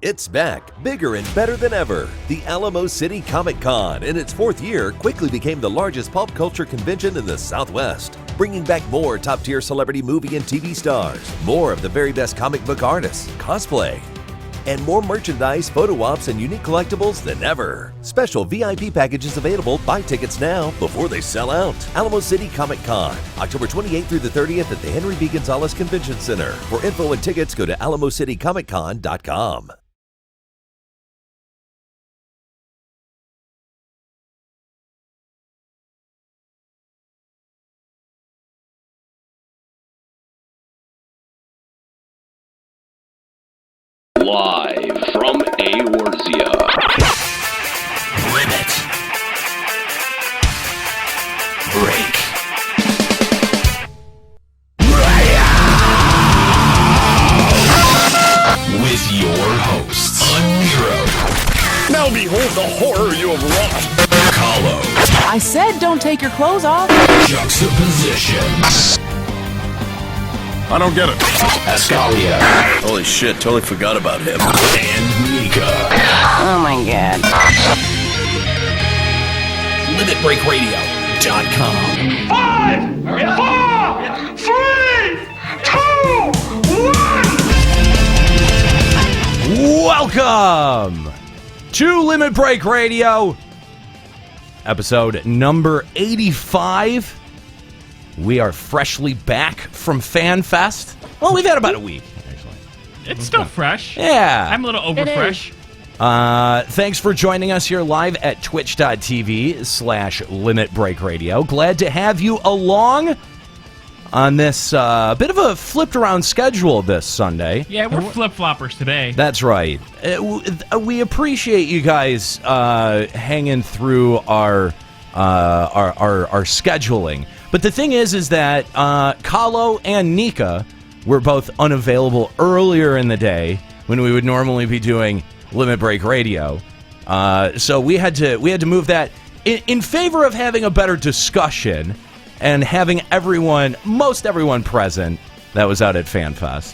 It's back, bigger and better than ever. The Alamo City Comic Con, in its 4th year, quickly became the largest pulp culture convention in the Southwest, bringing back more top-tier celebrity movie and TV stars, more of the very best comic book artists, cosplay, and more merchandise, photo ops, and unique collectibles than ever. Special VIP packages available. Buy tickets now before they sell out. Alamo City Comic Con, October 28th through the 30th at the Henry B. Gonzalez Convention Center. For info and tickets, go to alamo-citycomiccon.com. Live from Eorzea. Limit. Break. With your hosts, Nero. Now behold the horror you have wrought. Calloway. I said don't take your clothes off. Juxtaposition. I don't get it. Ascalia. Holy shit, totally forgot about him. And Mika. Oh my god. LimitBreakRadio.com. 5, 4, 3, 2, 1. Welcome to Limit Break Radio, episode number 85. We are freshly back from Fanfest. Well, we've had about a week, actually. It's still fresh. Yeah. I'm a little over fresh. Thanks for joining us here live at twitch.tv/Limit Break Radio. Glad to have you along on this bit of a flipped around schedule this Sunday. Yeah, we're flip-floppers today. That's right. We appreciate you guys hanging through our scheduling. But the thing is that Calloway and Nika were both unavailable earlier in the day when we would normally be doing Limit Break Radio. So we had to move that in favor of having a better discussion and having most everyone present that was out at Fanfest.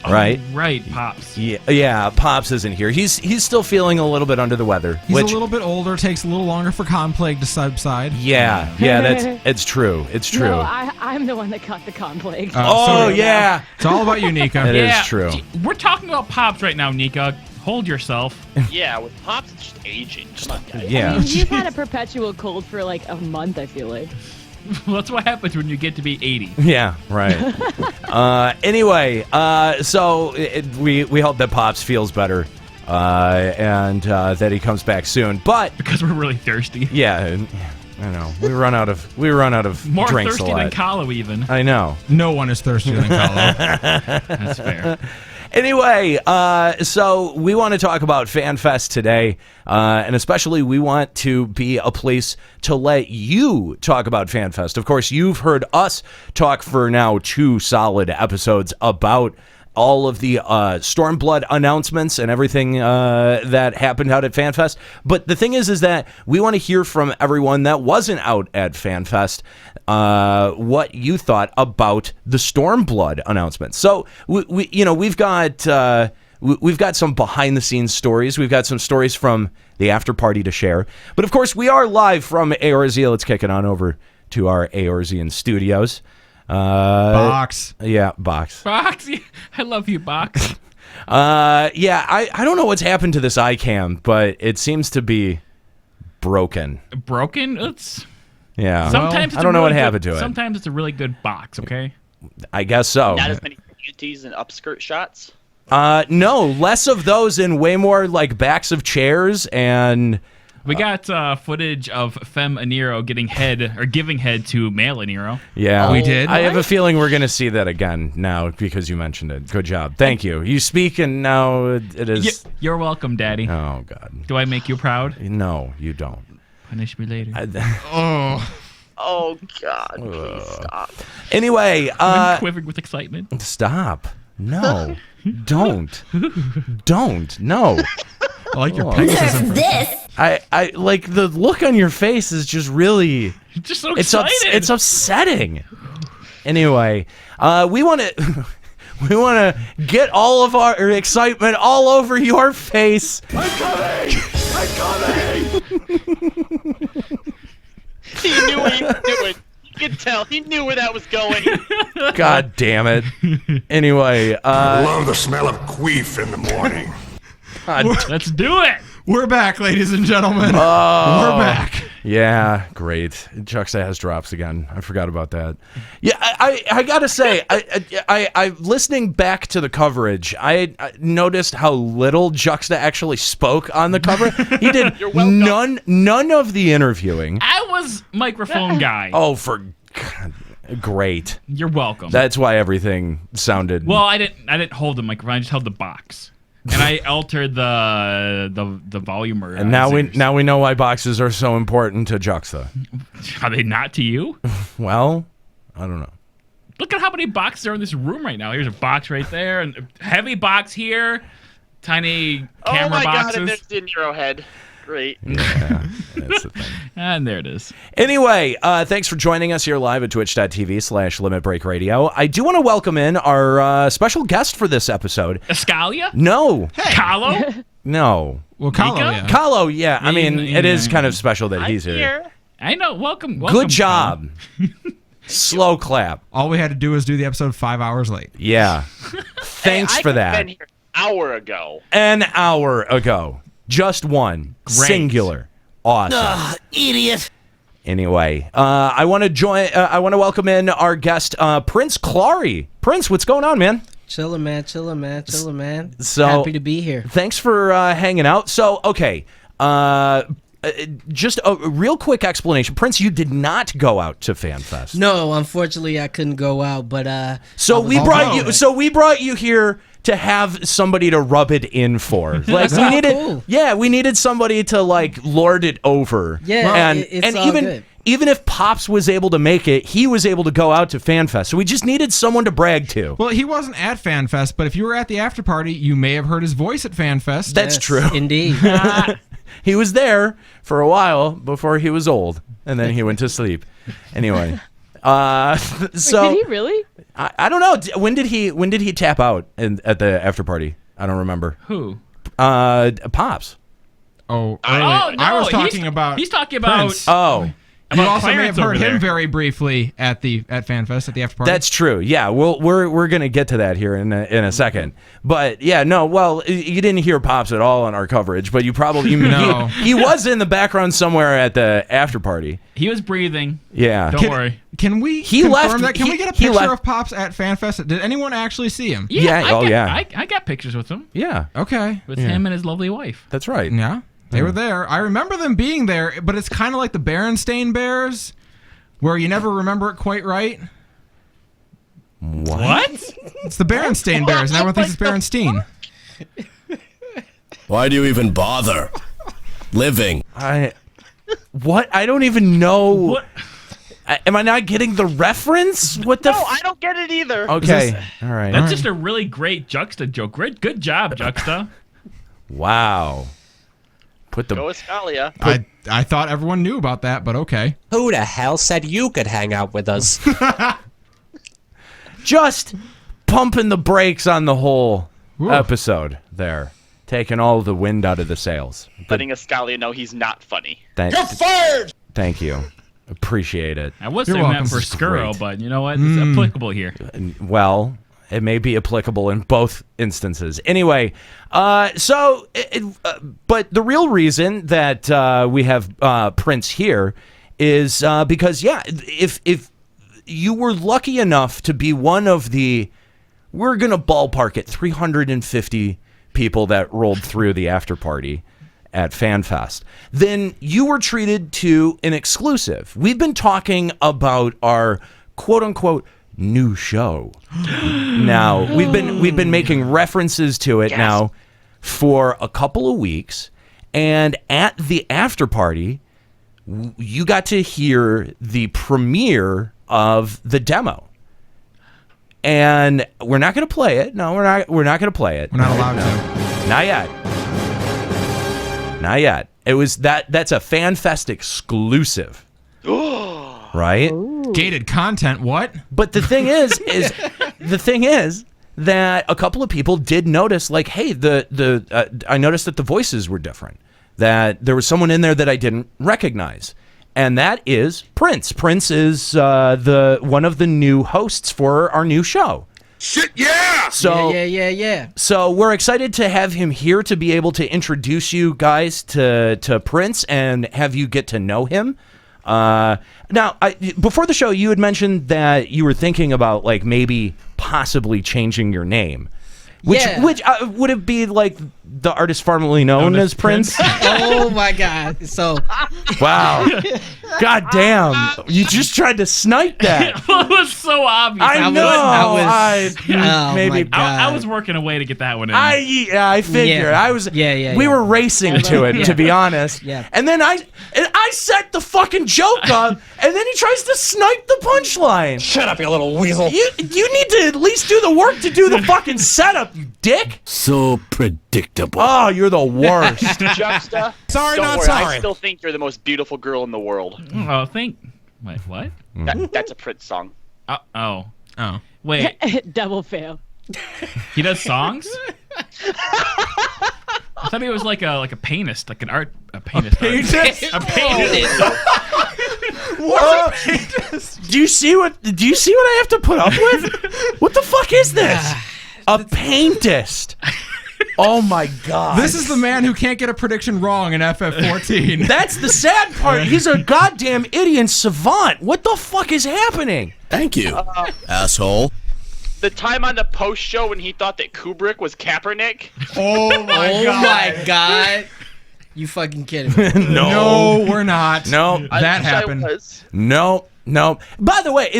Right? Oh, right, Pops. Yeah, Pops isn't here. He's still feeling a little bit under the weather. He's a little bit older, takes a little longer for con plague to subside. Yeah, it's true. It's true. No, I'm the one that caught the con plague. Yeah. It's all about you, Nika. It is true. We're talking about Pops right now, Nika. Hold yourself. Yeah, with Pops, it's just aging. Come on, guys. Yeah. I mean, you've had a perpetual cold for like a month, I feel like. Well, that's what happens when you get to be 80. Yeah, right. Anyway, so we hope that Pops feels better and that he comes back soon. But Because we're really thirsty. yeah, I know we run out of More drinks thirsty a lot. than Calloway even. I know. No one is thirstier than Calloway. That's fair. Anyway, so we want to talk about FanFest today, and especially we want to be a place to let you talk about FanFest. Of course, you've heard us talk for now 2 solid episodes about all of the Stormblood announcements and everything that happened out at FanFest. But the thing is that we want to hear from everyone that wasn't out at FanFest what you thought about the Stormblood announcements. So we've got some behind the scenes stories. We've got some stories from the after party to share. But of course, we are live from Eorzea. Let's kick it on over to our Eorzean studios. Box. Yeah, Box. Box? I love you, Box. Yeah, I don't know what's happened to this iCam, but it seems to be broken. Broken? It's... Yeah. Sometimes it's I don't know really what happened good, to it. Sometimes it's a really good box, okay? I guess so. Not as many panties and upskirt shots. No, less of those and way more like backs of chairs and... We got footage of Femme Aniro giving head to male Aniro. Yeah. We did? I have a feeling we're going to see that again now because you mentioned it. Good job. Thank you. You speak and now it is... You're welcome, Daddy. Oh, God. Do I make you proud? No, you don't. Punish me later. Oh, God. Please stop. Anyway, I'm quivering with excitement. stop. No. Don't. Don't. No. I like your Pegasus. I like the look on your face is just really Just so excited. it's upsetting. Anyway, we want to We want to get all of our excitement all over your face. I'm coming! I'm coming! He knew what he was doing. You could tell. He knew where that was going. God damn it. Anyway, Love the smell of queef in the morning. Let's do it. We're back, ladies and gentlemen. We're back. yeah, great. Juxta has drops again. I forgot about that. Yeah, I gotta say, I listening back to the coverage, I noticed how little Juxta actually spoke on the cover. He did none of the interviewing. I was microphone guy. Oh, for God, great. You're welcome. That's why everything sounded. Well, I didn't hold the microphone. I just held the box, and I altered the volume. And now we know why boxes are so important to Juxta. Are they not to you? Well, I don't know. Look at how many boxes are in this room right now. Here's a box right there, and a heavy box here, tiny camera oh my boxes. god, and there's the Nero head. Great. Yeah, that's the thing. And there it is. Anyway, thanks for joining us here live at twitch.tv/Limit Break Radio. I do want to welcome in our special guest for this episode. Escalia? No. Hey. Callow? No. Well, Calloway. Mika? Callow, yeah. I mean, it is kind of special that he's here. I know. Welcome. Good job. Slow clap. All we had to do was do the episode 5 hours late. Yeah. Thanks for that. I been here an hour ago. An hour ago. Just one. Great. Singular. Awesome. Idiot. Anyway, I want to welcome in our guest, Prince Clary. Prince, what's going on, man? Chillin', man. So happy to be here. Thanks for hanging out. So, okay, just a real quick explanation. Prince, you did not go out to FanFest. No, unfortunately, I couldn't go out. But so we brought you. So we brought you here to have somebody to rub it in for. Like we needed, cool. Yeah, we needed somebody to like lord it over. Yeah, and all even good. even if Pops was able to make it, he was able to go out to FanFest. So we just needed someone to brag to. Well, he wasn't at FanFest, but if you were at the after party, you may have heard his voice at FanFest. That's Yes, true. Indeed. He was there for a while before he was old, and then he went to sleep. Anyway, so Did he really? I don't know. When did he tap out at the after party? I don't remember. Who? Pops. Oh, Oh, no. I was talking about. He's talking about. Prince. Oh. You about also may Clarence have heard over him there. very briefly at FanFest at the after party. That's true. Yeah, we're gonna get to that here in a second. But yeah, no. Well, you didn't hear Pops at all on our coverage, but you probably No. he was in the background somewhere at the after party. He was breathing. Yeah. Don't worry. Can we He confirm left- that? Can he- we get a he picture left- of Pops at FanFest? Did anyone actually see him? Yeah, I got pictures with him. Yeah, Okay. With him and his lovely wife. that's right. Yeah, they were there. I remember them being there, but it's kind of like the Berenstain Bears, where you never remember it quite right. What? It's the Berenstain Bears, and everyone thinks it's Berenstein. Why do you even bother living? What? I don't even know. What? Am I not getting the reference? What the? No, I don't get it either. Okay. All right. That's just a really great Juxta joke. Good job, Juxta. Wow. Put Go the. Escalia. I thought everyone knew about that, but okay. Who the hell said you could hang out with us? Just pumping the brakes on the whole Ooh. episode there, taking all the wind out of the sails. Letting Escalia know he's not funny. You're fired. Thank you. Appreciate it. I was You're saying that welcome. for This is Scuro, great. but you know what? It's applicable here. Well, it may be applicable in both instances. Anyway, but the real reason that we have Prince here is because, yeah, if you were lucky enough to be one of the, we're going to ballpark it, 350 people that rolled through the after party at FanFest, then you were treated to an exclusive. We've been talking about our quote-unquote new show. Now, we've been making references to it now for a couple of weeks, and at the after party, you got to hear the premiere of the demo. And we're not going to play it. No, we're not going to play it. We're not allowed to. Not yet. Not yet. It was that's a FanFest exclusive. Right? Gated content, what? But the thing is that a couple of people did notice, like, hey, I noticed that the voices were different, that there was someone in there that I didn't recognize. And that is Prince. Prince is one of the new hosts for our new show. Shit, yeah! So Yeah. So we're excited to have him here to be able to introduce you guys to Prince and have you get to know him. Now, before the show, you had mentioned that you were thinking about like maybe possibly changing your name. Which would it be like the artist formerly known as Prince? Oh my God! So, wow, God damn! You just tried to snipe that. It was so obvious. I know. I was working a way to get that one in. I figured. Yeah. I was. Yeah. We were racing to it, to be honest. Yeah. And then I set the fucking joke up, and then he tries to snipe the punchline. Shut up, you little weasel. You need to at least do the work to do the fucking setup, you dick. So predictable. Oh, you're the worst. Juxta. Sorry, don't not worry, sorry. I still think you're the most beautiful girl in the world. Oh, Wait, what? That's a Prince song. Oh. Wait, Double fail. he does songs? I thought he was like a paintist, like a paintist. A paintist. Do you see what I have to put up with? What the fuck is this? A paintist. Oh my God. This is the man who can't get a prediction wrong in FF14. That's the sad part. He's a goddamn idiot savant. What the fuck is happening? Thank you, asshole. The time on the post show when he thought that Kubrick was Kaepernick. Oh my God! You fucking kidding me? No, we're not. No, that happened. No. By the way,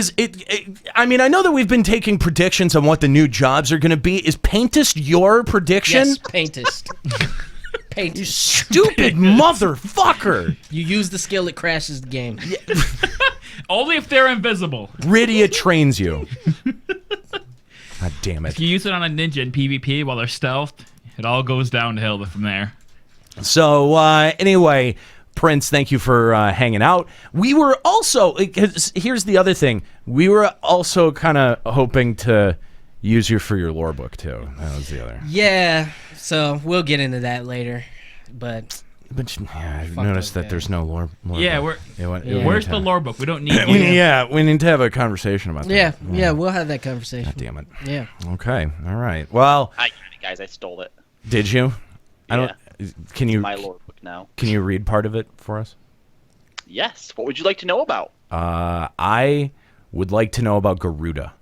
I mean, I know that we've been taking predictions on what the new jobs are going to be. Is Paintist your prediction? Yes, Paintist. You stupid motherfucker. You use the skill, it crashes the game. Only if they're invisible. Rydia trains you. God damn it. If you use it on a ninja in PvP while they're stealthed, it all goes downhill from there. So, anyway, Prince, thank you for hanging out. We were also, here's the other thing. We were also kind of hoping to use you for your lore book, too. That was the other. Yeah, so we'll get into that later. But yeah, I've noticed that there's no lore yeah, book. Where's the lore book? We don't need it. We need to have a conversation about that. Yeah, we'll have that conversation. God damn it. Yeah. Okay, all right. Well, I got it, guys. I stole it. did you? Can you? My lore book now. Can you read part of it for us? Yes. What would you like to know about? I would like to know about Garuda.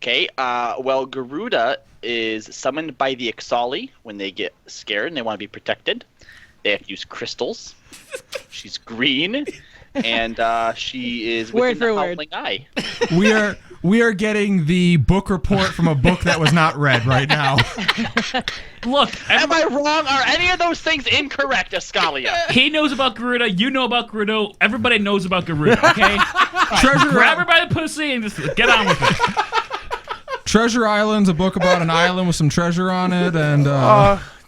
Okay. Well, Garuda is summoned by the Ixali when they get scared and they want to be protected. They have to use crystals. She's green, and she is within the Howling Eye. We are getting the book report from a book that was not read right now. Look, am I wrong? Are any of those things incorrect, Ascalia? He knows about Garuda. You know about Garuda. Everybody knows about Garuda. Okay. Grab her by the pussy and just get on with it. Treasure Island's a book about an island with some treasure on it and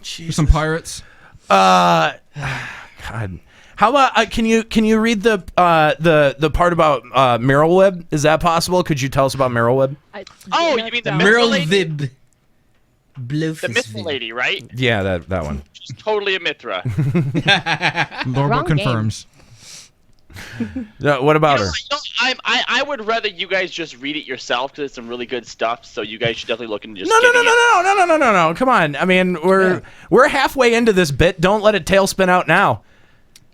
some pirates. God. How about can you read the part about Merylweb? Is that possible? Could you tell us about Merylweb? You mean the Mithril lady? The Mithril lady, right? Yeah, that one. She's totally a Mithra. Lorebook confirms. What about her? I would rather you guys just read it yourself because it's some really good stuff. So you guys should definitely look into just. No. Come on. I mean, we're halfway into this bit. Don't let it tailspin out now.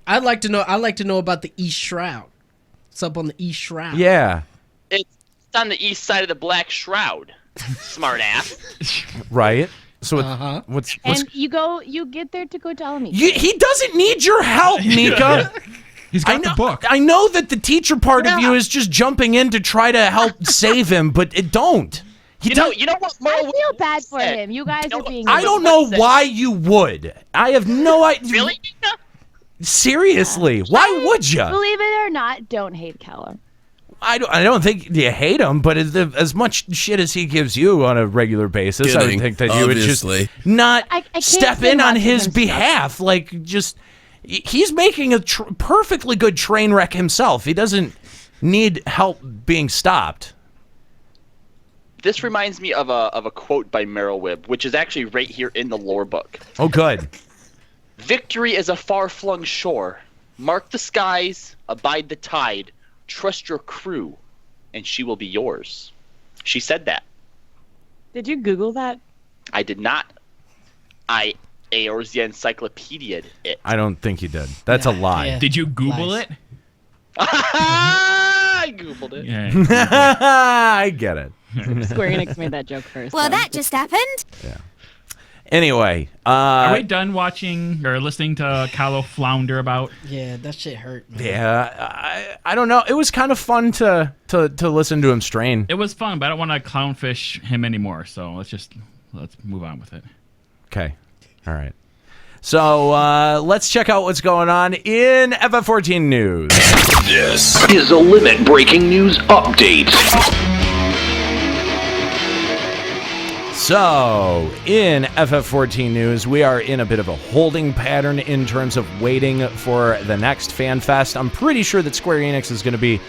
I'd like to know about the East Shroud. What's up on the East Shroud? Yeah. It's on the east side of the Black Shroud. Smart ass. Right. So what's and you get there to go tell me. He doesn't need your help, Nika. He's got the book. I know that the teacher part of you is just jumping in to try to help save him, but it don't. You know what? I feel bad for him. You guys are being. I don't know why you would. I have no idea. Really, Nika? Seriously, why would you? Believe it or not, don't hate Callum. I don't think you hate him, but as much shit as he gives you on a regular basis, I would think that you would just not step in on his behalf. Like, just he's making a perfectly good train wreck himself. He doesn't need help being stopped. This reminds me of a quote by Merrill Webb, which is actually right here in the lore book. Oh, good. Victory is a far-flung shore. Mark the skies, abide the tide, trust your crew, and she will be yours. She said that. Did you Google that? I did not. I Eorzea encyclopedia'd it. I don't think you did. That's a lie. Yeah. Did you Google it? I Googled it. Yeah. I get it. Square Enix made that joke first. Well, so. that just happened. Yeah. Anyway, Are we done watching or listening to Calloway flounder about? Yeah, that shit hurt, man. yeah, I don't know. It was kind of fun to listen to him strain. It was fun, but I don't want to clownfish him anymore. So let's move on with it. Okay. All right. So let's check out what's going on in FF14 news. This is a limit-breaking news update. So, in FF14 news, we are in a bit of a holding pattern in terms of waiting for the next FanFest. I'm pretty sure that Square Enix is going to be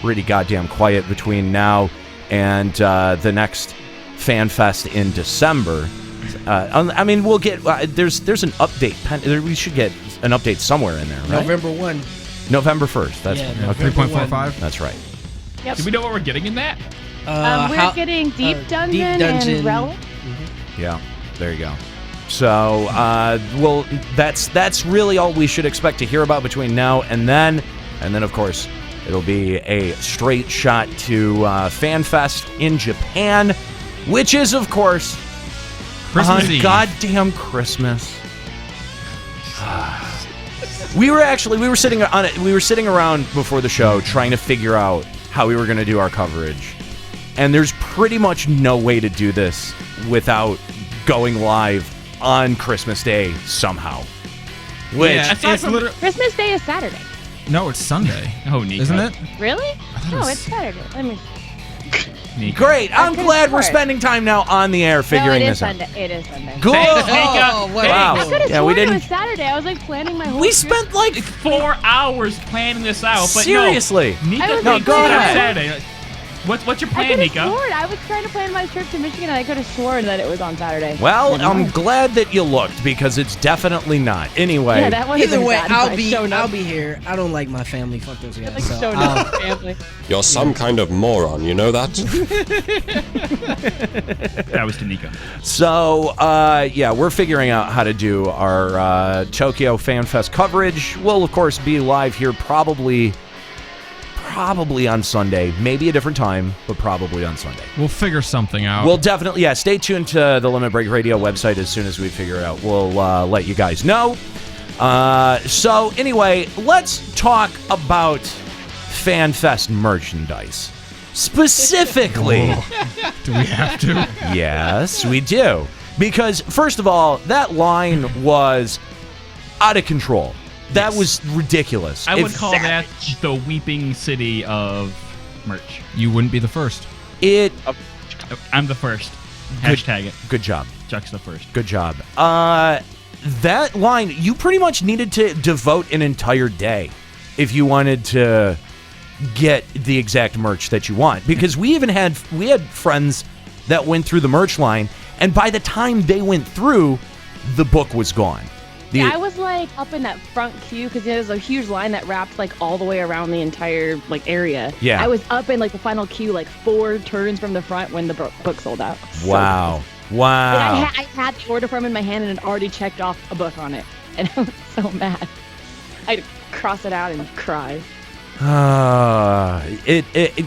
pretty goddamn quiet between now and the next FanFest in December. I mean, we'll get there's an update. We should get an update somewhere in there, right? November 1. November 1st. That's Yeah, okay. November 3.45. That's right. Yep. Do we know what we're getting in that? We're getting Deep Dungeon and Relic. Yeah, there you go. So, well, that's really all we should expect to hear about between now and then of course it'll be a straight shot to FanFest in Japan, which is of course Christmas on Eve. goddamn Christmas. We were sitting on it. We were sitting around before the show trying to figure out how we were going to do our coverage. And there's pretty much no way to do this without going live on Christmas Day somehow. Which Yeah, it's literally Christmas Day is Saturday. no, it's Sunday. Oh, Nico. Isn't it? Really? thought it No, was- it's Saturday. Let me. Nico. great. I'm could've glad we're sworn. spending time now on the air figuring no, this out. It is Sunday. Cool. Thanks, Nika. Oh, wow. Wow. I could have Yeah, sworn we it didn't. was Saturday. I was like planning my whole. We trip. spent like 4 hours planning this out, but seriously. no. Nika, I was No, like, go planning ahead. Saturday. What's your I plan, could have Nika? sworn. I was trying to plan my trip to Michigan, and I could have sworn that it was on Saturday. Well, Never I'm mind. glad that you looked because it's definitely not. Anyway, Yeah, that would have Either been way, bad if I showed I'll up. be here. I don't like my family. Fuck those guys. Like So, showed up with family. You're some kind of moron, you know that? That was to Nika. so yeah, we're figuring out how to do our Tokyo FanFest coverage. We'll of course be live here probably on Sunday, maybe a different time, but probably on Sunday. We'll figure something out. We'll definitely, yeah, stay tuned to the Limit Break Radio website as soon as we figure it out. We'll let you guys know. So anyway, let's talk about FanFest merchandise. Specifically. Do we have to? Yes, we do. Because, first of all, that line was out of control. That was ridiculous. I would call that the weeping city of merch. You wouldn't be the first. I'm the first. Hashtag it. Good job. Juxta first. Good job. That line, you pretty much needed to devote an entire day if you wanted to get the exact merch that you want. Because we had friends that went through the merch line, and by the time they went through, the book was gone. Yeah, I was like up in that front queue because there's a huge line that wrapped like all the way around the entire like area. Yeah. I was up in like the final queue, like 4 turns from the front when the book sold out. Wow. Like, Wow. I had the order form in my hand and had already checked off a book on it, and I was so mad. I'd cross it out and cry.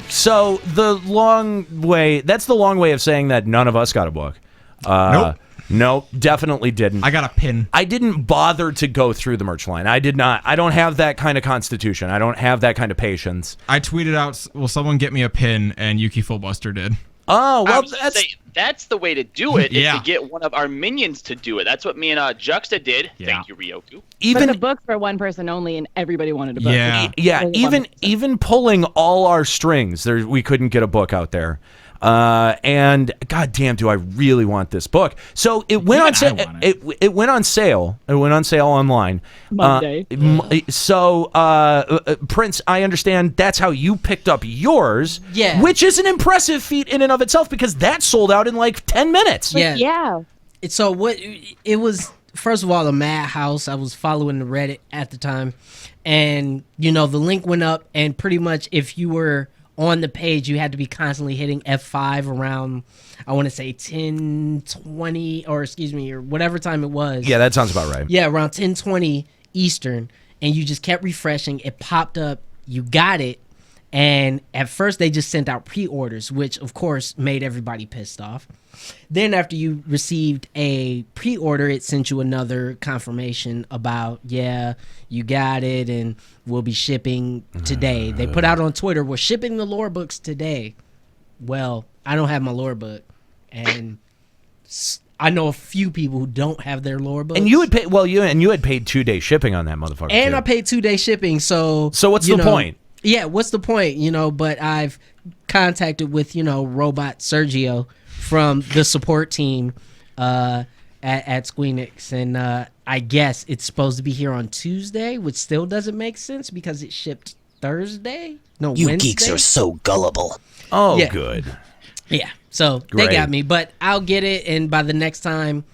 So the long way, that's the long way of saying that none of us got a book. Nope. Nope, definitely didn't. I got a pin. I didn't bother to go through the merch line. I did not. I don't have that kind of constitution. I don't have that kind of patience. I tweeted out, will someone get me a pin? And Yuki Fullbuster did. Oh, I well, was gonna say, that's the way to do it, is Yeah. to get one of our minions to do it. That's what me and Juxta did. Yeah. Thank you, Ryoku. even But the books were one person only, and everybody wanted a book. Yeah. yeah, Only one person. even pulling all our strings, we couldn't get a book out there. And goddamn, do I really want this book? So it went on sale. It went on sale. It went on sale online Monday. Prince, I understand that's how you picked up yours. Yeah. Which is an impressive feat in and of itself because that sold out in like 10 minutes. Yeah. So what it was, first of all, a madhouse. I was following the Reddit at the time, and the link went up, and pretty much if you were on the page, you had to be constantly hitting F5 around, I want to say 10:20 or whatever time it was. Yeah, that sounds about right. Yeah, around 10:20 Eastern, and you just kept refreshing. It popped up. You got it. And at first, they just sent out pre-orders, which, of course, made everybody pissed off. Then after you received a pre-order, it sent you another confirmation about, yeah, you got it, and we'll be shipping today. They put out on Twitter, we're shipping the lore books today. Well, I don't have my lore book, and I know a few people who don't have their lore books. And you had paid, you had paid 2-day shipping on that motherfucker. And too. I paid 2-day shipping, so what's the point? Yeah, what's the point? But I've contacted with, Robot Sergio from the support team at Squeenix, and I guess it's supposed to be here on Tuesday, which still doesn't make sense because it shipped Thursday? No, You Wednesday? geeks are so gullible. Oh, Yeah. good. Yeah, so Great. they got me, but I'll get it, and by the next time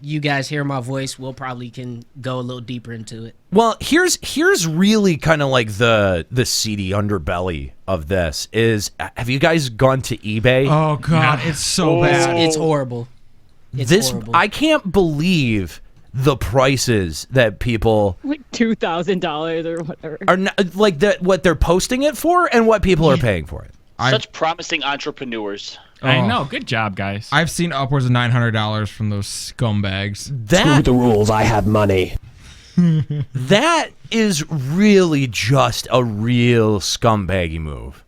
you guys hear my voice, we'll probably can go a little deeper into it. Well, here's really kind of like the seedy underbelly of this is, have you guys gone to eBay? Oh God, it's so bad. It's horrible. It's horrible. I can't believe the prices that people Like $2,000 or whatever. are not, like that, what they're posting it for and what people are paying for it. Such promising entrepreneurs. I know. Good job, guys. I've seen upwards of $900 from those scumbags. Screw the rules. I have money. That is really just a real scumbaggy move.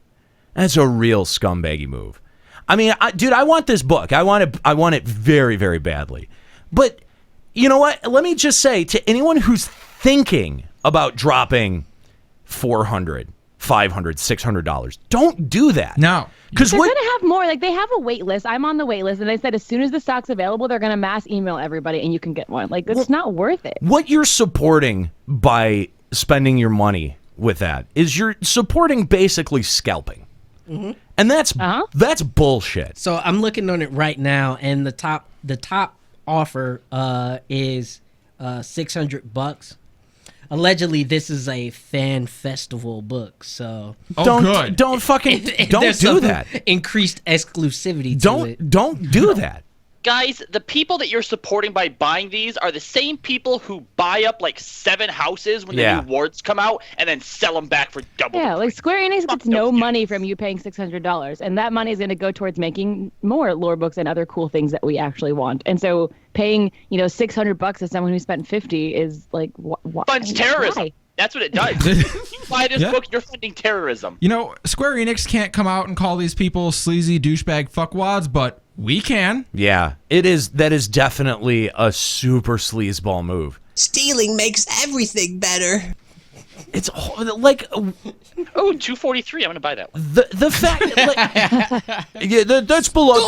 That's a real scumbaggy move. I mean, dude, I want this book. I want it very, very badly. But you know what? Let me just say to anyone who's thinking about dropping $400, $500, $600, don't do that. No. Because They're going to have more. Like, they have a wait list. I'm on the wait list, and they said as soon as the stock's available, they're going to mass email everybody, and you can get one. Like, it's not worth it. what you're supporting by spending your money with that is you're supporting basically scalping. Mm-hmm. And that's bullshit. So I'm looking on it right now, and the top offer is $600. Allegedly, this is a fan festival book, so don't do that. Increased exclusivity. Don't do that. Guys, the people that you're supporting by buying these are the same people who buy up like 7 houses when the new wards come out and then sell them back for double. Yeah, like Square Enix gets no money from you paying $600, and that money is going to go towards making more lore books and other cool things that we actually want. And so paying, $600 to someone who spent $50 is like funds terrorism. Why? That's what it does. You buy this book, you're funding terrorism. Square Enix can't come out and call these people sleazy douchebag fuckwads, but we can. Yeah, that is definitely a super sleazeball move. Stealing makes everything better. It's like $243. I'm gonna buy that one. The fact, that's below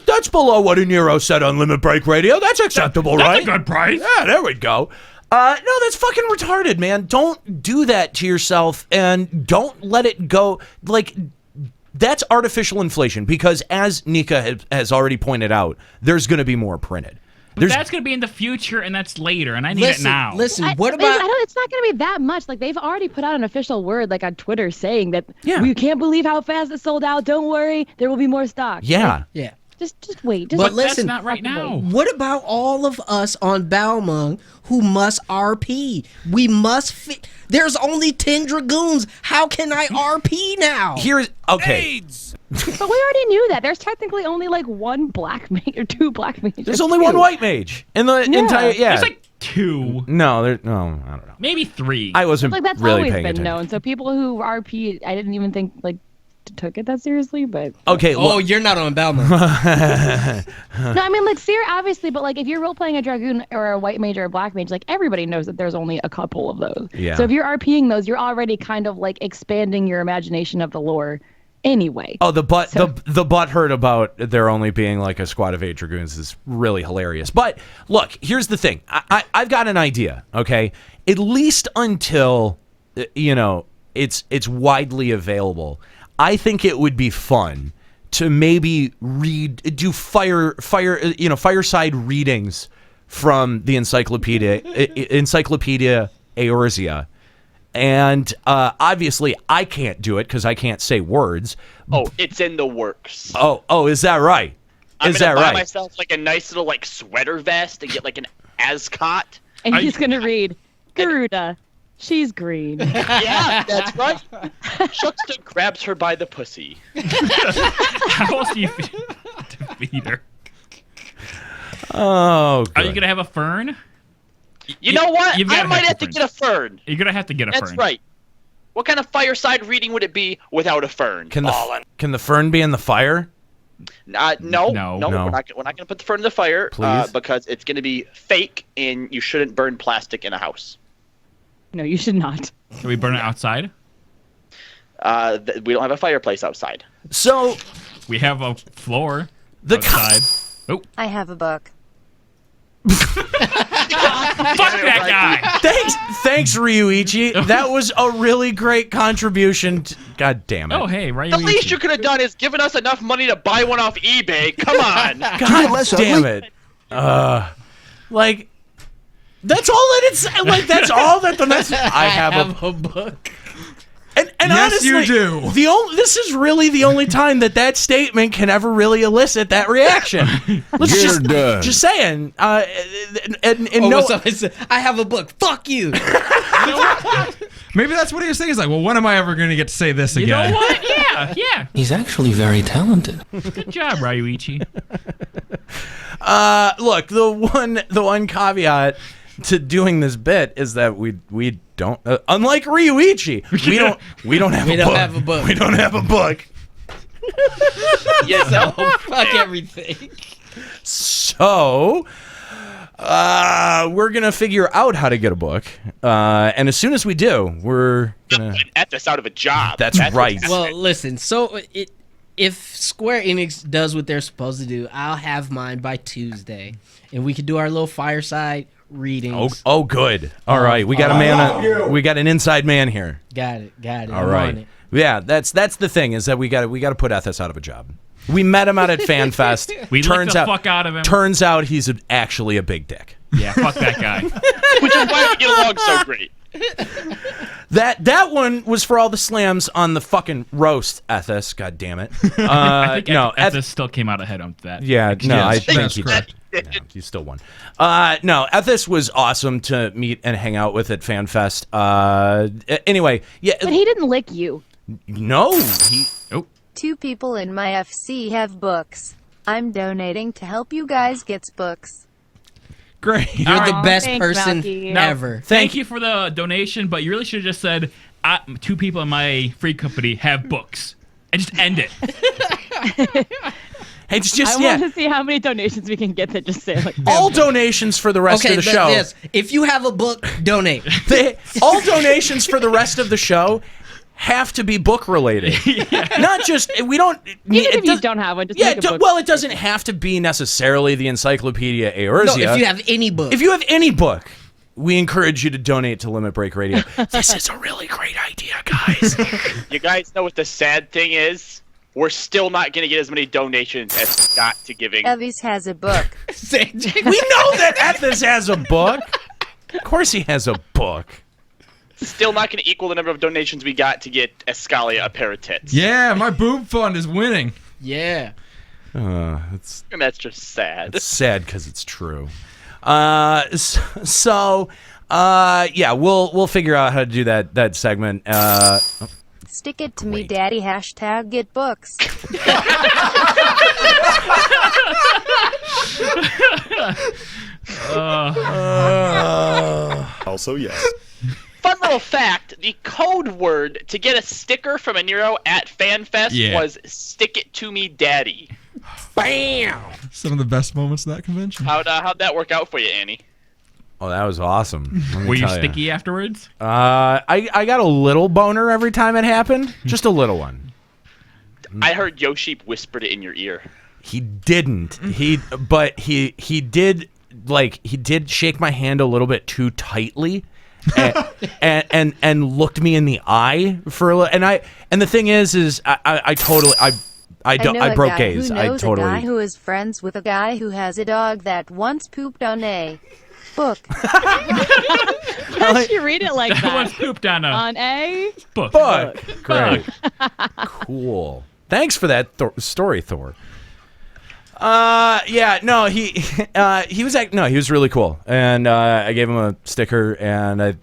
that's below what a Nero said on Limit Break Radio. That's acceptable, right? That's a good price. Yeah, there we go. No, that's fucking retarded, man. Don't do that to yourself, and don't let it go. Like, that's artificial inflation, because as Nika has already pointed out, there's going to be more printed. But that's going to be in the future, and that's later, and I need it now. Listen, It's not going to be that much. Like, they've already put out an official word, like on Twitter, saying that we can't believe how fast it sold out. Don't worry, there will be more stock. Yeah. Yeah. Just wait. But listen, that's not right now. What about all of us on Balmung who must RP? We must fit. There's only 10 Dragoons. How can I RP now? Okay. But we already knew that. There's technically only like one black mage or 2 black mages. There's only one white mage in the entire. Yeah. There's like 2. No, I don't know. Maybe 3. I wasn't like that's really always paying been attention. known. So people who RP, I didn't even think took it that seriously, but okay. You're not on Balmung. No, I mean, like, obviously, but like if you're role playing a dragoon or a white mage or a black mage, like everybody knows that there's only a couple of those. Yeah. So if you're RPing those, you're already kind of like expanding your imagination of the lore anyway. Oh, the butthurt about there only being like a squad of 8 dragoons is really hilarious. But look, here's the thing. I've got an idea. Okay, at least until it's widely available. I think it would be fun to maybe do fireside readings from the Encyclopedia Eorzea. And obviously, I can't do it because I can't say words. Oh, it's in the works. Oh, is that right? I'm gonna buy myself like a nice little like sweater vest and get like an ascot. And he's gonna read Garuda. She's green. Yeah, that's right. Juxta grabs her by the pussy. How else do you defeat her? Oh, are you gonna have a fern? You know what? I might have to fern. get a fern. You're gonna have to get a fern. That's right. What kind of fireside reading would it be without a fern? Can the fern be in the fire? No. We're not going to put the fern in the fire because it's going to be fake, and you shouldn't burn plastic in a house. No, you should not. Can we burn it outside? We don't have a fireplace outside. So we have a floor outside. I have a book. Fuck that guy. Thanks, Ryuichi. That was a really great contribution. God damn it. Oh, hey, Ryuichi. The least you could have done is given us enough money to buy one off eBay. Come on. God damn it. Like, that's all that it's like. That's all that the message. I have a book. And Yes, honestly, you do. This is really the only time that statement can ever really elicit that reaction. Just saying. I have a book. Fuck you. Maybe that's what he was saying. He's like, well, when am I ever going to get to say this again? You know what? Yeah. He's actually very talented. Good job, Ryuichi. Look, the one caveat to doing this bit is that we don't unlike Ryuichi, we don't have a book. We don't have a book. Yeah, so fuck everything. So we're gonna figure out how to get a book, and as soon as we do, we're gonna at this out of a job. That's right. Well, listen. So if Square Enix does what they're supposed to do, I'll have mine by Tuesday, and we can do our little fireside readings. Oh, good. All right, we got a man. We got an inside man here. Got it. All right. Yeah, that's the thing is that we got to put Ethos out of a job. We met him out at FanFest. We licked the fuck out of him. Turns out he's actually a big dick. Yeah, fuck that guy. Which is why we get along so great. That one was for all the slams on the fucking roast, Ethos. God damn it. I think Ethos still came out ahead on that. Yeah, no, I think he did. Yeah, you still won. No, Ethos was awesome to meet and hang out with at FanFest. Anyway, yeah. But he didn't lick you. No. Two people in my FC have books. I'm donating to help you guys get books. Great. You're the best thanks, person Malky. ever. Thank you for the donation, but you really should have just said, two people in my free company have books. And just end it. It's just, I want to see how many donations we can get that just say like all donations for the rest of the show. Yes, if you have a book, donate. All donations for the rest of the show have to be book related. Not just we don't. Even if you don't have one, just make a book. Well, it doesn't have to be necessarily the Encyclopedia Eorzea. No, if you have any book. If you have any book, we encourage you to donate to Limit Break Radio. This is a really great idea, guys. You guys know what the sad thing is? We're still not going to get as many donations as Scott to giving. Evis has a book. We know that Ethos has a book. Of course he has a book. Still not going to equal the number of donations we got to get Escalia a pair of tits. Yeah, my boob fund is winning. Yeah. And that's just sad. It's sad because it's true. Yeah, we'll figure out how to do that segment. Stick it to me, daddy. # get books. Also, yes. Fun little fact, the code word to get a sticker from a Nero at FanFest was "Stick it to me, daddy." Bam! Some of the best moments of that convention. How'd that work out for you, Annie? Oh, that was awesome. Were you sticky afterwards? I got a little boner every time it happened. Just a little one. I heard Yoshi whispered it in your ear. He didn't. He did shake my hand a little bit too tightly, and looked me in the eye for a little. And the thing is I totally I broke gaze. Who knows a guy who is friends with a guy who has a dog that once pooped on a book. Why did you read it like that? Once pooped on a book. Great. Cool. Thanks for that story, Thor. He was really cool, and I gave him a sticker, and he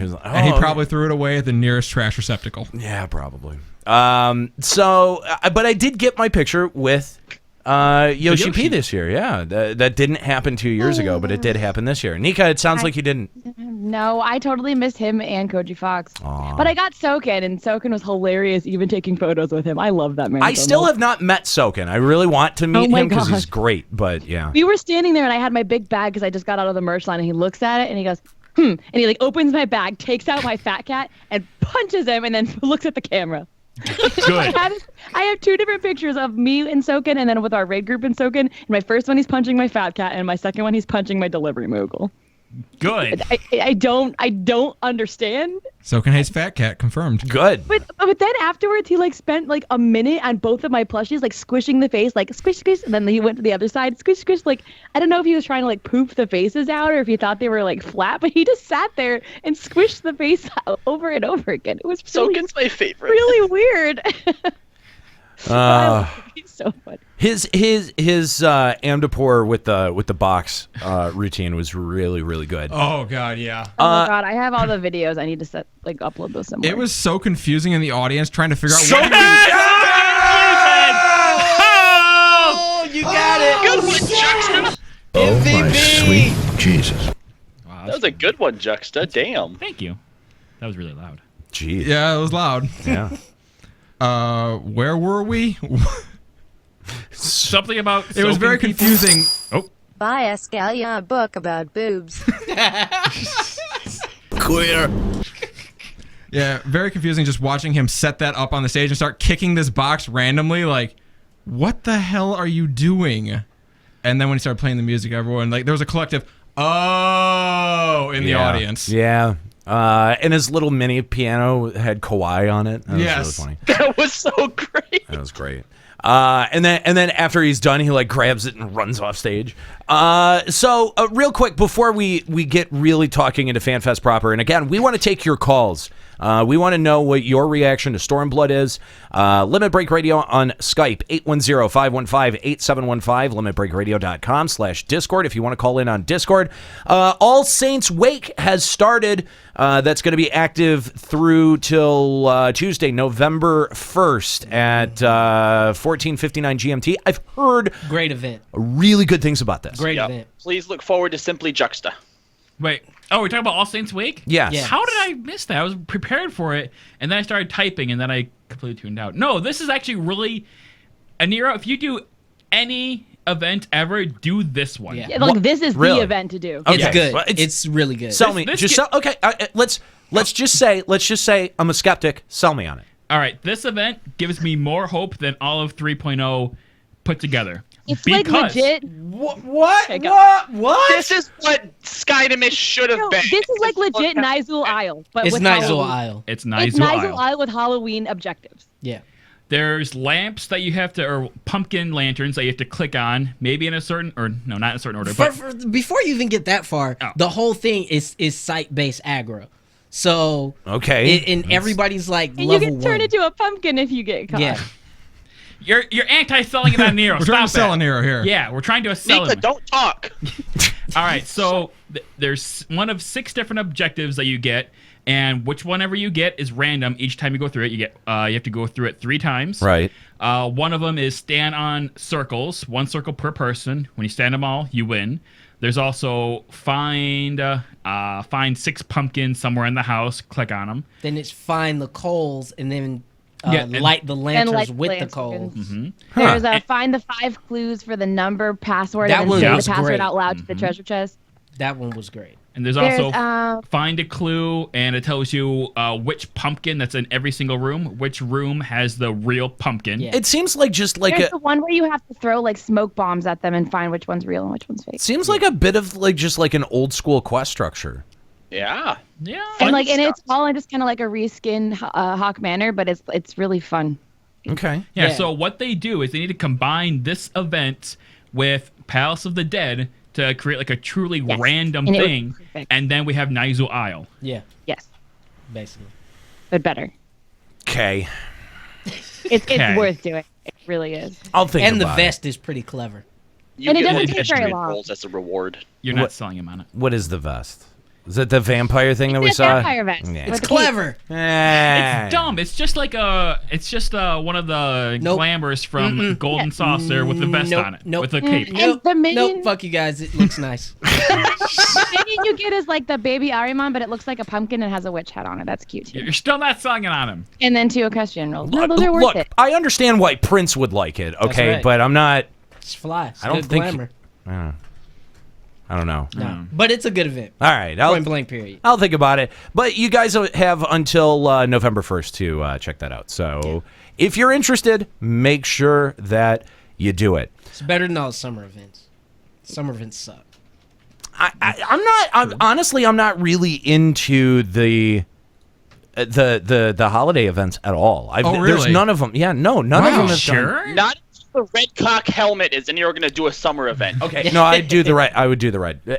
was like, and he probably threw it away at the nearest trash receptacle. Yeah, probably. But I did get my picture with Yoshi P this year. Yeah, that didn't happen 2 years ago, but it did happen this year. Nika, it sounds like you didn't. No, I totally missed him and Koji Fox. But I got Soken, and Soken was hilarious, even taking photos with him. I love that man. I still have not met Soken. I really want to meet him because he's great, but yeah. We were standing there, and I had my big bag because I just got out of the merch line, and he looks at it, and he goes, and he like opens my bag, takes out my fat cat, and punches him, and then looks at the camera. Good. I have two different pictures of me and Soken, and then with our raid group and Soken. In my first one, he's punching my fat cat, and my second one, he's punching my delivery mogul. Good. I don't understand. Soken hates fat cat. Confirmed. Good. But then afterwards, he like spent like a minute on both of my plushies, like squishing the face, like squish, squish, and then he went to the other side, squish, squish. Like I don't know if he was trying to like poof the faces out or if he thought they were like flat, but he just sat there and squished the face out over and over again. It was really, Soken's my favorite. Really weird. He's so funny. His Amdapur with the box routine was really good. Oh god, yeah. Oh my god, I have all the videos. I need to upload those somewhere. It was so confusing in the audience trying to figure out what. Oh, you got it. Good one, Juxta. Oh my sweet Jesus. Wow, That was a good one, Juxta. Damn. Thank you. That was really loud. Jeez. Yeah, it was loud. Yeah. Where were we? Something about it was very confusing. Oh. Buy a scallion a book about boobs. Queer. Yeah, very confusing just watching him set that up on the stage and start kicking this box randomly. Like, what the hell are you doing? And then when he started playing the music, everyone, like, there was a collective, oh, in the audience. Yeah. And his little mini piano had Kawhi on it. That was really funny. That was so great. That was great. And then after he's done, he like grabs it and runs off stage. So real quick before we get really talking into FanFest proper, and again, we want to take your calls. We want to know what your reaction to Stormblood is. Limit Break Radio on Skype, 810-515-8715, limitbreakradio.com/Discord if you want to call in on Discord. All Saints Wake has started. That's going to be active through till Tuesday, November 1st at 14:59 GMT. I've heard great event. Really good things about this. Great event. Please look forward to Simply Juxta. Wait. Oh, we're talking about All Saints Wake? Yes. Yeah. How did I miss that? I was prepared for it, and then I started typing, and then I completely tuned out. No, this is actually really... Anira, if you do any event ever, do this one. Yeah, like this is the event to do. It's Okay. good. Well, it's really good. Sell me. Let's just say I'm a skeptic. Sell me on it. All right, this event gives me more hope than all of 3.0 put together. It's like legit. What? This is what Skydamish should have been. This is like legit Nizul Isle, but It's with Nizul Halloween. Isle. It's Nizul It's Nizul Isle. Isle with Halloween objectives. Yeah. There's lamps that you have to, or pumpkin lanterns that you have to click on, maybe in a certain, or no, not in a certain order. But Before you even get that far, the whole thing is site-based aggro. So and everybody's like And level you can turn 1. into a pumpkin if you get caught. Yeah. You're anti-selling it on Nero. We're trying to sell a Nero here. Yeah, we're trying to sell Nika, it. don't talk. All right, so there's one of 6 different objectives that you get, and whichever you get is random. Each time you go through it, you have to go through it 3 times. Right. One of them is stand on circles, 1 circle per person. When you stand them all, you win. There's also find 6 pumpkins somewhere in the house. Click on them. Then it's find the coals and then and light the lanterns light the with the lanterns. coals. Mm-hmm. There's find the 5 clues for the number password That and then one say the was password great. out loud to the treasure chest. That one was great. And there's also find a clue, and it tells you which pumpkin that's in every single room, which room has the real pumpkin. Yeah. It seems like just like There's the one where you have to throw like smoke bombs at them and find which one's real and which one's fake. seems like a bit of like just like an old school quest structure. Yeah. Yeah. And like, and it's all in just kind of like a reskin Hawk Manor, but it's really fun. Okay. Yeah, so what they do is they need to combine this event with Palace of the Dead to create like a truly random And it was thing, perfect. and then we have Naizu Isle. Yeah, Yes, basically. but better. Okay. It's Okay. worth doing. It really is. I'll think And the about it. vest is pretty clever. You And it get doesn't the take very pedestrian long. rolls as a reward. You're not selling him on it. What is the vest? Is it the vampire thing that we It's a saw? vampire vest. Yeah. with It's the cape. clever. It's dumb. It's just like one of the glamours from Golden Saucer with the vest Nope. on it, Nope. with a cape. Nope. the minion- Nope. Fuck you guys. It looks nice. The minion you get is like the baby Ahriman, but it looks like a pumpkin and has a witch hat on it. That's cute too. You're still not selling it on him. And then 2 equestrian rolls. No, those are worth Look, it. I understand why Prince would like it, okay, right. but I'm not. It's fly. It's I don't good think. glamour. I don't know. No. But it's a good event. All right, Point blank period. I'll think about it. But you guys have until November 1st to check that out. So if you're interested, make sure that you do it. It's better than all the summer events. Summer events suck. Honestly, I'm not really into the holiday events at all. Really? There's none of them. Yeah, no, none of them have done. Not if the red cock helmet is, and you're going to do a summer event. Okay, no, I would do the right.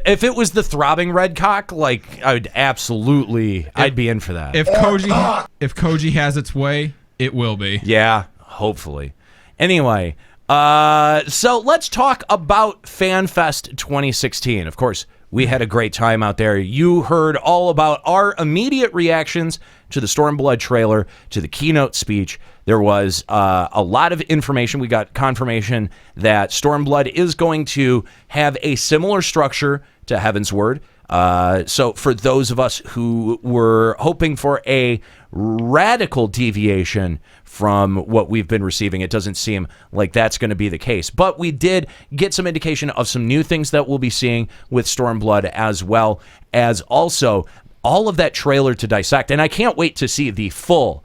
If it was the throbbing red cock, like I would absolutely, I'd be in for that. If Koji has its way, it will be. Yeah, hopefully. Anyway, so let's talk about FanFest 2016. Of course, we had a great time out there. You heard all about our immediate reactions to the Stormblood trailer, to the keynote speech. There was a lot of information. We got confirmation that Stormblood is going to have a similar structure to Heaven's Word. So for those of us who were hoping for a radical deviation from what we've been receiving, it doesn't seem like that's going to be the case. But we did get some indication of some new things that we'll be seeing with Stormblood, as well as also all of that trailer to dissect. And I can't wait to see the full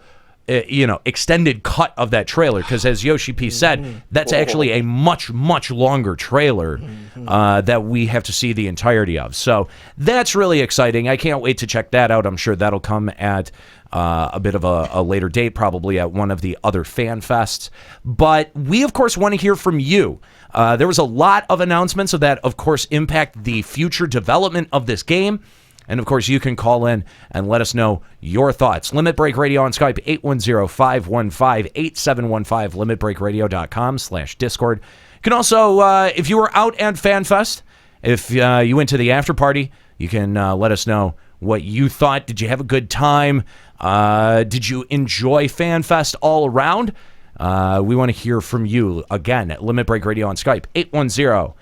extended cut of that trailer, because as Yoshi P said, that's actually a much, much longer trailer that we have to see the entirety of. So that's really exciting. I can't wait to check that out. I'm sure that'll come at a bit of a later date, probably at one of the other fan fests. But we, of course, want to hear from you. There was a lot of announcements that, of course, impact the future development of this game. And, of course, you can call in and let us know your thoughts. Limit Break Radio on Skype, 810-515-8715, limitbreakradio.com/Discord. You can also, if you were out at FanFest, if you went to the after party, you can let us know what you thought. Did you have a good time? Did you enjoy FanFest all around? We want to hear from you. Again, at Limit Break Radio on Skype, 810-515-8715,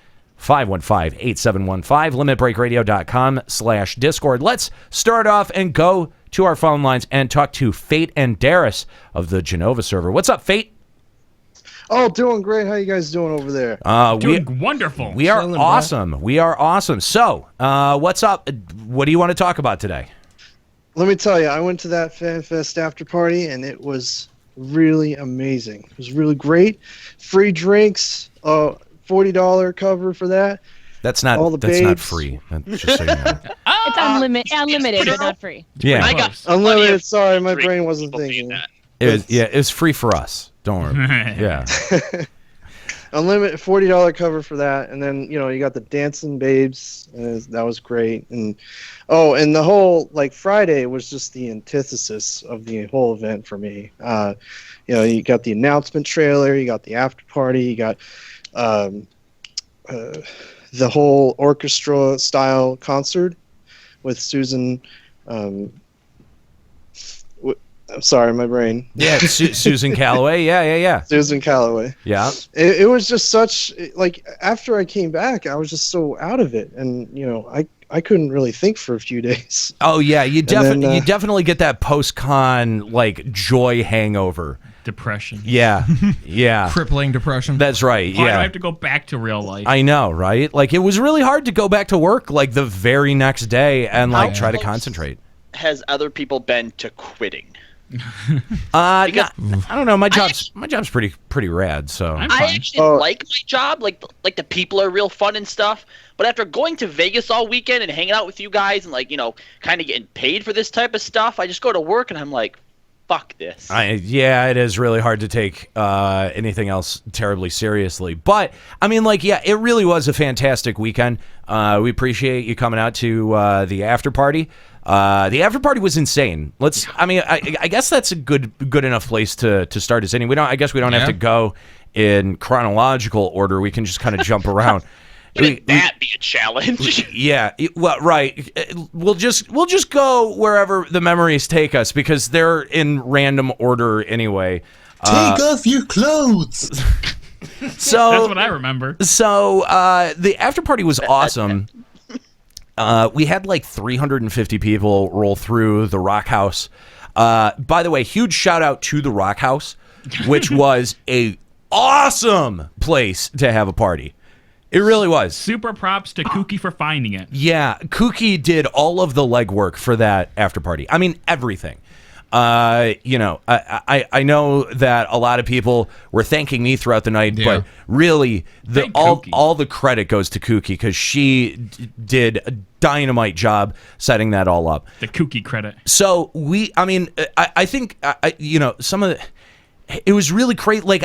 limitbreakradio.com/Discord. Let's start off and go to our phone lines and talk to Fate and Darius of the Genova server. What's up, Fate? Oh, doing great. How you guys doing over there? Doing wonderful. We are awesome. We are awesome. So, what's up? What do you want to talk about today? Let me tell you, I went to that FanFest after party, and it was really amazing. It was really great. Free drinks, $40 cover for that. That's not all the that's not babes. free. Just so you know. It's unlimited, but not free. Yeah. I got Unlimited. Sorry, my brain wasn't thinking. It was free for us. Don't worry. Yeah. Unlimited $40 cover for that, and then you got the dancing babes, and that was great. And and the whole Friday was just the antithesis of the whole event for me. You got the announcement trailer, you got the after party, you got the whole orchestra style concert with Susan. I'm sorry, my brain. Yeah, Susan Calloway. Yeah. Susan Calloway. Yeah. It was just such after I came back, I was just so out of it, and I couldn't really think for a few days. Oh yeah, you definitely get that post-con joy hangover Depression. Yeah, yeah. Crippling depression. That's right. Why do I Yeah. have to go back to real life? I know, right? Like, it was really hard to go back to work like the very next day and like try to concentrate. Has other people been to quitting? I don't know. My job's pretty rad. So I actually like my job. Like the people are real fun and stuff. But after going to Vegas all weekend and hanging out with you guys and like kind of getting paid for this type of stuff, I just go to work and I'm like, fuck this. Yeah, it is really hard to take anything else terribly seriously. But I mean, like, yeah, it really was a fantastic weekend. We appreciate you coming out to the after party. The after party was insane. I guess that's a good enough place to start this inning. I guess we don't have to go in chronological order. We can just kind of jump around. Wouldn't that be a challenge? Yeah, well, right. We'll just go wherever the memories take us because they're in random order anyway. Take off your clothes. So that's what I remember. So the after party was awesome. We had like 350 people roll through the Rock House. By the way, huge shout out to the Rock House, which was a awesome place to have a party. It really was. Super props to Kooky for finding it. Yeah, Kooky did all of the legwork for that after party. I mean, everything. I know that a lot of people were thanking me throughout the night, but really, all the credit goes to Kooky because she did a dynamite job setting that all up. The Kooky credit. So I think some of it was really great. Like,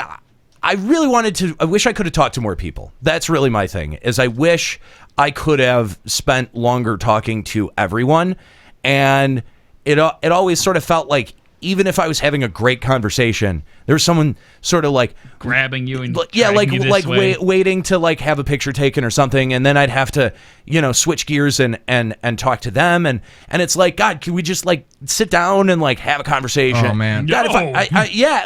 I really wanted to. I wish I could have talked to more people. That's really my thing. Is I wish I could have spent longer talking to everyone, and it always sort of felt like even if I was having a great conversation, there was someone sort of like grabbing you and waiting to like have a picture taken or something, and then I'd have to switch gears and talk to them, and it's like, God, can we just like sit down and like have a conversation? Oh man, God,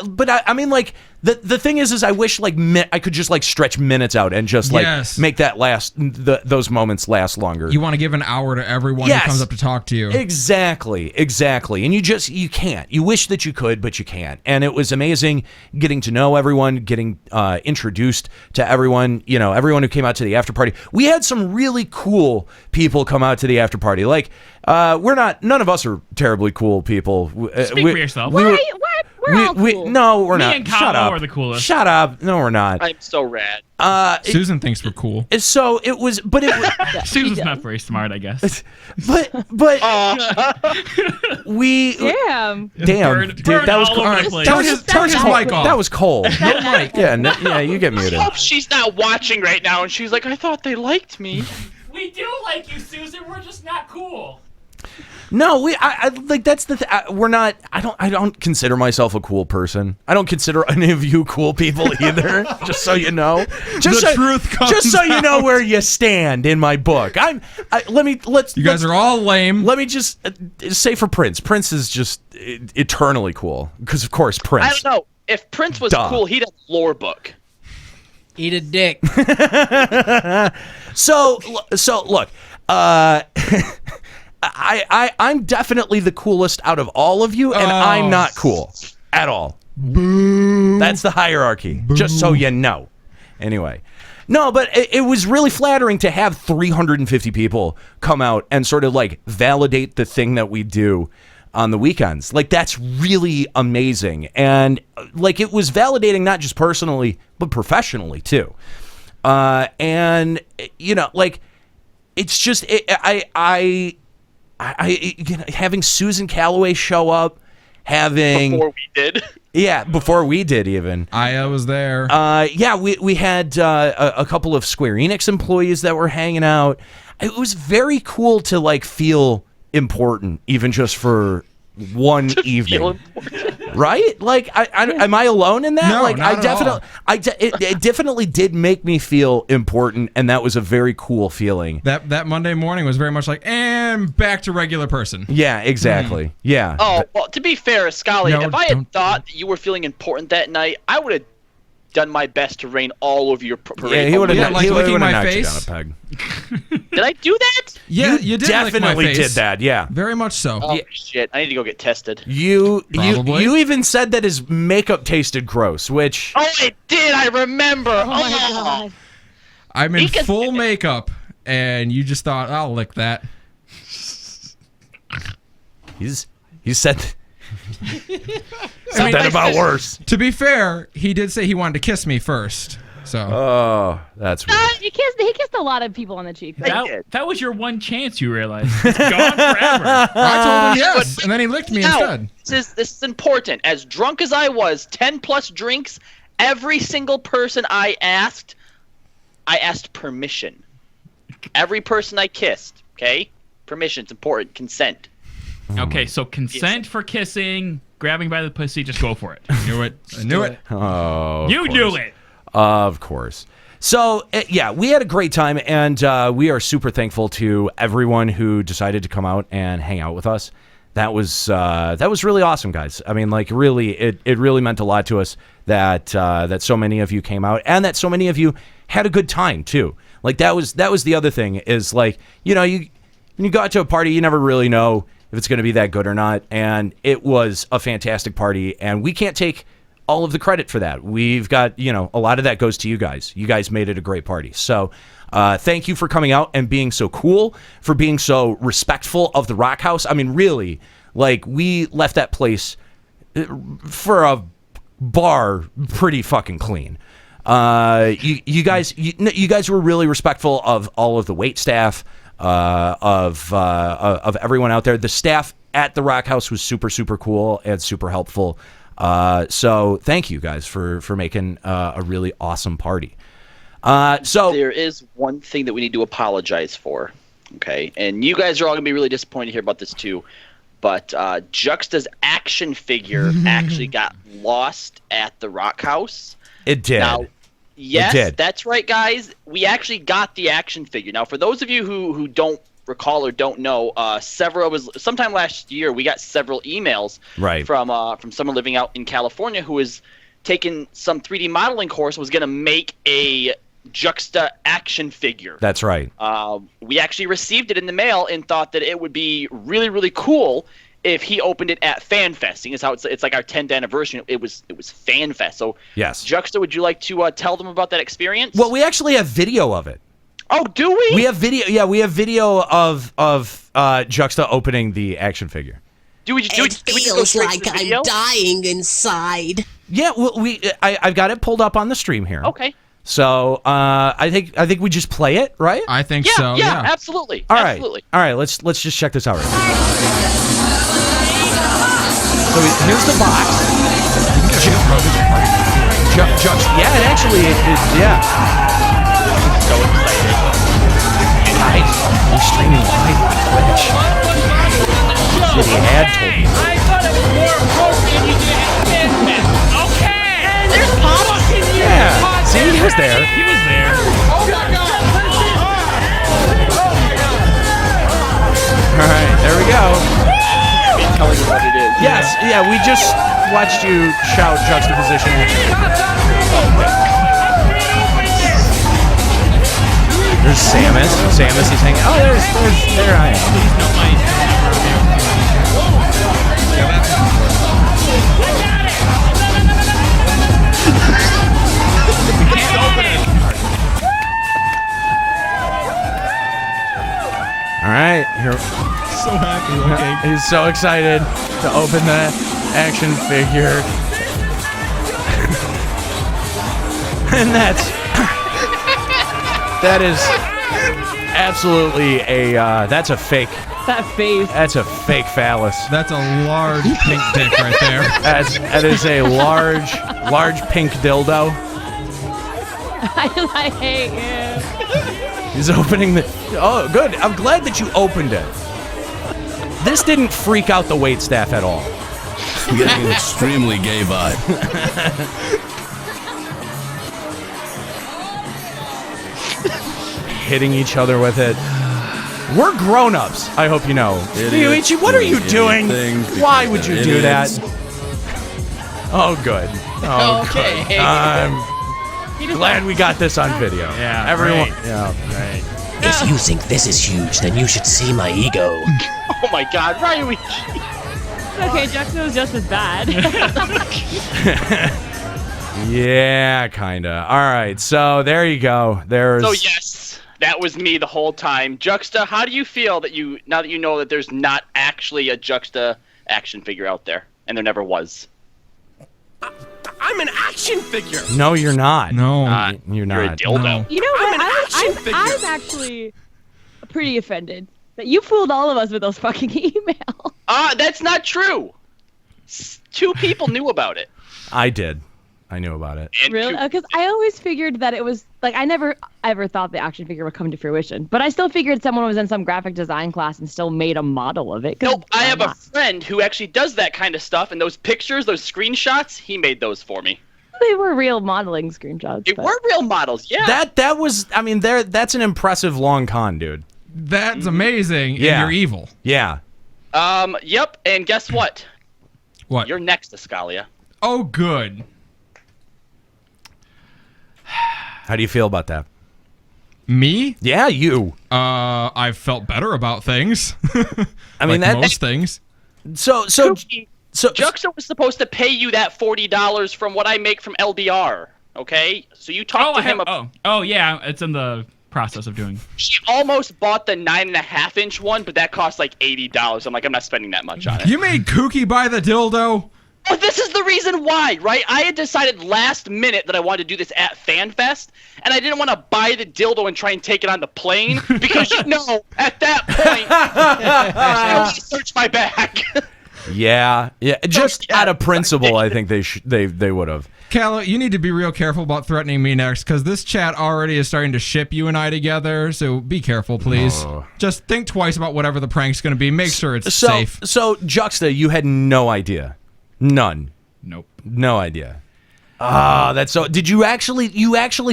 but I mean, like the thing is I wish like I could just like stretch minutes out and just like make that those moments last longer. You want to give an hour to everyone who comes up to talk to you. Exactly, and you can't. You wish that you could, but you can't. And it was amazing getting to know everyone, getting introduced to everyone. Everyone who came out to the after party. We had some really cool people come out to the after party. Like none of us are terribly cool people. Speak for yourself. We're all cool. No, we're Me not. and Shut Calloway up. are the coolest. Shut up. No, we're not. I'm so rad. Susan thinks we're cool. So it was, but Susan's not very smart, I guess. But we damn, dude, Burned that was all cool. over the place. Turn his mic off. That was cold. No mic. Yeah, you get muted. I hope she's not watching right now and she's like, I thought they liked me. We do like you, Susan. We're just not cool. No, I like that's the we're not. I don't consider myself a cool person. I don't consider any of you cool people either. Just so you know, truth comes just so you know out. where you stand in my book. You guys are all lame. Let me just say for Prince. Prince is just eternally cool because of course Prince. I don't know. If Prince was cool, he'd have a lore book. Eat a dick. So look. I'm definitely the coolest out of all of you, and I'm not cool at all. Boo. That's the hierarchy, just so you know. Anyway. No, but it was really flattering to have 350 people come out and sort of like validate the thing that we do on the weekends. Like, that's really amazing. And like, it was validating not just personally, but professionally too. And like, it's just, having Susan Calloway show up, before we did. Yeah, before we did even. I was there. We had a couple of Square Enix employees that were hanging out. It was very cool to like feel important, even just for one evening. Right? Like, am I alone in that? No, like, not at all. It definitely did make me feel important, and that was a very cool feeling. That Monday morning was very much like, and back to regular person. Yeah, exactly. Yeah. Oh, well, to be fair, Scully, No, if I had thought that you were feeling important that night, I would have done my best to rain all over your parade. Yeah, he would have like licking my knocked you face. down a peg. Did I do that? Yeah, you did lick my definitely face. did that. Yeah. Very much so. Oh shit! I need to go get tested. You Probably. even said that his makeup tasted gross, which Oh, it did. I remember. Oh my god. I'm in He can- full makeup, and you just thought, I'll lick that. he said that about worse. To be fair, he did say he wanted to kiss me first. So Oh, that's weird. He kissed a lot of people on the cheek. That was your one chance, you realized. It's gone forever. I told him yes, and then he licked me Now, instead. this is important. As drunk as I was, 10 plus drinks, every single person I asked permission. Every person I kissed, okay? Permission's important. Consent. Okay, so consent for kissing, grabbing by the pussy, just go for it. I knew it. Oh, You knew it. Of course. So, yeah, we had a great time, and we are super thankful to everyone who decided to come out and hang out with us. That was really awesome, guys. I mean, like, really, it really meant a lot to us that so many of you came out, and that so many of you had a good time too. Like, that was the other thing is, like, you know, when you go out to a party, you never really know if it's going to be that good or not, and it was a fantastic party, and we can't take all of the credit for that. We've got, you know, a lot of that goes to you guys. You guys made it a great party. So thank you for coming out and being so cool, for being so respectful of the Rock House. I mean, really, like, we left that place for a bar pretty fucking clean. You guys were really respectful of all of the wait staff, of everyone out there. The staff at the Rock House was super, super cool and super helpful. So thank you guys for making a really awesome party. So there is one thing that we need to apologize for, okay? And you guys are all gonna be really disappointed to hear about this too. But Juxta's action figure actually got lost at the Rock House. It did. Now, yes, It did. that's right, guys. We actually got the action figure. Now, for those of you who don't recall or don't know, sometime last year we got several emails from someone living out in California who was taking some 3D modeling course and was going to make a Juxta action figure. That's right. We actually received it in the mail and thought that it would be really, really cool if he opened it at Fanfest. Seeing as how it's like our 10th anniversary, it was Fanfest. So yes, Juxta, would you like to tell them about that experience? Well, we actually have video of it. Oh, do we? We have video. Yeah, we have video of Juxta opening the action figure. It feels like I'm dying inside. Yeah, well, I've got it pulled up on the stream here. Okay. So I think we just play it, right? I think so. Yeah, absolutely. All right. Absolutely. All right. Let's just check this out. Right now. So here's the box. Yeah, it actually yeah. So excited. Guys, we're streaming live on Twitch. The ad told me. I thought it was more appropriate you did it at Fanfest. Okay. And there's Papa in here. Yeah. See, he was there. He was there. Oh my God. All right, there we go. Telling you what it is. Yes, yeah, we just watched you shout juxtaposition. There's Samus. Samus is hanging. Oh, there I am. All right, here. So happy. Okay. He's so excited to open the action figure. And that is absolutely that's a fake. That face. That's a fake phallus. That's a large pink dick right there. That is a large pink dildo. I hate you. He's opening the. Oh, good. I'm glad that you opened it. This didn't freak out the wait staff at all. Getting an extremely gay vibe. Hitting each other with it. We're grown-ups, I hope you know. Ryuichi, what are you doing? Why would you do that? Oh, good. Oh, Okay. good. I'm Glad we got this on video. Yeah, everyone. right. Yeah, right. If you think this is huge, then you should see my ego. Oh my God, Ryan, we. Okay, Juxta was just as bad. Yeah, kinda. All right, so there you go. So yes, that was me the whole time. Juxta, how do you feel that now that you know that there's not actually a Juxta action figure out there, and there never was? I'm an action figure. No, you're not. No, you're not. You're a dildo. No. You know what? I'm actually pretty offended that you fooled all of us with those fucking emails. That's not true. 2 people knew about it. I did. I knew about it. Really? Because I always figured that it was like I never ever thought the action figure would come to fruition, but I still figured someone was in some graphic design class and still made a model of it. Nope, I have a friend who actually does that kind of stuff, and those pictures, those screenshots, he made those for me. They were real modeling screenshots. They were real models, yeah. That was. I mean, that's an impressive long con, dude. That's amazing. Yeah. And you're evil. Yeah. Yep. And guess what? What? You're next, Escalia. Oh, good. How do you feel about that? Me? Yeah, you. I've felt better about things. I mean, like that most things. So Juxta was supposed to pay you that $40 from what I make from LBR. Okay, so you talked to him. Oh yeah, it's in the process of doing. She almost bought the 9.5-inch one, but that cost like $80. I'm like, I'm not spending that much on it. You made Kooky buy the dildo? Well, this is the reason why, right? I had decided last minute that I wanted to do this at FanFest, and I didn't want to buy the dildo and try and take it on the plane because at that point, I want to search my bag. Yeah. Just out of principle, I think they would have. Callow, you need to be real careful about threatening me next, because this chat already is starting to ship you and I together, so be careful, please. Oh. Just think twice about whatever the prank's going to be. Make sure it's safe. So, Juxta, you had no idea. None. Nope. No idea. That's so. Did you actually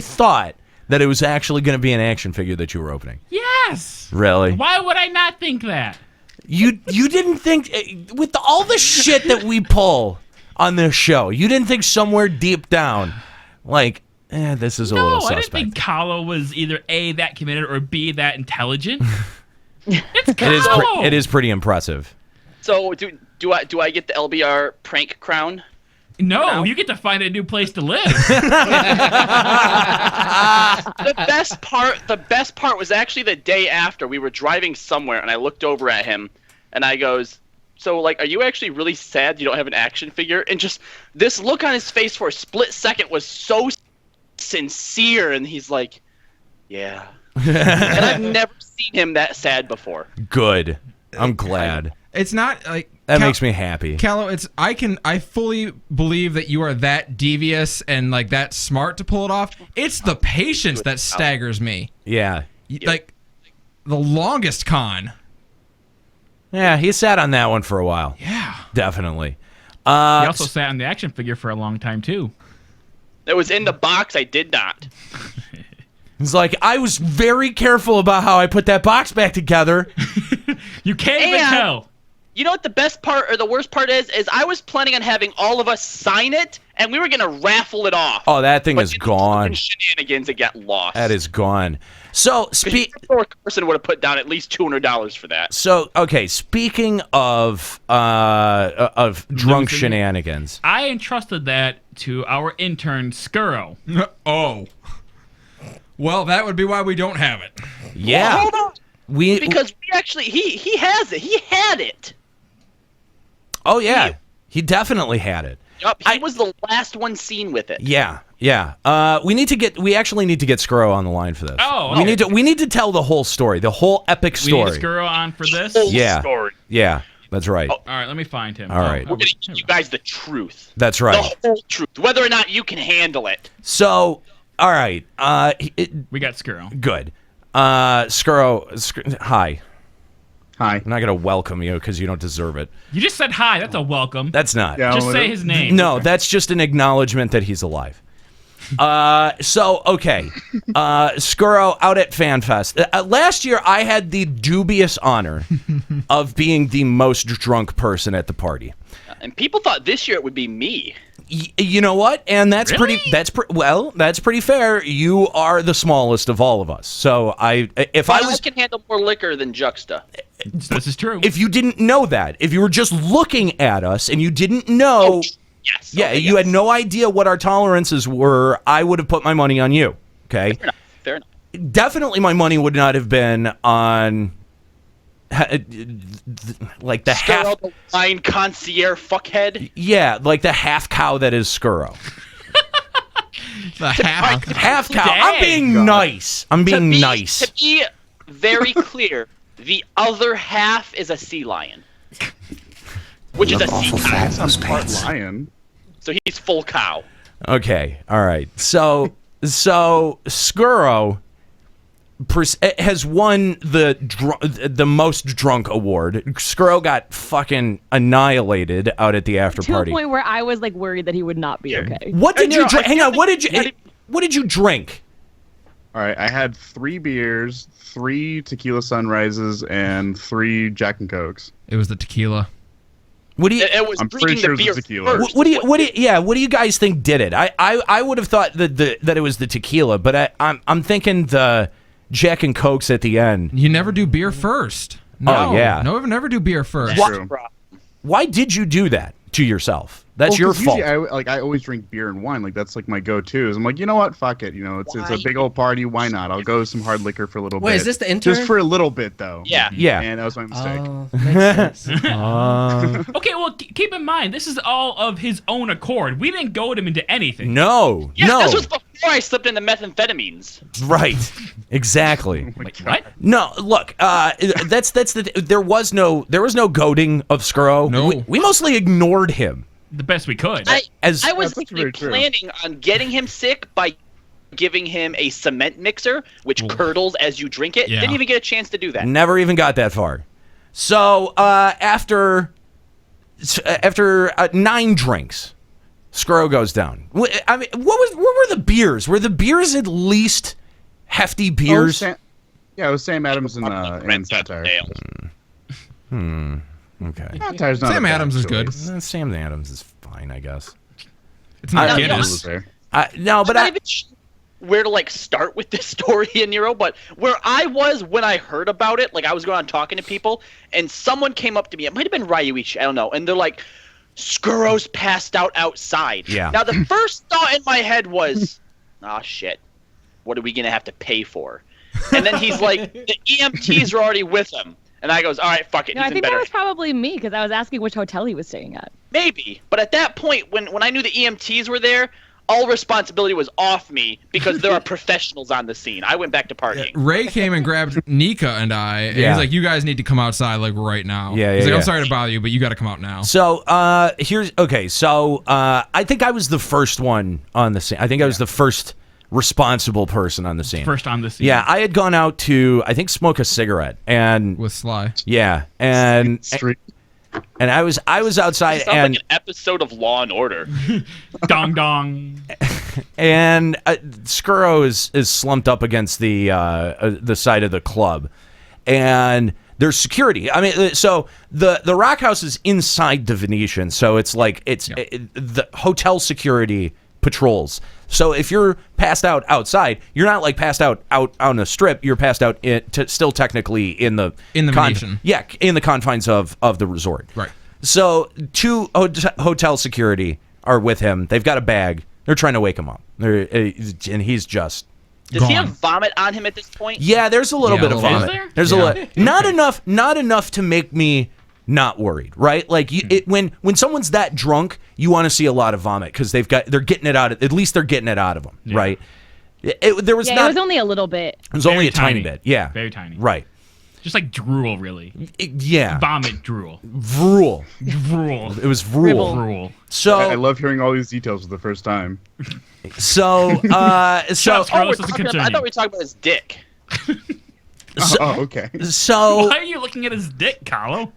thought that it was actually going to be an action figure that you were opening? Yes. Really? Why would I not think that? You didn't think, with all the shit that we pull on this show, you didn't think somewhere deep down, like, this is a little suspect. I didn't think Calloway was either A, that committed, or B, that intelligent. It's Calloway. It is pretty impressive. So do I get the LBR prank crown? No, you get to find a new place to live. The best part was actually the day after. We were driving somewhere, and I looked over at him, and I goes, so, like, are you actually really sad you don't have an action figure? And just this look on his face for a split second was so sincere, and he's like, yeah. And I've never seen him that sad before. Good. I'm glad. It's not like that makes me happy. Callow, I fully believe that you are that devious and like that smart to pull it off. It's the patience that staggers me. Yeah. Like the longest con. Yeah, he sat on that one for a while. Yeah. Definitely. He also sat on the action figure for a long time too. It was in the box. I did not. It's like, I was very careful about how I put that box back together. You can't even tell. You know what the best part or the worst part is I was planning on having all of us sign it, and we were going to raffle it off. Oh, that thing is gone. Shenanigans, it got lost. That is gone. So, person would have put down at least $200 for that. So, okay, speaking of drunk shenanigans. I entrusted that to our intern, Scuro. Oh. Well, that would be why we don't have it. Yeah. Well, hold on. Because we actually, he has it. He had it. Oh, yeah. He definitely had it. Yup, he was the last one seen with it. Yeah. We actually need to get Scuro on the line for this. Oh, we need to tell the whole story, the whole epic story. We need Scuro on for this? Yeah. Story. Yeah, that's right. All right, let me find him. All right. We're going to give you guys the truth. That's right. The whole truth. Whether or not you can handle it. So, all right. We got Scuro. Good. Scuro, hi. Hi. I'm not going to welcome you because you don't deserve it. You just said hi. That's a welcome. That's not. Just say his name. No, that's just an acknowledgement that he's alive. Okay. Scuro out at FanFest. Last year, I had the dubious honor of being the most drunk person at the party. And people thought this year it would be me. You know what? And that's Really? that's pretty fair. You are the smallest of all of us. So I can handle more liquor than Juxta. This is true. If you didn't know that, if you were just looking at us and you didn't know, you had no idea what our tolerances were, I would have put my money on you. Okay. Fair enough. Definitely, my money would not have been on like the half the wine concierge fuckhead. Yeah, like the half cow that is Scuro. The half cow. I'm being nice. I'm being nice. To be very clear, the other half is a sea lion, which is a sea cow. I'm part lion. So he's full cow. Okay. All right. So Scuro has won the most drunk award. Scuro got fucking annihilated out at the after To a party. point where I was like worried that he would not be okay. What did you drink? Hang on. What did you drink? All right, I had 3 beers, 3 tequila sunrises, and 3 Jack and Cokes. It was the tequila. What do you? I'm pretty sure it was the tequila. What do you guys think did it? I would have thought that it was the tequila, but I'm thinking the Jack and Cokes at the end. You never do beer first. No, Oh yeah. No, never do beer first. Why did you do that to yourself? That's your fault. Usually I always drink beer and wine. Like that's like my go-tos. I'm like, you know what? Fuck it. You know, it's a big old party. Why not? I'll go some hard liquor for a little bit. Wait, is this the intern? Just for a little bit, though. Yeah. Yeah. And that was my mistake. Makes sense. Okay, well, keep in mind, this is all of his own accord. We didn't goad him into anything. No. Yeah, no. this was before I slipped into methamphetamines. Right. Exactly. What? No, look, there was no goading of Scuro. No. We mostly ignored him. The best we could. I was that's actually very true. planning on getting him sick by giving him a cement mixer, which curdles as you drink it. Yeah. Didn't even get a chance to do that. Never even got that far. So after 9 drinks, Scuro goes down. I mean, what were the beers? Were the beers at least hefty beers? Yeah, it was Sam Adams and Satire. Okay. Satire's not Sam a bad Adams is good. choice. Sam Adams is fine, I guess. It's not No, Guinness. no. No, but I'm not even sure where to start with this story in Nero, but where I was when I heard about it, I was going on talking to people, and someone came up to me. It might have been Ryuichi, I don't know, and they're like, "Skuro's passed out outside." Yeah. Now the first thought in my head was, "Ah, shit, what are we gonna have to pay for?" And then he's like, "The EMTs are already with him." And I goes, all right, fuck it. No, He's I in think better that was probably me because I was asking which hotel he was staying at. Maybe, but at that point, when I knew the EMTs were there, all responsibility was off me because there are professionals on the scene. I went back to partying. Ray came and grabbed Nika and I, and Yeah. he's like, "You guys need to come outside right now." Yeah, He's yeah, like, "I'm yeah. sorry to bother you, but you got to come out now." So here's okay. So I think I was the first one on the scene. I think I was the first responsible person on the scene. First on the scene. Yeah, I had gone out to smoke a cigarette and with Sly. Yeah, and I was outside It sounds and like an episode of Law and Order. Dong dong. and Scuro is slumped up against the side of the club, and there's security. I mean, so the Rock House is inside the Venetian, so it's the hotel security patrols. So if you're passed out outside, you're not passed out on the strip. You're passed out still technically in the Venetian. Yeah, in the confines of the resort. Right. So 2 hotel security are with him. They've got a bag. They're trying to wake him up. And he's just Does he have vomit on him at this point? Yeah, there's a little bit of vomit. Is there? There's a little. Not enough to make me not worried, right? When someone's that drunk, you want to see a lot of vomit because they're getting it out. At least they're getting it out of them, right? It was only a little bit. It was only a tiny bit. Yeah, Very tiny. right. Just like drool, really. Yeah, Vomit drool. Drool. Drool. It was drool. Drool. So I love hearing all these details for the first time. So I thought we were talking about his dick. Okay. So why are you looking at his dick, Callow?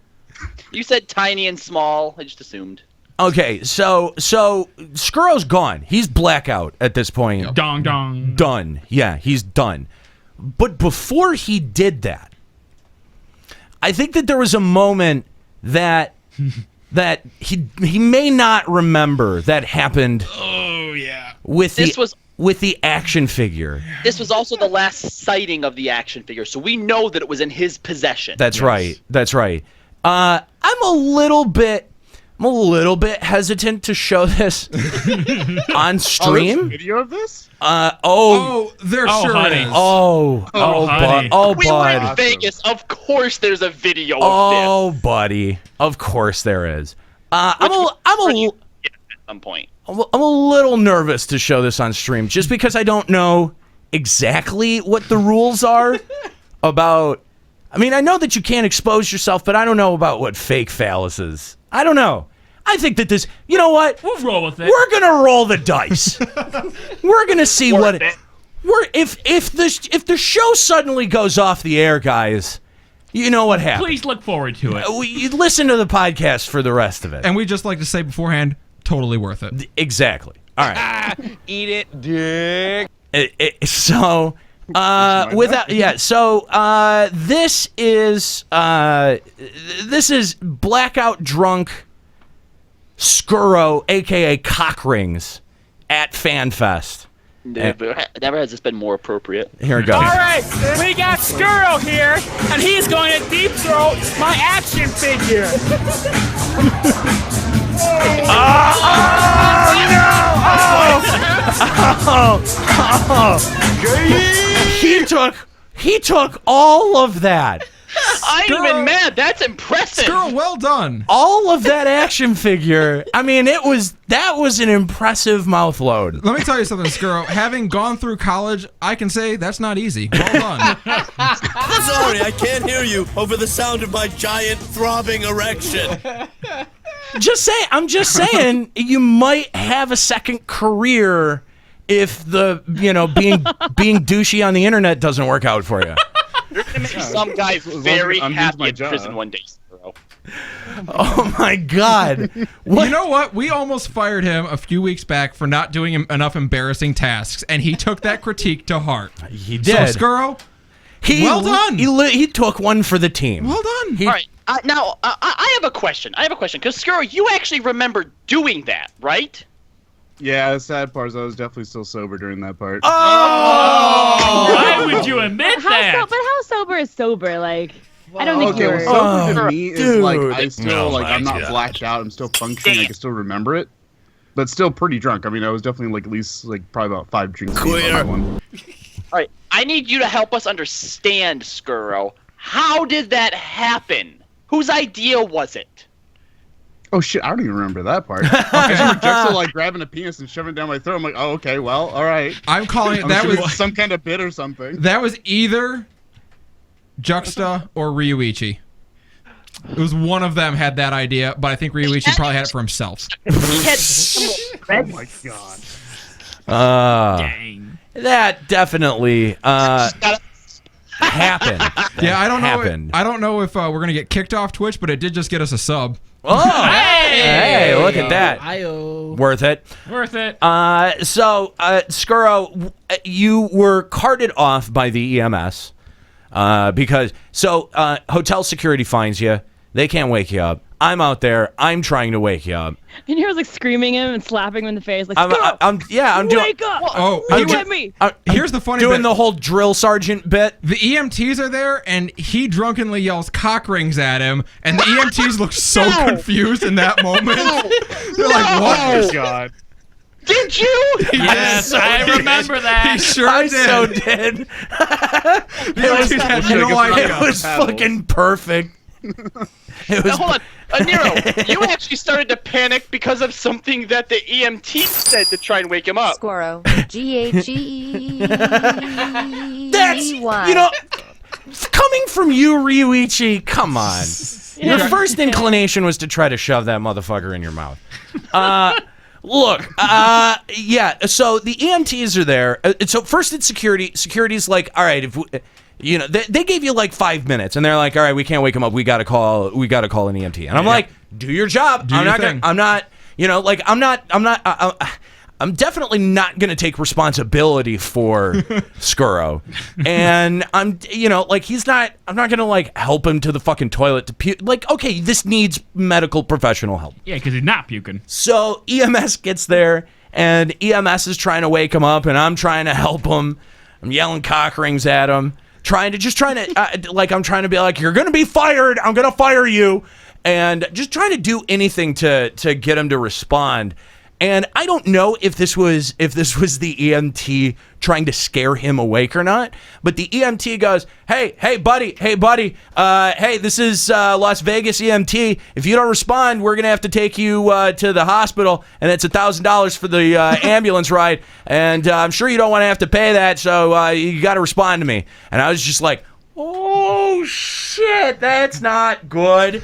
You said tiny and small. I just assumed. Okay, so Skuro's gone. He's blackout at this point. Dong dong. Done. Yeah, he's done. But before he did that, I think that there was a moment that that he may not remember that happened. Oh yeah. With the action figure. This was also the last sighting of the action figure, so we know that it was in his possession. That's right. That's right. I'm a little bit hesitant to show this on stream. Oh, video of this? There sure is. We were in Vegas. Of course, there's a video of this. Oh, buddy. Of course there is. I'm a at some point. I'm a little nervous to show this on stream, just because I don't know exactly what the rules are about. I mean, I know that you can't expose yourself, but I don't know about what fake phallus is. I don't know. I think that this, you know what? We'll roll with it. We're gonna roll the dice. We're gonna see what if the show suddenly goes off the air, guys. You know what happens. Please look forward to it. You listen to the podcast for the rest of it. And we just like to say beforehand, totally worth it. Exactly. All right. Eat it, dick. So, this is blackout drunk Scuro, aka Cock Rings, at Fanfest. Never has this been more appropriate. Here it goes. All right, we got Scuro here, and he's going to deep throat my action figure. He took all of that. I ain't even mad. That's impressive. Scuro, well done. All of that action figure. I mean, that was an impressive mouth load. Let me tell you something, Scuro. Having gone through college, I can say that's not easy. Well done. Sorry, I can't hear you over the sound of my giant throbbing erection. I'm just saying, you might have a second career if being douchey on the internet doesn't work out for you. You're gonna make some guy very happy in prison one day, bro. Oh my God! You know what? We almost fired him a few weeks back for not doing enough embarrassing tasks, and he took that critique to heart. He did. So Scuro, well done. He took one for the team. Well done. All right. Now I have a question. Because Scuro, you actually remember doing that, right? Yeah, the sad part is I was definitely still sober during that part. Oh! Why would you admit that? But how sober is sober? Like, I don't think Okay, you're. well, sober to me is like I still No, I'm not yeah. blacked out. I'm still functioning. I can still remember it, but still pretty drunk. I mean, I was definitely like at least like probably about 5 drinks deep on that one. All right. I need you to help us understand, Scuro. How did that happen? Whose idea was it? Oh shit! I don't even remember that part. I remember Juxta like grabbing a penis and shoving it down my throat. I'm like, oh okay, well, all right. I'm calling it. That was some kind of bit or something. That was either Juxta or Ryuichi. It was one of them had that idea, but I think Ryuichi probably had it for himself. Oh my god. Dang. That definitely happened. Yeah, I don't know. Happened. I don't know if we're gonna get kicked off Twitch, but it did just get us a sub. Oh, hey, look at that. Worth it. Worth it. Scuro, you were carted off by the EMS because hotel security finds you. They can't wake you up. I'm out there. I'm trying to wake you up. And he was like screaming him and slapping him in the face, like, I'm doing. wake up! Oh, you let me! Here's the funny doing bit. the whole drill sergeant bit. The EMTs are there, and he drunkenly yells cock rings at him, and the EMTs look so confused in that moment. They're like, what? Oh god. Did you? Yes, I remember that. He sure I did. so did. EMTs had no idea. It was fucking perfect. It was. Now, hold on. Nero, you actually started to panic because of something that the EMT said to try and wake him up. Scuro. G-H-E. That's, coming from you, Ryuichi, come on. Your first inclination was to try to shove that motherfucker in your mouth. Look, so the EMTs are there. So first it's security. Security's like, all right, if we, they gave you like 5 minutes, and they're like, all right, we can't wake him up. We got to call an EMT. And I'm like, do your job. I'm not. I'm definitely not going to take responsibility for Scuro. And I'm not going to like help him to the fucking toilet to puke. Like, okay, this needs medical professional help. Yeah, because he's not puking. So EMS gets there, and EMS is trying to wake him up, and I'm trying to help him. I'm yelling cock rings at him, trying to I'm trying to be like, you're going to be fired. I'm going to fire you. And just trying to do anything to get him to respond. And I don't know if this was the EMT trying to scare him awake or not, but the EMT goes, hey buddy, hey, this is Las Vegas EMT. If you don't respond, we're gonna have to take you to the hospital, and it's $1,000 for the ambulance ride, and I'm sure you don't want to have to pay that, so you got to respond to me. And I was just like, oh shit, that's not good.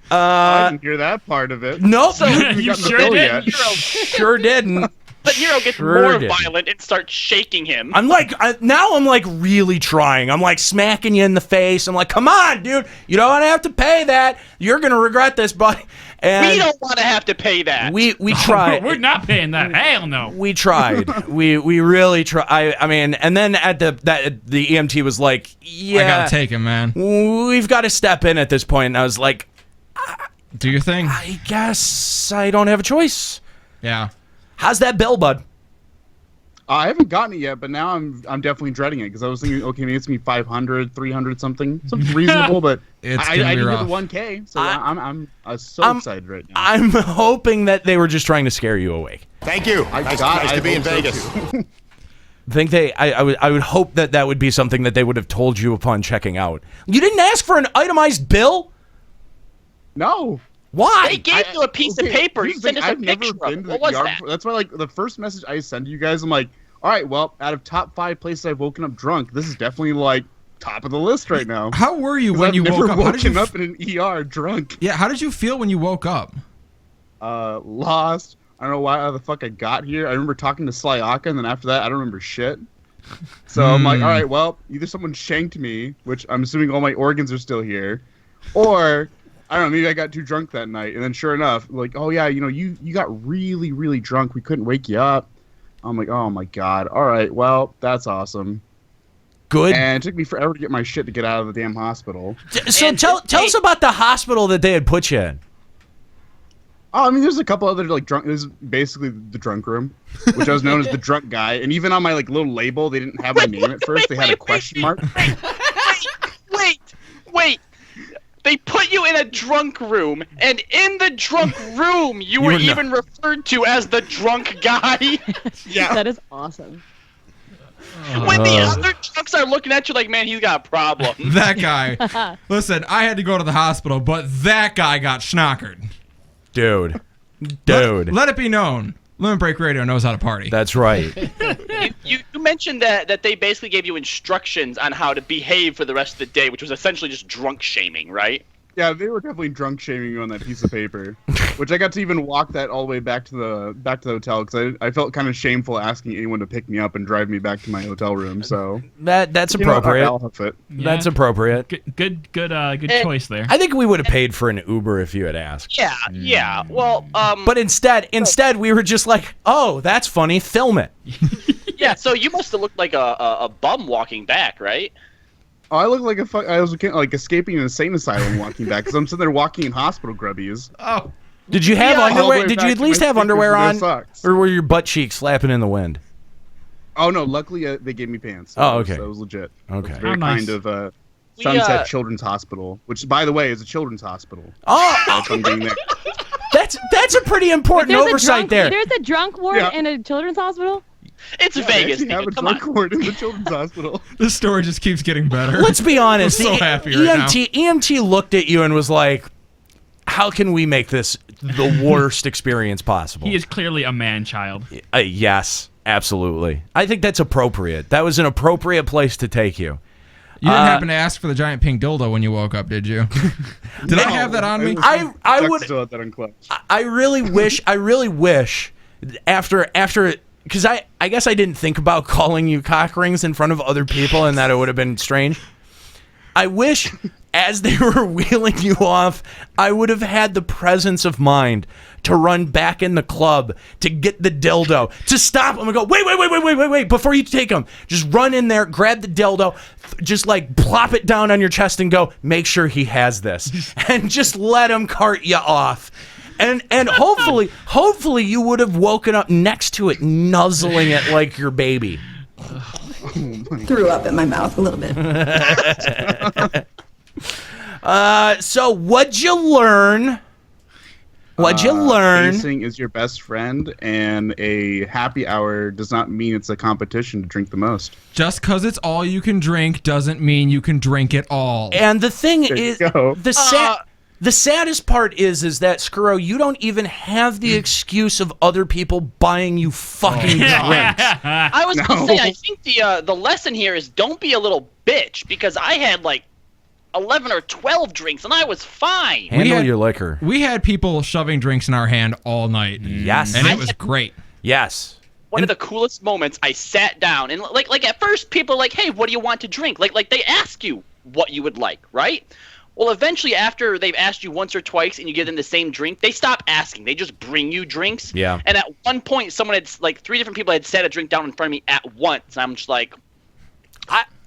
I didn't hear that part of it. Nope. So you sure did. Sure didn't. But Nero gets more violent and starts shaking him. I'm like, now I'm like really trying. I'm like smacking you in the face. I'm like, come on, dude. You don't want to have to pay that. You're going to regret this, buddy. And we don't want to have to pay that. We tried. We're not paying that. Hell no. We tried. we really tried. I mean, and then at the EMT was like, yeah. I got to take him, man. We've got to step in at this point. And I was like, do your thing. I guess I don't have a choice. Yeah. How's that bill, bud? I haven't gotten it yet, but now I'm definitely dreading it because I was thinking, okay, maybe it's me 500, 300 something reasonable, but I didn't get the 1K, so I'm so excited right now. I'm hoping that they were just trying to scare you awake. Thank you. Nice to be in Vegas. I would hope that would be something that they would have told you upon checking out. You didn't ask for an itemized bill? No. Why? They gave you a piece of paper. You sent us a I've picture never of been it. to What the was ER that? before. That's why, like, the first message I send you guys, I'm like, all right, well, out of top 5 places I've woken up drunk, this is definitely, like, top of the list right now. How were you when you woke up? I've never woken up in an ER drunk. Yeah, how did you feel when you woke up? Lost. I don't know how the fuck I got here. I remember talking to Slyaka, and then after that, I don't remember shit. So I'm like, all right, well, either someone shanked me, which I'm assuming all my organs are still here, or I don't know, maybe I got too drunk that night. And then sure enough, like, oh yeah, you got really, really drunk. We couldn't wake you up. I'm like, oh my God. All right, well, that's awesome. Good. And it took me forever to get my shit to get out of the damn hospital. So tell us about the hospital that they had put you in. Oh, I mean, there's a couple other, like, drunk. This is basically the drunk room, which I was known as the drunk guy. And even on my, like, little label, they didn't have my name at first. They had a question mark. Wait. They put you in a drunk room, and in the drunk room, you were even referred to as the drunk guy. Yeah. That is awesome. When the other drunks are looking at you like, man, he's got a problem. That guy. Listen, I had to go to the hospital, but that guy got schnockered. Dude. Let it be known. Limit Break Radio knows how to party. That's right. You mentioned that they basically gave you instructions on how to behave for the rest of the day, which was essentially just drunk shaming, right? Yeah, they were definitely drunk shaming you on that piece of paper, which I got to even walk that all the way back to the hotel because I felt kind of shameful asking anyone to pick me up and drive me back to my hotel room. So that's appropriate. That's appropriate. Good choice there. I think we would have paid for an Uber if you had asked. Yeah. Well, but instead we were just like, oh, that's funny. Film it. Yeah. So you must have looked like a bum walking back, right? Oh, I look like I was like escaping an insane asylum walking back because I'm sitting there walking in hospital grubbies. Oh. Did you have underwear? Did you at least have underwear on? Socks. Or were your butt cheeks flapping in the wind? Oh, no. Luckily, they gave me pants. So oh, okay. That was legit. Okay. It was very kind of Sunset Children's Hospital, which, by the way, is a children's hospital. Oh! So I'm being there. That's a pretty important oversight there. There's a drunk ward in a children's hospital? It's Vegas. They have a drunk ward in the children's hospital. This story just keeps getting better. Let's be honest. I'm so happy right now. EMT looked at you and was like, how can we make this the worst experience possible? He is clearly a man-child. Yes, absolutely. I think that's appropriate. That was an appropriate place to take you. You didn't happen to ask for the giant pink dildo when you woke up, did you? Did I have that on me? I would. Still have that unclutched. I really wish after because I guess I didn't think about calling you cock rings in front of other people and that it would have been strange. I wish as they were wheeling you off, I would have had the presence of mind to run back in the club to get the dildo, to stop them and go, wait, before you take them. Just run in there, grab the dildo, just like plop it down on your chest and go, make sure he has this. And just let him cart you off. And hopefully you would have woken up next to it, nuzzling it like your baby. Threw up in my mouth a little bit. So what'd you learn? Pacing is your best friend, and a happy hour does not mean it's a competition to drink the most. Just because it's all you can drink doesn't mean you can drink it all. And the thing There you is, go. the saddest part is that, Scuro, you don't even have the excuse of other people buying you fucking drinks. I was going to say, I think the lesson here is don't be a little bitch, because I had like 11 or 12 drinks and I was fine. Handle your liquor. We had people shoving drinks in our hand all night. Yes. And it was great. Yes. One of the coolest moments, I sat down and like at first people are like, hey, what do you want to drink? Like they ask you what you would like, right? Well, eventually after they've asked you once or twice and you give them the same drink, they stop asking. They just bring you drinks. Yeah. And at one point, someone had, like 3 different people had set a drink down in front of me at once. And I'm just like,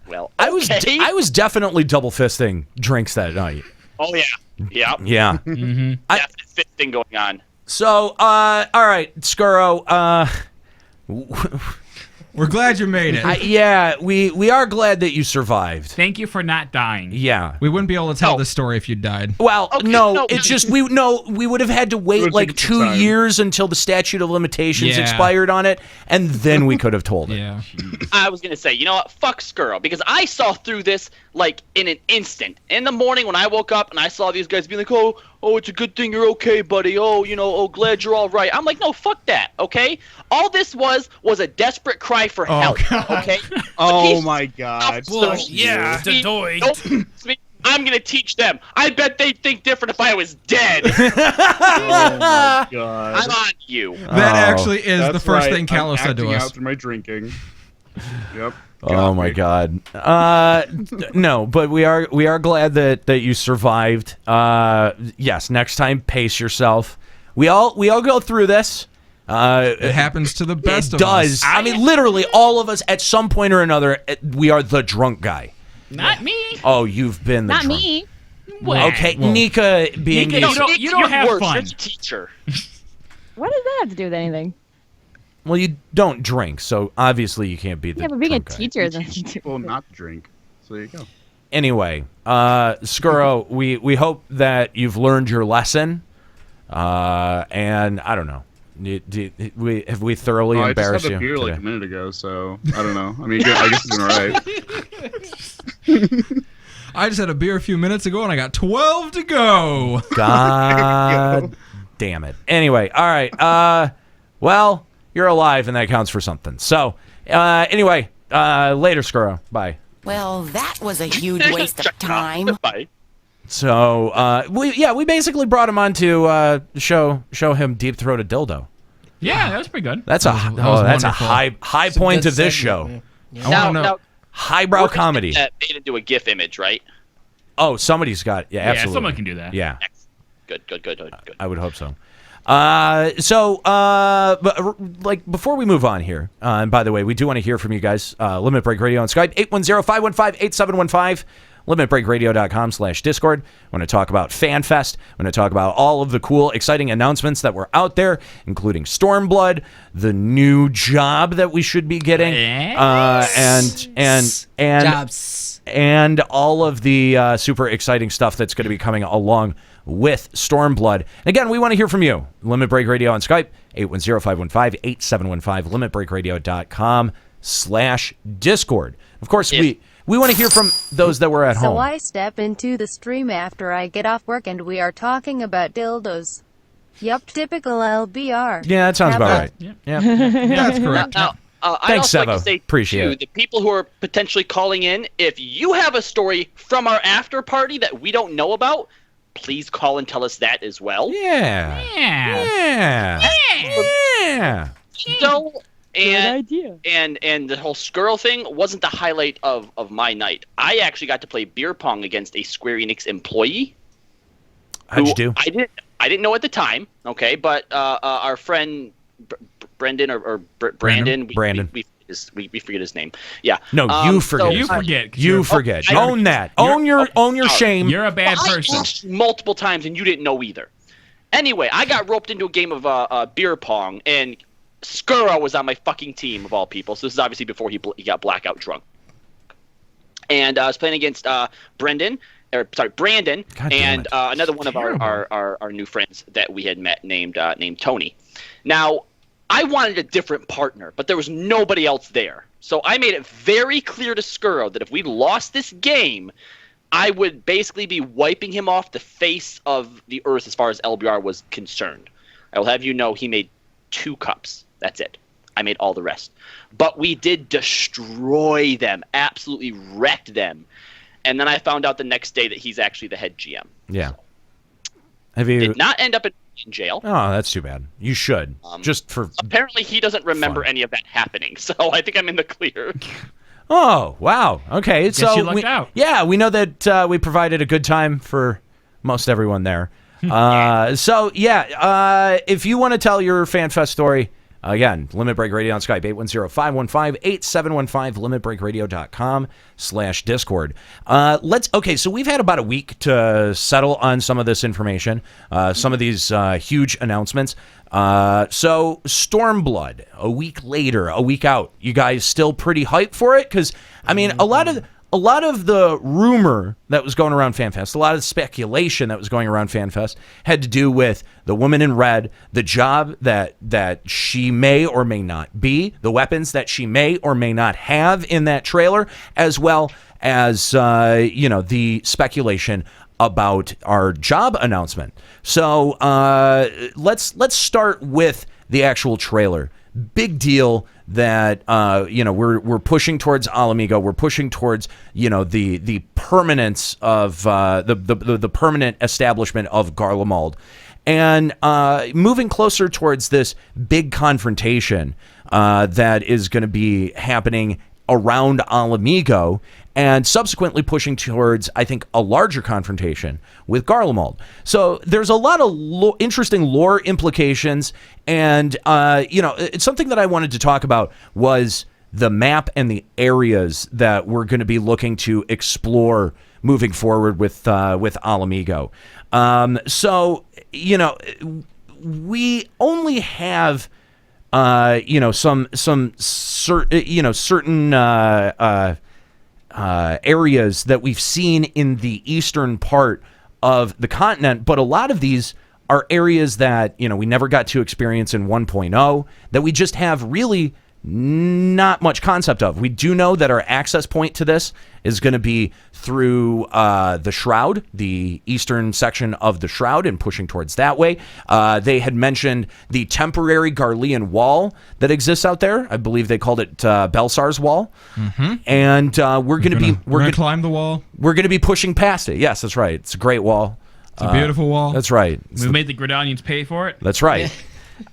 well, okay. I was definitely double fisting drinks that night. Oh, yeah. Yeah. Yeah. Definite fit thing going on. So, all right, Scuro, we're glad you made it. Yeah, we are glad that you survived. Thank you for not dying. Yeah. We wouldn't be able to tell this story if you died. Well, it's just we would have had to wait like 2 years until the statute of limitations expired on it, and then we could have told it. Yeah. I was going to say, you know what? Fuck Scuro, because I saw through this like in an instant. In the morning when I woke up and I saw these guys being like, oh, it's a good thing you're okay, buddy. Oh, glad you're all right. I'm like, no, fuck that, okay? All this was a desperate cry for help, okay? Oh, my God. Well, yeah, I'm going to teach them. I bet they'd think different if I was dead. Oh, my God. I'm on you. That actually is the first thing Callow said to us. After my drinking. Yep. Oh my God. No, but we are glad that you survived. Yes, next time pace yourself. We all go through this. It happens to the best of us. It does. I mean, literally all of us at some point or another, we are the drunk guy. Not me. Oh, you've been the Not drunk. me. Well, okay, Nika being Nika, you don't have worse. fun. You're the teacher. What does that have to do with anything? Well, you don't drink, so obviously you can't be the Yeah, but being a drunk guy. teacher isn't. Teach people not to drink. So there you go. Anyway, Scuro, we hope that you've learned your lesson. And I don't know. Have we thoroughly embarrassed I just had you? a beer today? like a minute ago, so I don't know. I mean, I guess it's been all right. I just had a beer a few minutes ago, and I got 12 to go. God damn it. Anyway, all right. Well, you're alive, and that counts for something. So, anyway, later, Scuro. Bye. Well, that was a huge waste of time. Bye. So, we basically brought him on to show him Deep Throated Dildo. Yeah, that was pretty good. That's That was that's a wonderful. high point of this show. Now, Highbrow comedy. Made into a GIF image, right? Oh, somebody's got absolutely. Yeah, someone can do that. Yeah. Good. I would hope so. But like before we move on here, and by the way, we do want to hear from you guys. Limit Break Radio on Skype 810-515-8715. LimitBreakRadio.com/Discord. I want to talk about Fanfest. I want to talk about all of the cool, exciting announcements that were out there, including Stormblood, the new job that we should be getting, and all of the super exciting stuff that's going to be coming along with Stormblood. And again, we want to hear from you. Limit Break Radio on Skype 810-515-8715. LimitBreakRadio.com/Discord. Of course, we want to hear from those that were at home. So I step into the stream after I get off work and we are talking about dildos. Yup, typical LBR. Yeah, that sounds about right. Yeah, that's correct. Now, I'd Thanks, also like Sebo. to say, Appreciate too, it. the people who are potentially calling in, if you have a story from our after party that we don't know about, please call and tell us that as well. Yeah. And the whole Scuro thing wasn't the highlight of my night. I actually got to play beer pong against a Square Enix employee. How'd you do? I didn't know at the time, okay, but our friend Brendan or Brandon, we forget his name. Yeah. No, you forget. You forget. Own that. Own your shame. You're a bad I person. asked you multiple times and you didn't know either. Anyway, I got roped into a game of beer pong, and Scuro was on my fucking team of all people. So this is obviously before he got blackout drunk. And I was playing against Brandon, and another one of our new friends that we had met named Tony. Now, I wanted a different partner, but there was nobody else there. So I made it very clear to Scuro that if we lost this game, I would basically be wiping him off the face of the earth as far as LBR was concerned. I will have you know he made 2 cups. That's it. I made all the rest. But we did destroy them, absolutely wrecked them. And then I found out the next day that he's actually the head GM. Yeah. Have you did not end up in jail? Oh, that's too bad. You should. Just for apparently he doesn't remember any of that happening. So I think I'm in the clear. Oh, wow. Okay. Guess so you lucked out. Yeah, we know that we provided a good time for most everyone there. So yeah, if you want to tell your FanFest story, again, Limit Break Radio on Skype, 810-515-8715, limitbreakradio.com/Discord. Okay, so we've had about a week to settle on some of this information, some of these huge announcements. So Stormblood, a week later, a week out, you guys still pretty hyped for it? Because, I mean, a lot of the rumor that was going around FanFest, a lot of the speculation that was going around FanFest had to do with the woman in red, the job that she may or may not be, the weapons that she may or may not have in that trailer, as well as the speculation about our job announcement. So let's start with the actual trailer. Big deal that we're pushing towards Alamigo. We're pushing towards the permanence of the permanent establishment of Garlemald, and moving closer towards this big confrontation that is going to be happening around Alamigo, and subsequently pushing towards, I think, a larger confrontation with Garlemald. So there's a lot of interesting lore implications, and it's something that I wanted to talk about was the map and the areas that we're going to be looking to explore moving forward with Alamigo. So we only have some certain areas that we've seen in the eastern part of the continent, but a lot of these are areas that we never got to experience in 1.0, that we just have really not much concept of. We do know that our access point to this is going to be through the Shroud, the eastern section of the Shroud, and pushing towards that way. They had mentioned the temporary Garlean wall that exists out there. I believe they called it Belsar's wall. Mm-hmm. And we're going to climb the wall. We're going to be pushing past it. Yes, that's right. It's a great wall. It's a beautiful wall. That's right. We made the Gridanians pay for it. That's right.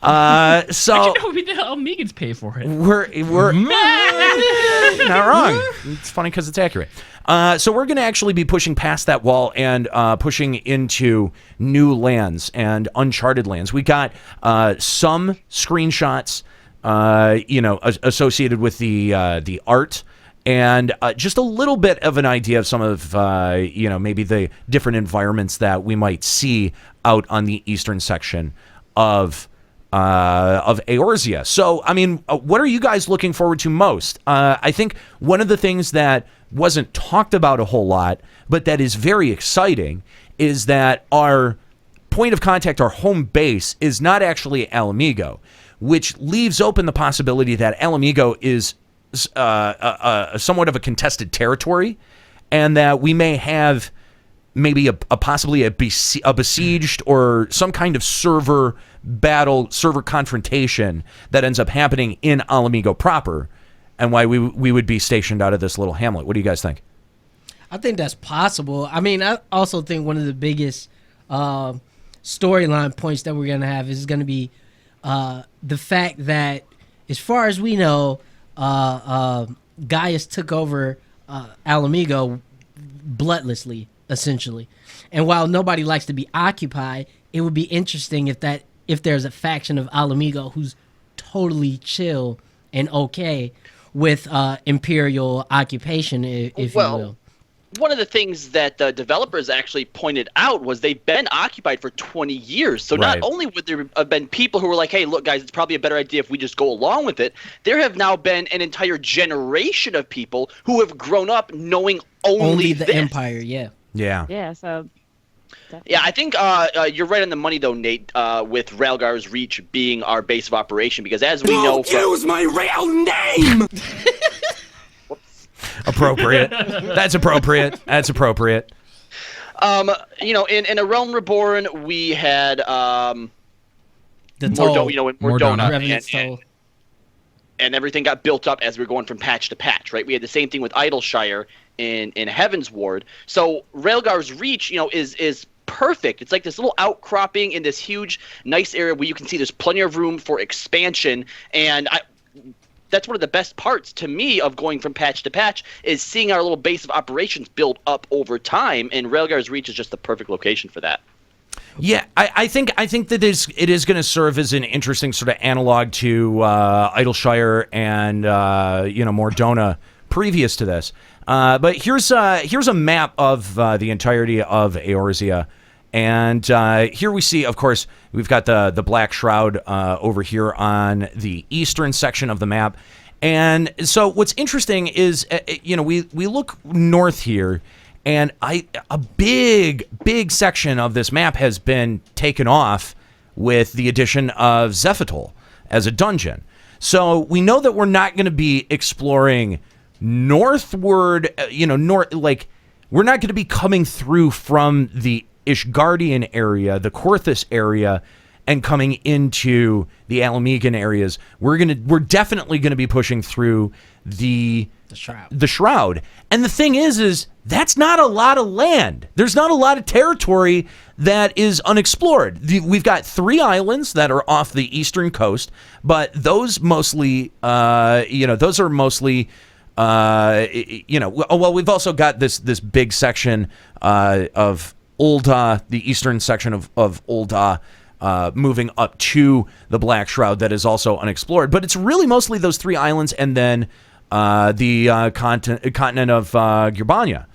So actually, no, we did. Almegans pay for it. We're not wrong. It's funny because it's accurate. So we're going to actually be pushing past that wall and pushing into new lands and uncharted lands. We got some screenshots, associated with the art. And just a little bit of an idea of some of, maybe the different environments that we might see out on the eastern section of Eorzea. So, I mean, what are you guys looking forward to most? I think one of the things that wasn't talked about a whole lot, but that is very exciting, is that our point of contact, our home base, is not actually Alamigo, which leaves open the possibility that Alamigo is somewhat of a contested territory, and that we may have maybe possibly a besieged or some kind of server battle, server confrontation that ends up happening in Alamigo proper, and why we would be stationed out of this little hamlet. What do you guys think? I think that's possible. I mean, I also think one of the biggest storyline points that we're going to have is going to be the fact that as far as we know, Gaius took over Alamigo bloodlessly, essentially. And while nobody likes to be occupied, it would be interesting if there's a faction of Alamigo who's totally chill and okay with imperial occupation, if you will. One of the things that the developers actually pointed out was they've been occupied for 20 years. So not only would there have been people who were like, hey, look, guys, it's probably a better idea if we just go along with it. There have now been an entire generation of people who have grown up knowing only the this. Empire, yeah. Yeah, so... Yeah, I think you're right on the money, though, Nate, with Railgar's Reach being our base of operation, because as we know... Don't use my real name! Appropriate. That's appropriate. That's appropriate. You know, in A Realm Reborn, we had the toll. Mordona, and everything got built up as we were going from patch to patch, right? We had the same thing with Idleshire in Heaven's Ward. So Railgar's Reach, you know, is perfect. It's like this little outcropping in this huge, nice area where you can see there's plenty of room for expansion, and that's one of the best parts to me of going from patch to patch is seeing our little base of operations build up over time, and Railgar's Reach is just the perfect location for that. Yeah, I think that it is going to serve as an interesting sort of analog to Idleshire and Mordona previous to this. But here's a map of the entirety of Eorzea. And here we see, of course, we've got the Black Shroud over here on the eastern section of the map. And so what's interesting is, we look north here, and a big section of this map has been taken off with the addition of Zephytol as a dungeon. So we know that we're not going to be exploring northward, we're not going to be coming through from the Ishgardian area, the Korthus area, and coming into the Alamigan areas. We're definitely going to be pushing through the Shroud. And the thing is that's not a lot of land. There's not a lot of territory that is unexplored. We've got 3 islands that are off the eastern coast, but those mostly, those are mostly, well, we've also got this big section of Ul'dah, the eastern section of Ul'dah, moving up to the Black Shroud that is also unexplored. But it's really mostly those 3 islands and then the continent of Girbania.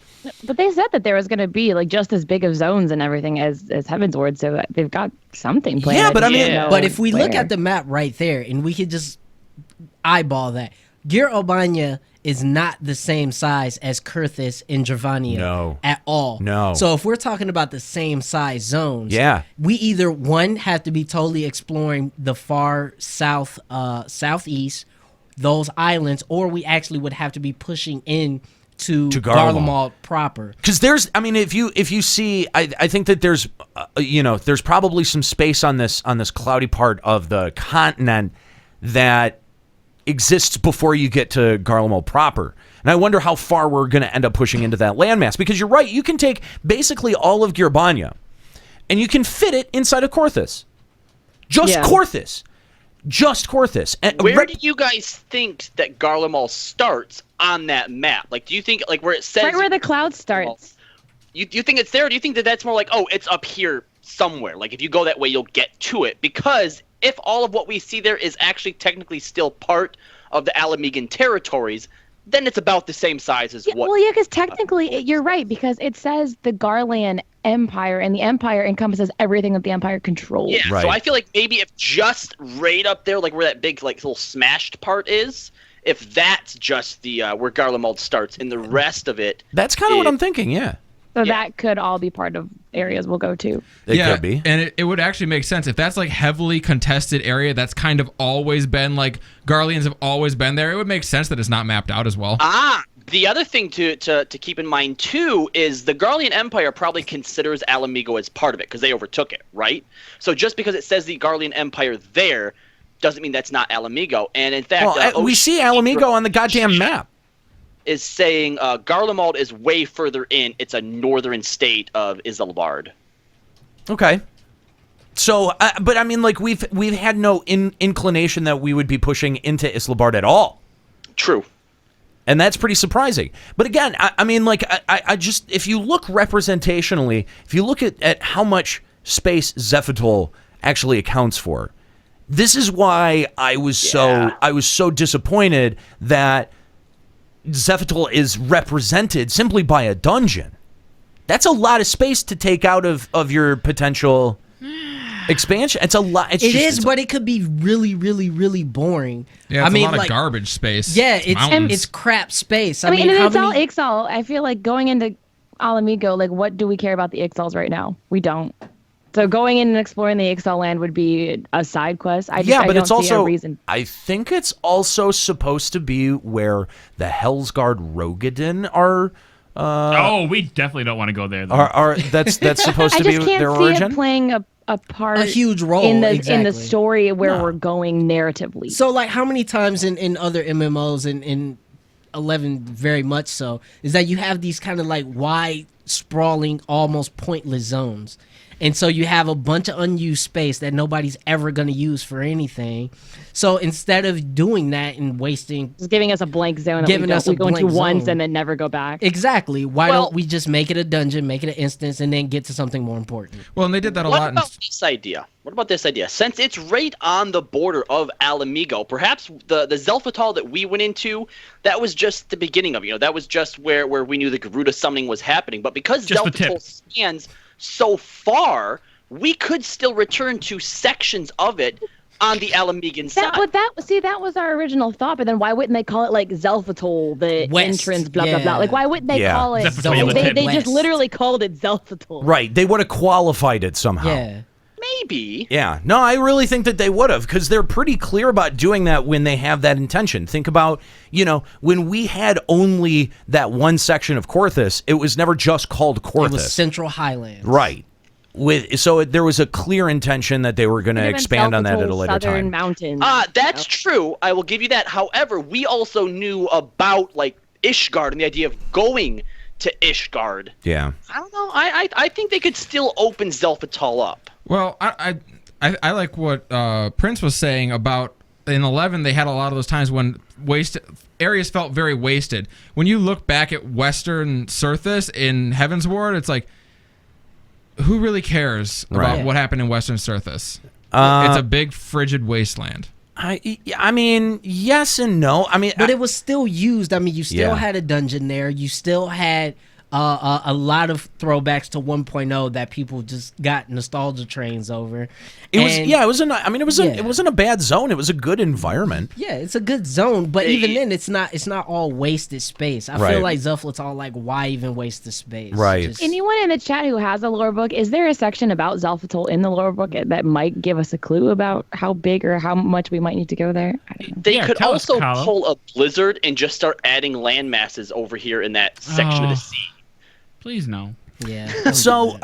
But they said that there was going to be like just as big of zones and everything as Heaven's Ward, so they've got something planned. Yeah, but I mean, but if we look at the map right there and we could just eyeball that, Girbania is not the same size as Kurthus and Girbania at all. No. So if we're talking about the same size zones, we either one have to be totally exploring the far south, southeast, those islands, or we actually would have to be pushing in to Garlemald proper. Because if you see, I think that there's probably some space on this cloudy part of the continent that exists before you get to Garlemald proper. And I wonder how far we're going to end up pushing into that landmass, because you're right, you can take basically all of Girbania and you can fit it inside of Korthus. Korthus. Just Korthus. And where do you guys think that Garlemald starts on that map? Like, do you think, like, where it says... Right where the cloud starts. You think it's there, or do you think that that's more like, oh, it's up here somewhere? Like, if you go that way, you'll get to it. Because if all of what we see there is actually technically still part of the Alamigan territories, then it's about the same size as what... Well, yeah, because technically, you're right, because it says the Garland Empire, and the Empire encompasses everything that the Empire controls. Yeah, so I feel like maybe if just right up there, like where that big, like, little smashed part is, if that's just the where Garlemald starts, and the rest of it... That's kind of what I'm thinking, yeah. So that could all be part of areas we'll go to. It could be. And it would actually make sense. If that's like heavily contested area that's kind of always been like Garleans have always been there, it would make sense that it's not mapped out as well. The other thing to keep in mind too is the Garlean Empire probably considers Alamigo as part of it because they overtook it, right? So just because it says the Garlean Empire there doesn't mean that's not Alamigo. And in fact, we see Alamigo on the goddamn map. Is saying Garlemald is way further in. It's a northern state of Isambard. Okay. So, but I mean, like we've had no inclination that we would be pushing into Islabard at all. True. And that's pretty surprising. But again, I mean, like, I just, if you look representationally, if you look at how much space Zephytol actually accounts for, this is why I was so disappointed that Zephytol is represented simply by a dungeon. That's a lot of space to take out of your potential expansion. It's a lot. It is, but it could be really, really, really boring. Yeah, it's a lot of garbage space. Yeah, Mountains. it's crap space. I mean, how it's all many- Ixal. I feel like going into Alamigo, like, what do we care about the Ixals right now? We don't. So going in and exploring the Ixal land would be a side quest. I but don't it's see also a reason. I think it's also supposed to be where the Hellsguard Rogadin are. We definitely don't want to go there. Though. Are that's supposed to I be just can't their see origin? it playing a part, A huge role, in the exactly. story where we're going narratively. So, like, how many times in other MMOs and in 11 very much so, is that you have these kind of like wide, sprawling, almost pointless zones. And so you have a bunch of unused space that nobody's ever going to use for anything. So instead of doing that and wasting... Just giving us a blank zone Giving us a we go into blank once zone. and then never go back. Exactly. Why don't we just make it a dungeon, make it an instance, and then get to something more important? Well, and they did that a What lot. about this idea? What about this idea? Since it's right on the border of Alamigo, perhaps the Zelphatal that we went into, that was just the beginning of it. That was just where we knew the Garuda summoning was happening. But because Just the tip. Zelphatal spans so far, we could still return to sections of it on the Alamigan side. That was our original thought, but then why wouldn't they call it like Zelphatal, the West, entrance, blah blah blah? Like, why wouldn't they Yeah. call it? Zelphatal They West. just literally called it Zelphatal. Right. They would have qualified it somehow. Yeah. Maybe. Yeah. No, I really think that they would have, because they're pretty clear about doing that when they have that intention. Think about, when we had only that one section of Korthus, it was never just called Korthus. It was Central Highlands. Right. So there was a clear intention that they were going to expand on that at a later Southern time. Mountains. That's true. I will give you that. However, we also knew about like Ishgard and the idea of going to Ishgard. Yeah. I don't know. I think they could still open Zelphatal up. Well, I like what Prince was saying about in 11. They had a lot of those times when areas felt very wasted. When you look back at Western Surthus in Heavensward, it's like, who really cares about what happened in Western Surthus? It's a big frigid wasteland. I mean, yes and no. I mean, But it was still used. I mean, you still had a dungeon there. You still had a lot of throwbacks to 1.0 that people just got nostalgia trains over. It wasn't a bad zone. It was a good environment. Yeah, it's a good zone, but even then, it's not all wasted space. I feel like Zelflet's all like, why even waste the space? Right. Anyone in the chat who has a lore book, is there a section about Zelphatal in the lore book that might give us a clue about how big or how much we might need to go there? I don't know. They could also pull a blizzard and just start adding land masses over here in that section of the sea. Please no. Yeah. So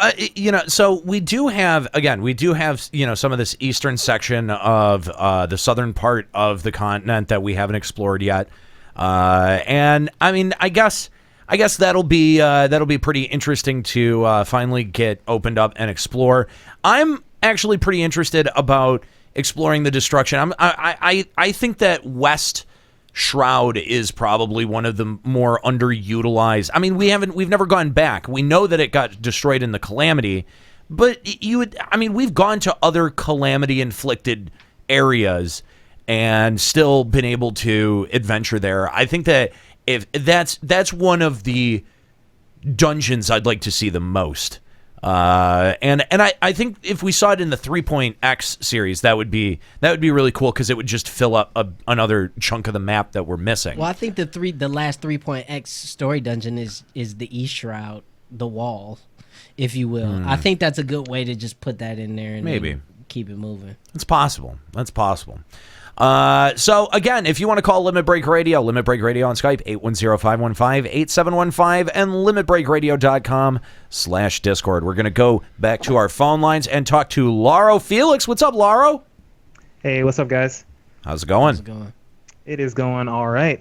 so we do have some of this eastern section of the southern part of the continent that we haven't explored yet, and I mean, I guess that'll be pretty interesting to finally get opened up and explore. I'm actually pretty interested about exploring the destruction. I think that West Shroud is probably one of the more underutilized. I mean, we've never gone back. We know that it got destroyed in the Calamity, but we've gone to other Calamity inflicted areas and still been able to adventure there. I think that if that's one of the dungeons I'd like to see the most. And I think if we saw it in the 3.x series, that would be really cool, because it would just fill up another chunk of the map that we're missing. Well, I think the last 3.x story dungeon is the East Shroud, the wall, if you will. I think that's a good way to just put that in there and maybe keep it moving. It's possible. That's possible. So again, if you want to call Limit Break Radio on Skype, 810-515-8715 and limitbreakradio.com/Discord. We're going to go back to our phone lines and talk to Laro Felix. What's up, Laro? Hey, what's up, guys? How's it going? It is going all right.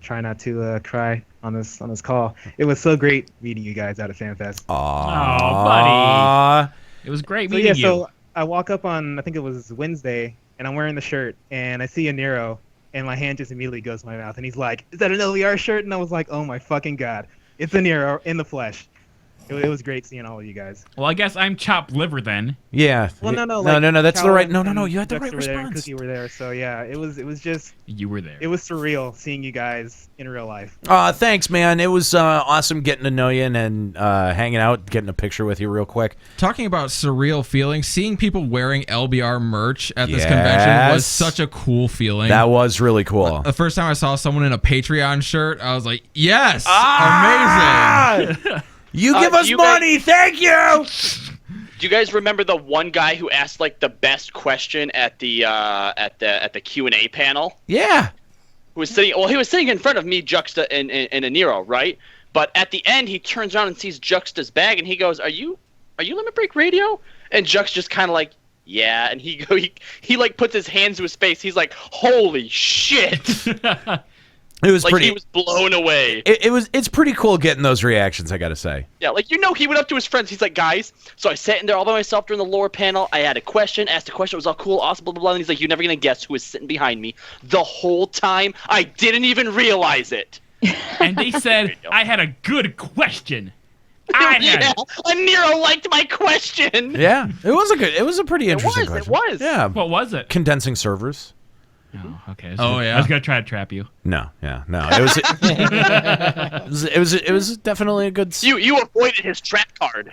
Try not to cry on this call. It was so great meeting you guys out at Fanfest. Oh, buddy. It was great meeting you. So I walk up on, I think it was Wednesday, and I'm wearing the shirt, and I see a Nero, and my hand just immediately goes to my mouth, and he's like, "Is that an LBR shirt?" And I was like, "Oh my fucking god, it's a Nero in the flesh." It was great seeing all of you guys. Well, I guess I'm chopped liver then. Yeah. Well, no, That's the right. No, you had the Juxta right were there, and response. Cookie were there, so yeah, it was just. You were there. It was surreal seeing you guys in real life. Thanks, man. It was awesome getting to know you and hanging out, getting a picture with you real quick. Talking about surreal feelings, seeing people wearing LBR merch at this convention was such a cool feeling. That was really cool. The first time I saw someone in a Patreon shirt, I was like, yes, amazing. You give us money, thank you. Do you guys remember the one guy who asked like the best question at the Q&A panel? Yeah. Who was sitting? Well, he was sitting in front of me, Juxta, and a Nero, right? But at the end, he turns around and sees Juxta's bag, and he goes, "Are you Limit Break Radio?" And Jux just kind of like, "Yeah," and he like puts his hands to his face. He's like, "Holy shit!" It was like pretty. He was blown away. It's pretty cool getting those reactions, I gotta say. Yeah, like he went up to his friends. He's like, "Guys, so I sat in there all by myself during the lore panel. I had a question, asked a question. It was all cool, awesome, blah blah blah." And he's like, "You're never gonna guess who was sitting behind me the whole time. I didn't even realize it." And they said I had a good question. Yeah, a Nero liked my question. Yeah, it was a pretty interesting question. It was. Yeah. What was it? Condensing servers. Oh, okay. Yeah. I was gonna try to trap you. No. It was definitely a good. You avoided his trap card.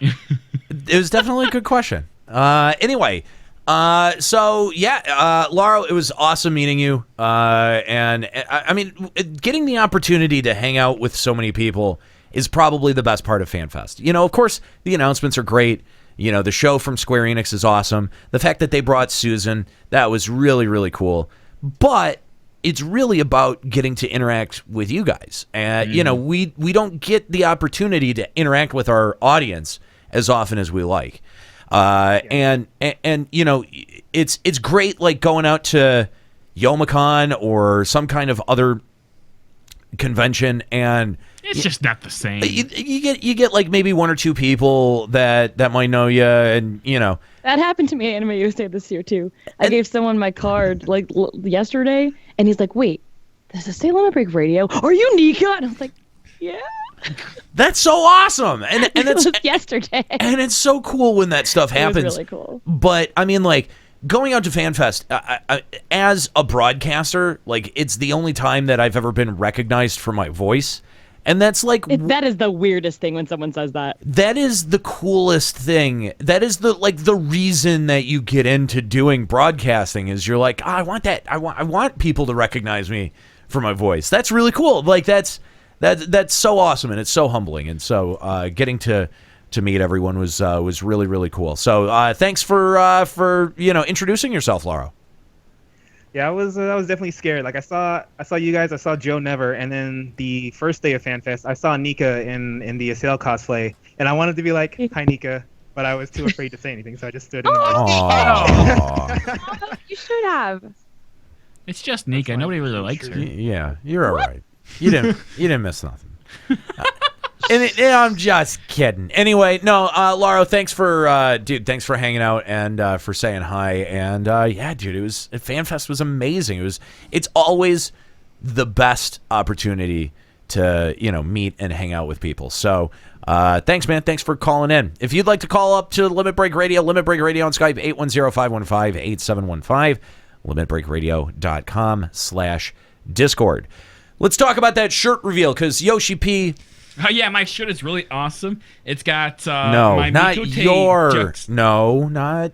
It was definitely a good question. Anyway, so yeah, Laura, it was awesome meeting you. And I mean, getting the opportunity to hang out with so many people is probably the best part of FanFest. You know, of course, the announcements are great. You know, the show from Square Enix is awesome. The fact that they brought Susan, that was really, really cool. But it's really about getting to interact with you guys. And, you know, we don't get the opportunity to interact with our audience as often as we like. And you know, it's great, like, going out to Youmacon or some kind of other convention, and it's just not the same. You get like maybe one or two people that might know you, and you know that happened to me at Anime USA this year too. I gave someone my card like yesterday, and he's like, "Wait, does it say Limit Break Radio? Are you Nika?" And I was like, "Yeah." That's so awesome, and it's yesterday, and it's so cool when that stuff happens. It was really cool. But I mean, like, going out to FanFest, as a broadcaster, like, it's the only time that I've ever been recognized for my voice. And that's like... that is the weirdest thing when someone says that. That is the coolest thing. That is the reason that you get into doing broadcasting, is you're like, I want that. I want people to recognize me for my voice. That's really cool. Like, that's so awesome, and it's so humbling. And so getting to meet everyone was really, really cool. So thanks for introducing yourself, Laura. Yeah, I was definitely scared. Like, I saw you guys, I saw Joe Never, and then the first day of FanFest, I saw Nika in the Assail cosplay, and I wanted to be like, "Hi, Nika," but I was too afraid to say anything, so I just stood in the You should have. It's just Nika. Nobody really likes her. Yeah, you're all right. You didn't miss nothing. I'm just kidding. Anyway, no, Laura, thanks for hanging out and for saying hi. And yeah, dude, FanFest was amazing. It's always the best opportunity to meet and hang out with people. So thanks, man. Thanks for calling in. If you'd like to call up to Limit Break Radio on Skype, 810-515-8715, limitbreakradio.com/Discord. Let's talk about that shirt reveal, because Yoshi P. Yeah, my shirt is really awesome. It's got not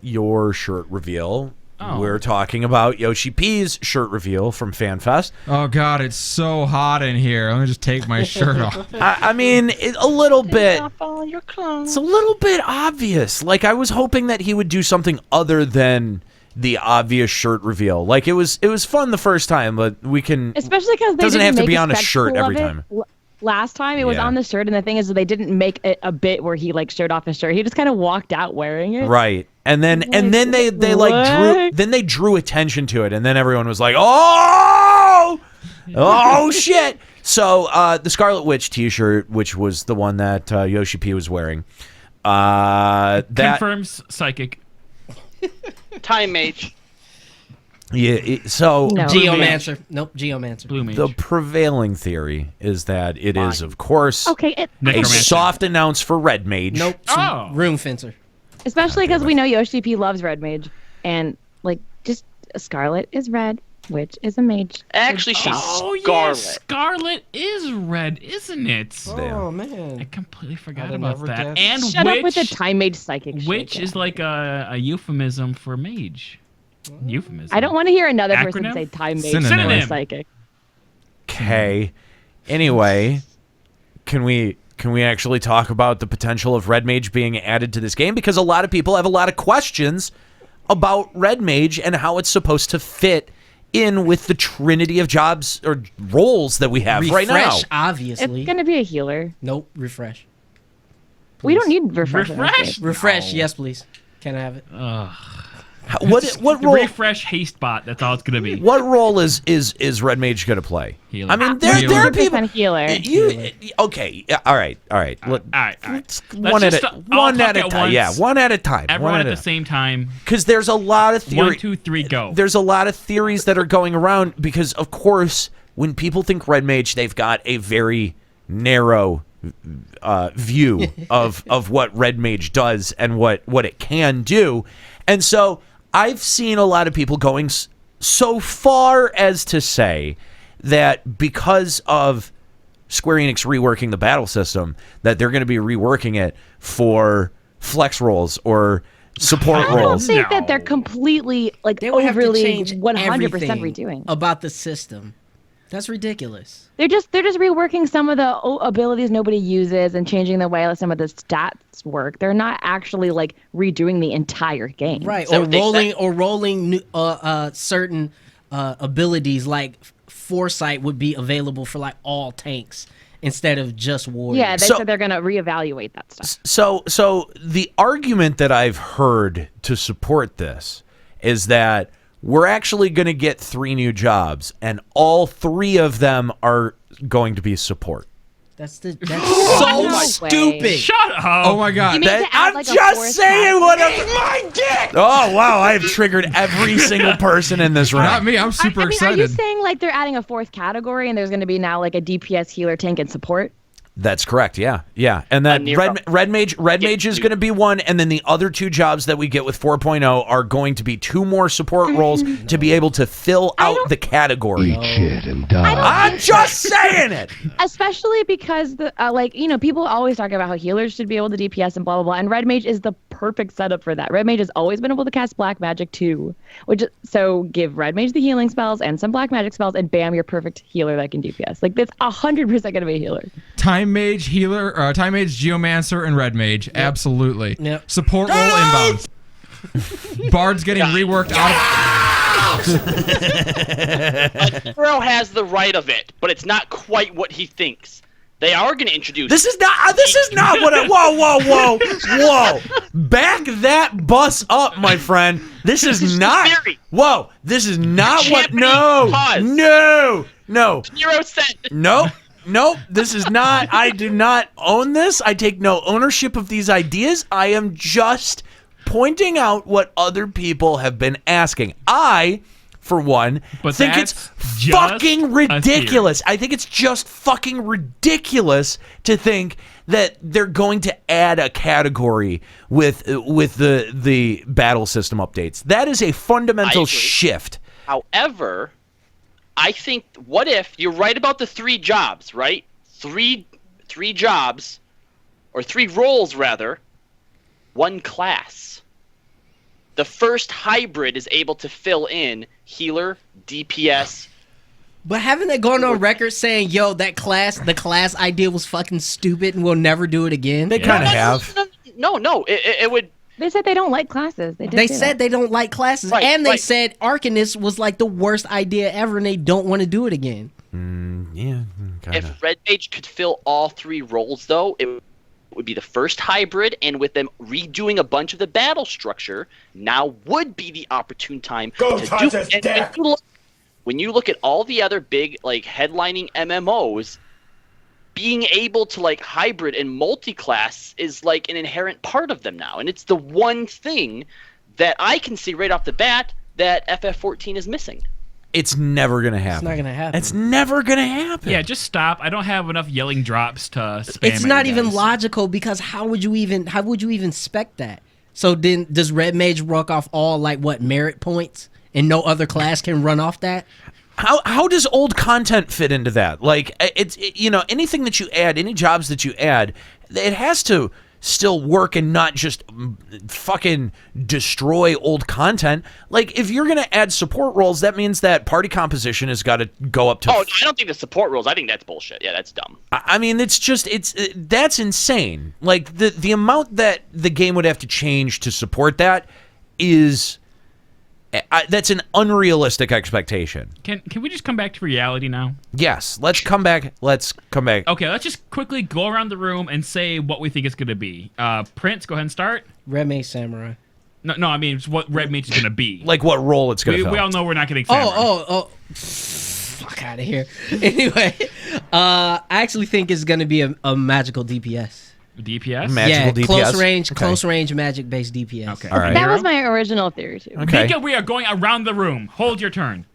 your shirt reveal. Oh. We're talking about Yoshi P's shirt reveal from FanFest. Oh God, it's so hot in here. Let me just take my shirt off. I mean, a little bit. All your clothes. It's a little bit obvious. Like, I was hoping that he would do something other than the obvious shirt reveal. Like, it was fun the first time, but we can. Especially because it doesn't have to be on a shirt every time. Last time it was on the shirt, and the thing is, they didn't make it a bit where he like showed off his shirt. He just kind of walked out wearing it. Right, and then they drew attention to it, and then everyone was like, oh shit. So the Scarlet Witch T-shirt, which was the one that Yoshi P was wearing, that confirms psychic. Time Mage. Yeah, so No. Geomancer. Nope, Geomancer. Blue Mage. the prevailing theory is that it is, of course, Okay, a Necromancer. soft announce for Red Mage. Nope. Oh. Rune Fencer. especially because we know Yoshi P loves red mage, and like just Scarlet is red, Witch is a mage. Actually, she's Oh Scarlet. yeah, Scarlet is red, isn't it? Oh man, I completely forgot I'd about never that. guessed. And Shut witch, up with the time mage psychic shit. witch is like a euphemism for mage. Euphemism. I don't want to hear another person Acronym? say time mage Synonym. or psychic. Okay. Anyway, can we actually talk about the potential of Red Mage being added to this game? Because a lot of people have a lot of questions about Red Mage and how it's supposed to fit in with the trinity of jobs or roles that we have right now. Refresh, obviously. It's gonna be a healer. Nope, refresh. We don't need refresh. Refresh, yes, please. Can I have it? What The role? refresh haste bot. That's all it's gonna be. What role is Red Mage going to play? Healer. I mean, there are people. 100% healer. Okay, yeah, all right. Look, all right. one at a time. Yeah, one at a time. Everyone at the same time. Because there's a lot of theory. 1, 2, 3, go. There's a lot of theories that are going around because, of course, when people think Red Mage, they've got a very narrow view of what Red Mage does and what it can do. And so I've seen a lot of people going so far as to say that because of Square Enix reworking the battle system, that they're going to be reworking it for flex roles or support I don't roles. think that they're completely like They would have to overly change 100% everything redoing. about the system. That's ridiculous. They're just reworking some of the abilities nobody uses and changing the way some of the stats work. They're not actually like redoing the entire game. Right, So or rolling new, certain abilities like Foresight would be available for like all tanks instead of just warriors. Yeah, they said they're gonna reevaluate that stuff. So the argument that I've heard to support this is that we're actually going to get 3 new jobs, and all 3 of them are going to be support. That's so No stupid. way. Shut up. Oh my god. You mean to add, I'm like, a just fourth saying what category? my dick. Oh wow, I have triggered every single person in this room. Not me. I'm super I mean, excited. are you saying like they're adding a 4th category and there's going to be now like a DPS, healer, tank, and support? That's correct. Yeah, and that Red Mage is going to be 1, and then the other 2 jobs that we get with 4.0 are going to be 2 more support roles to be able to fill out the category. Eat shit and die. I'm just saying it. Especially because the people always talk about how healers should be able to DPS and blah blah blah, and Red Mage is the perfect setup for that. Red Mage has always been able to cast Black Magic too, so give Red Mage the healing spells and some Black Magic spells, and bam, you're perfect healer that can DPS. Like that's 100% gonna be a healer. Time Mage, Healer, Time Mage, Geomancer, and Red Mage. Absolutely. Yep. Support role inbound. Bard's getting reworked out of... Scuro has the right of it, but it's not quite what he thinks. They are going to introduce. This is not what I. Whoa! Back that bus up, my friend. This is not. Whoa! This is not what. No. Zero cent. Nope, this is not. I do not own this. I take no ownership of these ideas. I am just pointing out what other people have been asking. I, for one, think it's fucking ridiculous. I think it's just fucking ridiculous to think that they're going to add a category with the battle system updates. That is a fundamental shift. However, I think, what if you're right about the 3 jobs, right? Three jobs, or 3 roles rather, 1 class. The first hybrid is able to fill in healer, DPS. But haven't they gone on record saying, "Yo, the class idea was fucking stupid, and we'll never do it again"? They kind of have. No, it would. They said they don't like classes. They said they don't like classes, and they said Arcanist was like the worst idea ever, and they don't want to do it again. Yeah, kind of. If Red Mage could fill all 3 roles, though, it would be the first hybrid, and with them redoing a bunch of the battle structure, now would be the opportune time to do it. When you look at all the other big like headlining MMOs, being able to like hybrid and multi-class is like an inherent part of them now, and it's the one thing that I can see right off the bat that FF14 is missing. It's never gonna happen. It's not gonna happen. It's never gonna happen. Yeah, just stop. I don't have enough yelling drops to spam. It's at not you even guys. logical because how would you even spec that? So then does Red Mage work off all like what merit points and no other class can run off that? How does old content fit into that? Like anything that you add, any jobs that you add, it has to still work and not just fucking destroy old content. Like if you're going to add support roles, that means that party composition has got to go up to I don't think the support rules. I think that's bullshit. Yeah, that's dumb. I mean, that's insane. Like the amount that the game would have to change to support that is that's an unrealistic expectation. Can we just come back to reality now? Yes, let's come back. Okay, let's just quickly go around the room and say what we think it's going to be. Prince, go ahead and start. Red Mage Samurai. No, I mean it's what Red Mage is going to be. Like what role it's going to fill. We all know we're not getting Samurai. Oh. Fuck out of here. Anyway, I actually think it's going to be a magical DPS. DPS? Magical DPS? Close range magic based DPS. Okay. All right. That was my original theory too. Okay. Mika, we are going around the room. Hold your turn.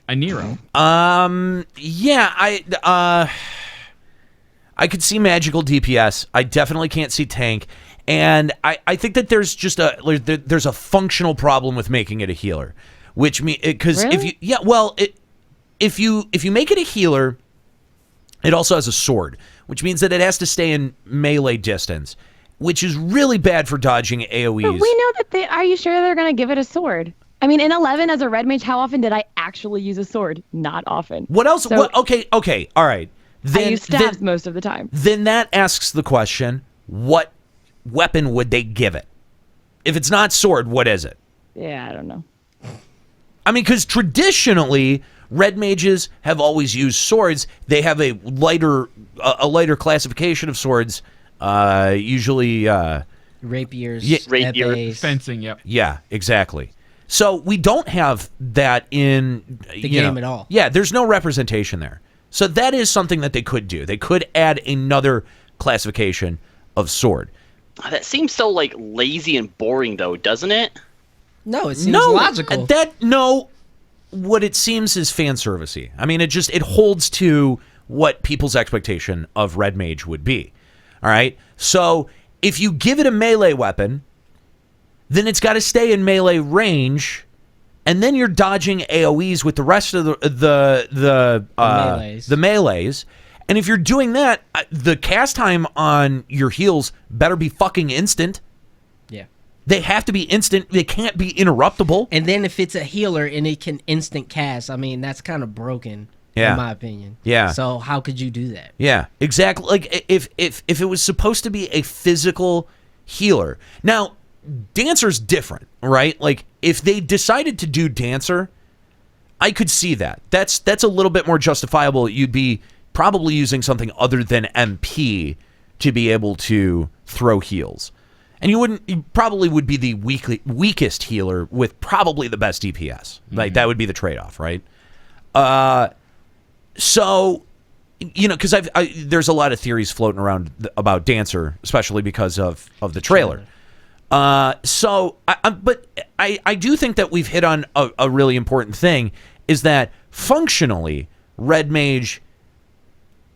A Nero. Yeah, I could see magical DPS. I definitely can't see tank. And I think that there's just there's a functional problem with making it a healer, which because Really? if you make it a healer, it also has a sword, which means that it has to stay in melee distance, which is really bad for dodging AoEs. But we know that are you sure they're going to give it a sword? I mean, in 11 as a red mage, how often did I actually use a sword? Not often. What else? So Okay, all right. I use stabs most of the time. Then that asks the question, what weapon would they give it? If it's not sword, what is it? Yeah, I don't know. I mean, because traditionally, red mages have always used swords. They have a lighter classification of swords, usually rapiers, rapier, epées. Fencing. Yep. Yeah, exactly. So we don't have that in the game at all. Yeah, there's no representation there. So that is something that they could do. They could add another classification of sword. That seems so like lazy and boring, though, doesn't it? No, it seems logical. What it seems is fan servicey. I mean, it holds to what people's expectation of red mage would be. All right. So if you give it a melee weapon, then it's got to stay in melee range, and then you're dodging AoEs with the rest of the melees. And if you're doing that, the cast time on your heals better be fucking instant. Yeah. They have to be instant. They can't be interruptible. And then if it's a healer and it can instant cast, I mean, that's kind of broken, in my opinion. Yeah. So how could you do that? Yeah, exactly. Like if it was supposed to be a physical healer. Now, Dancer's different, right? Like if they decided to do Dancer, I could see that. That's a little bit more justifiable. You'd be probably using something other than MP to be able to throw heals. And you probably would be the weakest healer with probably the best DPS. Like that would be the trade-off, right? So, because there's a lot of theories floating around about Dancer, especially because of the trailer. But I do think that we've hit on a really important thing, is that functionally, Red Mage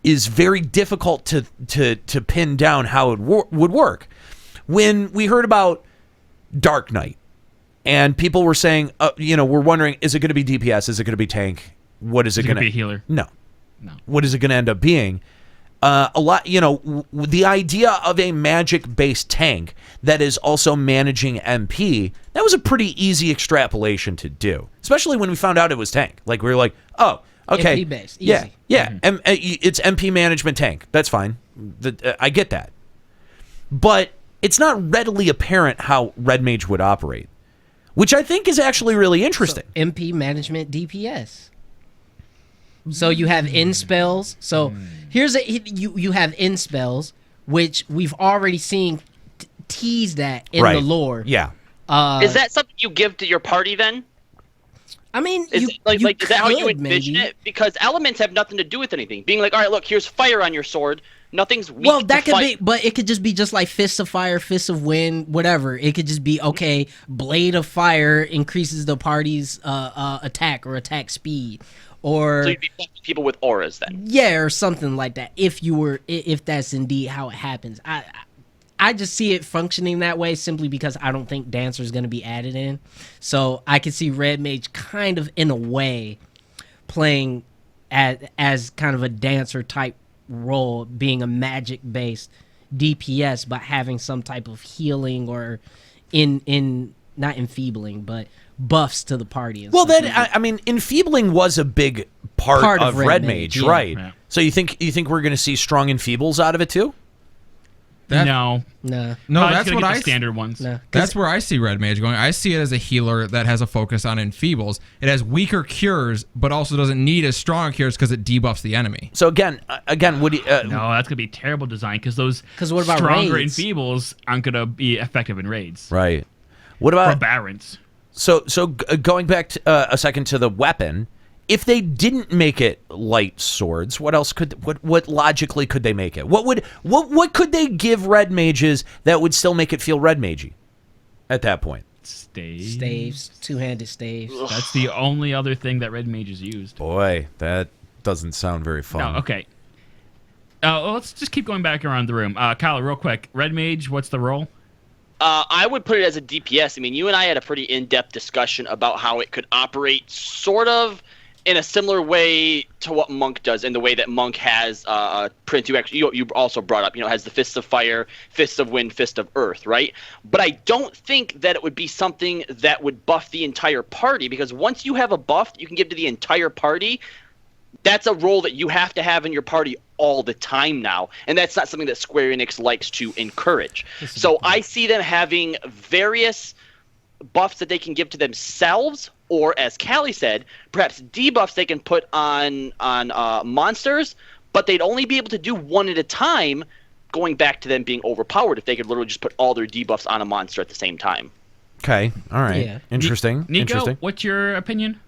is very difficult to pin down how it would work. When we heard about Dark Knight, and people were saying, we're wondering, is it going to be DPS? Is it going to be tank? What is it going to be? A healer? No. What is it going to end up being? The idea of a magic-based tank that is also managing MP, that was a pretty easy extrapolation to do, especially when we found out it was tank. Like, we were like, oh, okay. MP-based, easy. Yeah. It's MP management tank. That's fine. I get that. But it's not readily apparent how Red Mage would operate, which I think is actually really interesting. So, MP management DPS. So you have in spells. So you have in spells, which we've already seen teased that in the lore. Yeah. Is that something you give to your party then? I mean, Is you, is that how you could, envision maybe. it? Because elements have nothing to do with anything. Being like, all right, look, here's fire on your sword. Nothing's weak Well, to that could fight. be, but it could just be just like fists of fire, fists of wind, whatever. It could just be okay. Blade of fire increases the party's attack or attack speed, or So you'd be fighting people with auras then. yeah, or something like that. If that's indeed how it happens, I just see it functioning that way simply because I don't think Dancer is going to be added in. So I could see Red Mage kind of in a way playing as kind of a Dancer type role, being a magic based DPS, but having some type of healing or in not enfeebling, but buffs to the party. Well, then I mean, enfeebling was a big part of Red Mage, yeah. right? Yeah. So you think we're going to see strong enfeebles out of it too? No. No. No, Probably that's gonna what get I the standard ones. No. That's where I see Red Mage going. I see it as a healer that has a focus on enfeebles. It has weaker cures, but also doesn't need as strong cures because it debuffs the enemy. So again, would you? No, that's gonna be terrible design because those 'Cause what about stronger raids? enfeebles aren't gonna be effective in raids. Right. What Or about barons? So going back to, a second to the weapon, if they didn't make it light swords, what else what logically could they make it? What could they give red mages that would still make it feel red magey at that point? Staves, two-handed staves. That's the only other thing that red mages used. Boy, that doesn't sound very fun. No, okay. Well, let's just keep going back around the room. Kyle, real quick, red mage, what's the role? I would put it as a DPS. I mean, you and I had a pretty in-depth discussion about how it could operate sort of in a similar way to what Monk does, in the way that Monk has Prince. You also brought up, has the Fists of Fire, Fists of Wind, Fist of Earth, right? But I don't think that it would be something that would buff the entire party, because once you have a buff that you can give to the entire party, that's a role that you have to have in your party all the time now, and that's not something that Square Enix likes to encourage. So I see them having various buffs that they can give to themselves, or as Callie said, perhaps debuffs they can put on monsters, but they'd only be able to do one at a time, going back to them being overpowered if they could literally just put all their debuffs on a monster at the same time. Okay, all right. Yeah. Interesting. Nico, Interesting. what's your opinion?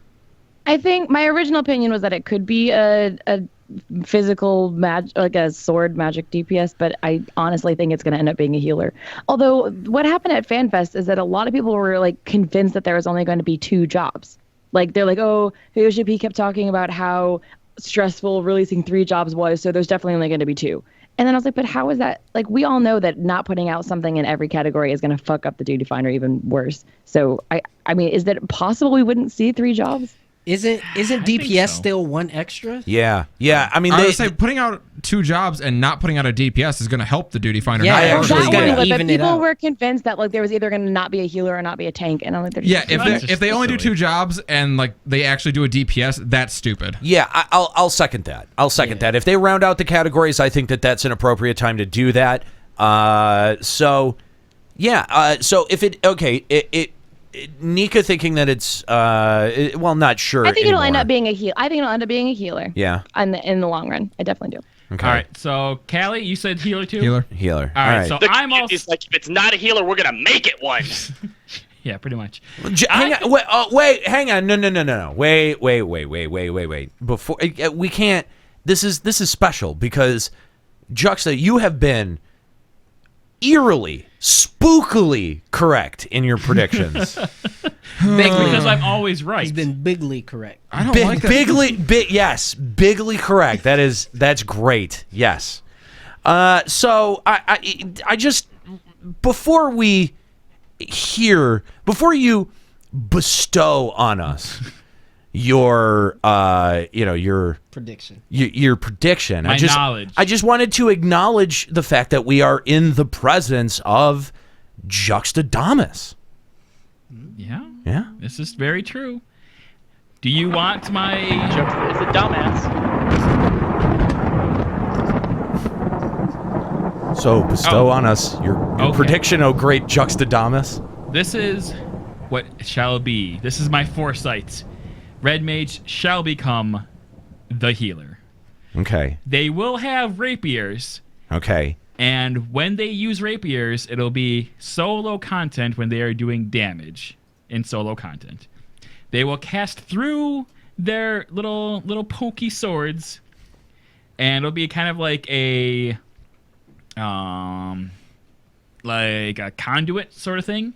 I think my original opinion was that it could be a physical like a sword magic DPS, but I honestly think it's going to end up being a healer. Although what happened at FanFest is that a lot of people were like convinced that there was only going to be 2 jobs. Like they're like, oh, Yoshi kept talking about how stressful releasing 3 jobs was, so there's definitely only going to be 2. And then I was like, but how is that? Like, we all know that not putting out something in every category is going to fuck up the duty finder even worse. So I mean, is that possible we wouldn't see 3 jobs? Isn't DPS still 1 extra? Yeah. I mean, I would say putting out 2 jobs and not putting out a DPS is going to help the duty finder. Yeah, not well, actually that's get gonna it. even But it people out. were convinced that like there was either going to not be a healer or not be a tank, and I'm like, Yeah, if they only do 2 jobs and like they actually do a DPS, that's stupid. Yeah, I'll second that. I'll second that. If they round out the categories, I think that's an appropriate time to do that. So if it Nika thinking that it's well, not sure. I think it'll end anymore. up being a heal. I think it'll end up being a healer. Yeah. In the long run, I definitely do. Okay. All right, so Callie, you said healer too? Healer. All right, so I'm also... It's like, if it's not a healer, we're going to make it one. Yeah, pretty much. Hang on. Wait. Hang on. No. Wait. Before we can't. This is special because Juxta, you have been eerily, spookily correct in your predictions. Bigly. Because I'm always right. He's been bigly correct. I don't like that. Yes, bigly correct. That's great. Yes. So I just before you bestow on us your prediction. Your prediction. My knowledge. I just wanted to acknowledge the fact that we are in the presence of Juxtadamus. Yeah. Yeah. This is very true. Do you want my... Juxta is a dumbass. So bestow on us your Okay. prediction, oh great Juxtadamus. This is what shall be. This is my foresight. Red Mage shall become the healer. Okay. They will have rapiers, Okay. and when they use rapiers, it'll be solo content when they are doing damage in solo content. They will cast through their little pokey swords, and it'll be kind of like a conduit sort of thing.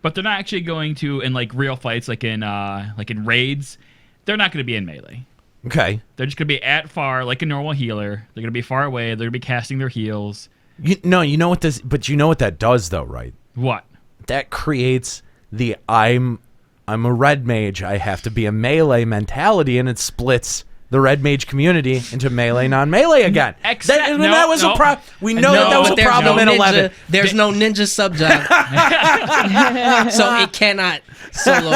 But they're not actually going to, in like real fights, like in raids, they're not going to be in melee. Okay. They're just going to be at far, like a normal healer. They're going to be far away. They're going to be casting their heals. You know what that does though, right? What? That creates the I'm a red mage, I have to be a melee mentality, and it splits the red mage community into melee, non-melee again. That was a problem. We know that was a problem in 11. There's no ninja subjob, so it cannot solo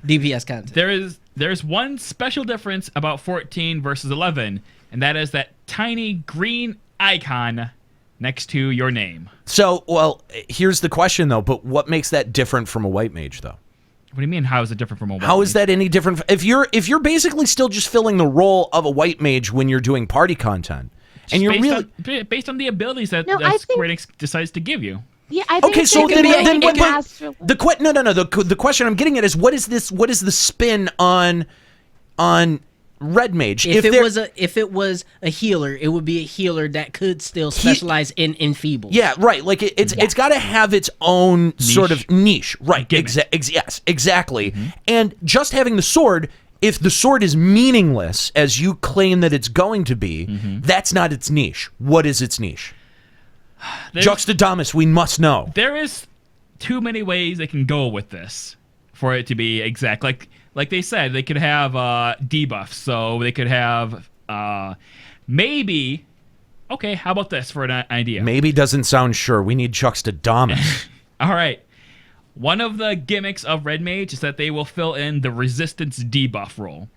DPS content. There's one special difference about 14 versus 11, and that is that tiny green icon next to your name. So, well, here's the question though. But what makes that different from a white mage, though? What do you mean? How is it different from a white mage? How is that any different? If you're basically still just filling the role of a white mage when you're doing party content, and you're based on the abilities that Square Enix decides to give you. Yeah, I think okay. So then what? The the question I'm getting at is what is the spin on red mage? If it was a healer, it would be a healer that could still specialize in enfeeble. Yeah, right. Like it's got to have its own sort of niche, right? Yes, exactly. Mm-hmm. And just having the sword, if the sword is meaningless as you claim that it's going to be, that's not its niche. What is its niche? Juxta, we must know. There is too many ways they can go with this for it to be exact. Like they said, they could have debuffs, so they could have maybe. Okay, how about this for an idea? Maybe doesn't sound sure. We need Juxta. All right. One of the gimmicks of Red Mage is that they will fill in the resistance debuff role,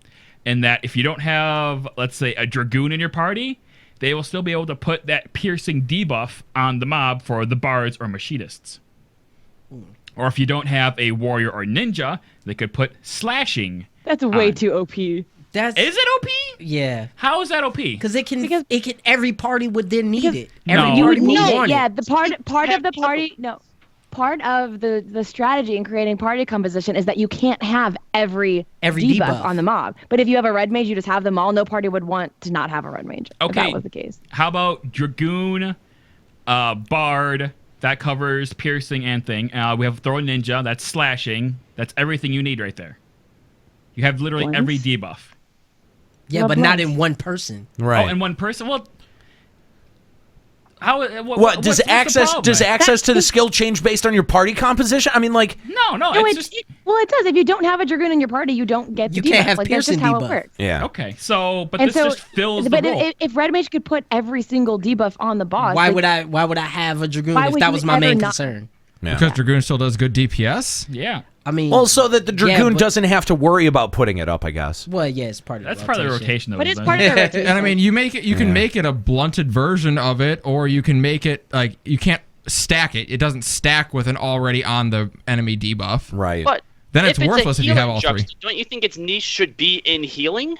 and that if you don't have, let's say, a Dragoon in your party, they will still be able to put that piercing debuff on the mob for the bards or machinists. Or if you don't have a warrior or ninja, they could put slashing. That's way too OP. Is it OP? Yeah. How is that OP? Because every party would then need it. You would need it. Yeah, the part of the party. No, part of the strategy in creating party composition is that you can't have every debuff on the mob. But if you have a red mage, you just have them all. No party would want to not have a red mage. Okay. If that was the case. How about Dragoon, Bard? That covers piercing and thing. We have Throw Ninja. That's slashing. That's everything you need right there. You have literally every debuff. Yeah, but not in one person. Right. Oh, in one person? Well, does access to the skill change based on your party composition? I mean, like no. It does. If you don't have a Dragoon in your party, you don't get the debuff. Can't have like, piercing that's just how debuff. it works. Yeah. Okay. This just fills the role. If Red Mage could put every single debuff on the boss, why would I have a Dragoon if that was my main concern? Yeah. Because Dragoon still does good DPS. Yeah. I mean, well, so that the Dragoon doesn't have to worry about putting it up, I guess. Well, yeah, it's part of that's part of the rotation, though. But it's part of the rotation. And I mean, you can make it a blunted version of it, or you can make it like you can't stack it. It doesn't stack with an already on the enemy debuff. Right. But then it's worthless if you have all Juxta, three. Don't you think its niche should be in healing?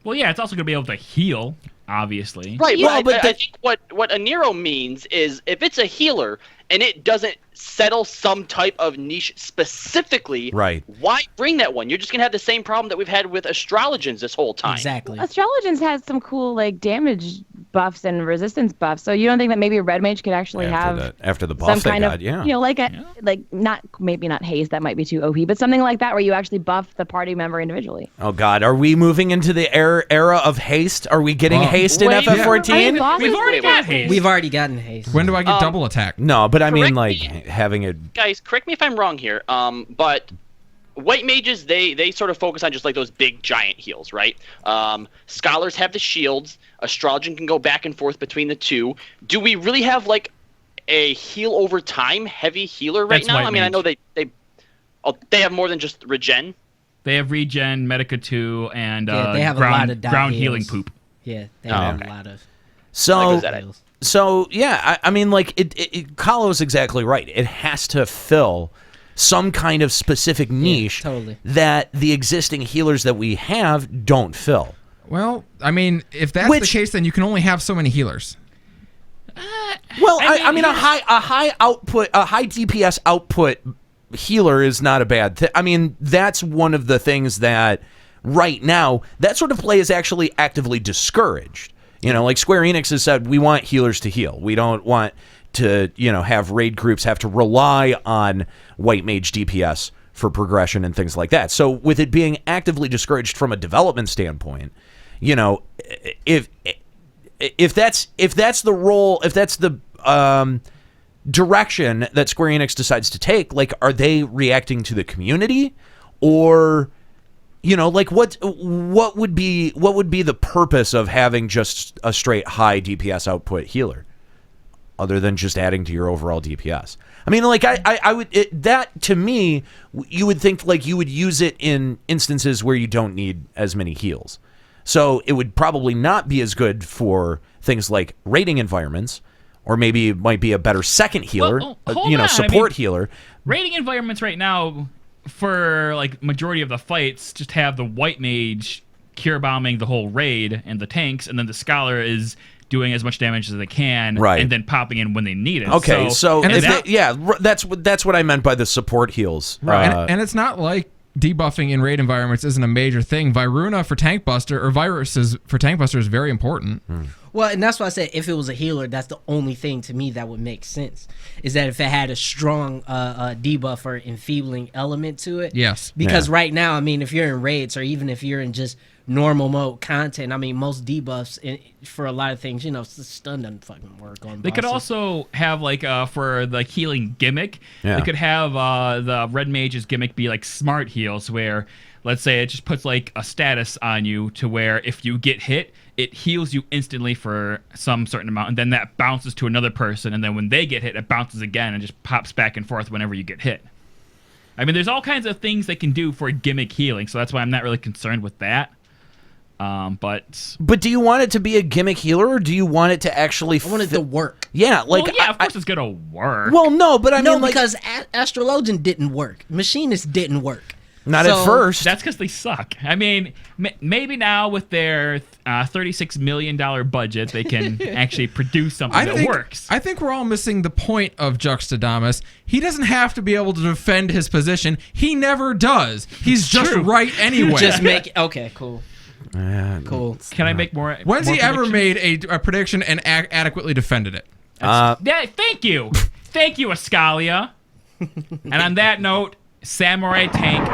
Well, yeah, it's also going to be able to heal, obviously. Right. Well, I think what a Nero means is if it's a healer and it doesn't settle some type of niche specifically, right? Why bring that one? You're just gonna have the same problem that we've had with astrologians this whole time. Exactly. Astrologians has some cool like damage buffs and resistance buffs. So you don't think that maybe a red mage could actually after the buff some they kind got, of, yeah. you know, like maybe not haste, that might be too OP, but something like that where you actually buff the party member individually. Oh God, are we moving into the era of haste? Are we getting haste in FF14? We've already got haste. We've already gotten haste. When do I get double attack? No, but I mean like having it. Guys, correct me if I'm wrong here. But white mages, they sort of focus on just like those big giant heals, right? Scholars have the shields. Astrologian can go back and forth between the two. Do we really have like a heal over time heavy healer right now? I mean, I know they have more than just regen. They have regen, Medica 2, and they have ground, a lot of ground heals. healing poop. Yeah, they have a lot of. So yeah, I mean, like Callow's exactly right. It has to fill some kind of specific niche that the existing healers that we have don't fill. Well, I mean, if that's the case, then you can only have so many healers. Well, I mean, a high DPS output healer is not a bad thing. I mean, that's one of the things that right now, that sort of play is actually actively discouraged. You know, like Square Enix has said, we want healers to heal. We don't want to, you know, have raid groups have to rely on white mage DPS for progression and things like that. So with it being actively discouraged from a development standpoint, you know, if that's the role, if that's the direction that Square Enix decides to take, like, are they reacting to the community, or, you know, like what would be the purpose of having just a straight high DPS output healer, other than just adding to your overall DPS? I mean, like, I would, that to me, you would think like you would use it in instances where you don't need as many heals. So it would probably not be as good for things like raiding environments, or maybe it might be a better second healer, support healer. Raiding environments right now, for like majority of the fights, just have the white mage cure bombing the whole raid and the tanks, and then the scholar is doing as much damage as they can, right, and then popping in when they need it. Okay, that's what I meant by the support heals. Right, and it's not like debuffing in raid environments isn't a major thing. Viruna for tank buster, or viruses for tank buster, is very important. Well, and that's why I said if it was a healer, that's the only thing to me that would make sense. Is that if it had a strong debuff or enfeebling element to it. Yes. Because right now, I mean, if you're in raids or even if you're in just normal mode content, I mean, most debuffs for a lot of things, you know, stun doesn't fucking work on. They could also have like for the healing gimmick, Yeah. they could have the red mage's gimmick be like smart heals, where let's say it just puts like a status on you to where if you get hit, it heals you instantly for some certain amount, and then that bounces to another person, and then when they get hit, it bounces again and just pops back and forth whenever you get hit. I mean, there's all kinds of things they can do for gimmick healing, so that's why I'm not really concerned with that. But do you want it to be a gimmick healer, or do you want it to actually? I want it to work. Yeah, like well, yeah, of course it's gonna work. Well, no, but I mean, like, because Astrologian didn't work, Machinist didn't work. Not at first. That's because they suck. I mean, maybe now with their $36 million budget, they can actually produce something that works. I think we're all missing the point of Juxta. He doesn't have to be able to defend his position. He never does. He's just right anyway. Just make okay, cool. Cool. Can I make more? When's more he ever made a prediction and adequately defended it? Yeah, thank you, Ascalia. And on that note, Samurai Tank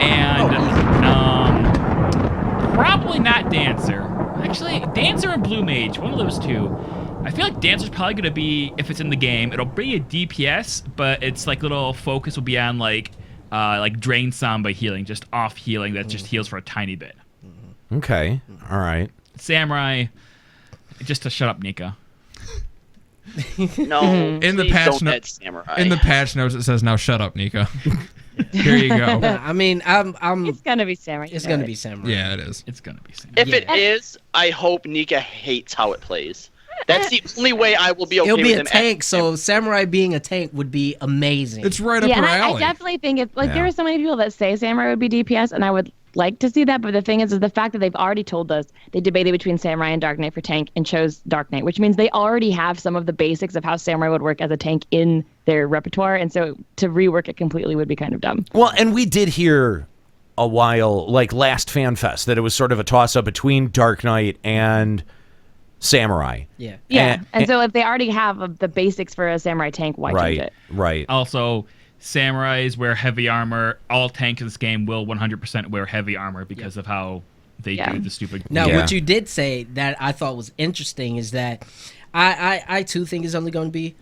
and probably not Dancer. Actually, Dancer and Blue Mage, one of those two. I feel like Dancer's probably gonna be, if it's in the game, it'll be a DPS, but its like little focus will be on like Drain Samba healing, just off healing that just heals for a tiny bit. Okay, all right. Samurai, just to shut up, Nika. No, in the patch notes, it says, "Now shut up, Nika." Here you go. I mean, I'm. It's gonna be Samurai. It's gonna be Samurai. Yeah, it is. It's gonna be Samurai. If it is, I hope Nika hates how it plays. That's the only way I will be okay It'll be with a him. tank, so Samurai being a tank would be amazing. It's right up Yeah, her and alley. I definitely think it's like there are so many people that say Samurai would be DPS, and I would like to see that. But the thing is the fact that they've already told us they debated between Samurai and Dark Knight for tank and chose Dark Knight, which means they already have some of the basics of how Samurai would work as a tank in their repertoire, and so to rework it completely would be kind of dumb. Well, and we did hear a while, like last FanFest, that it was sort of a toss-up between Dark Knight and Samurai. Yeah. Yeah, and so if they already have the basics for a Samurai tank, why change it? Right. Also, Samurais wear heavy armor. All tanks in this game will 100% wear heavy armor because of how they do the stupid. Now, what you did say that I thought was interesting is that I too think it's only going to be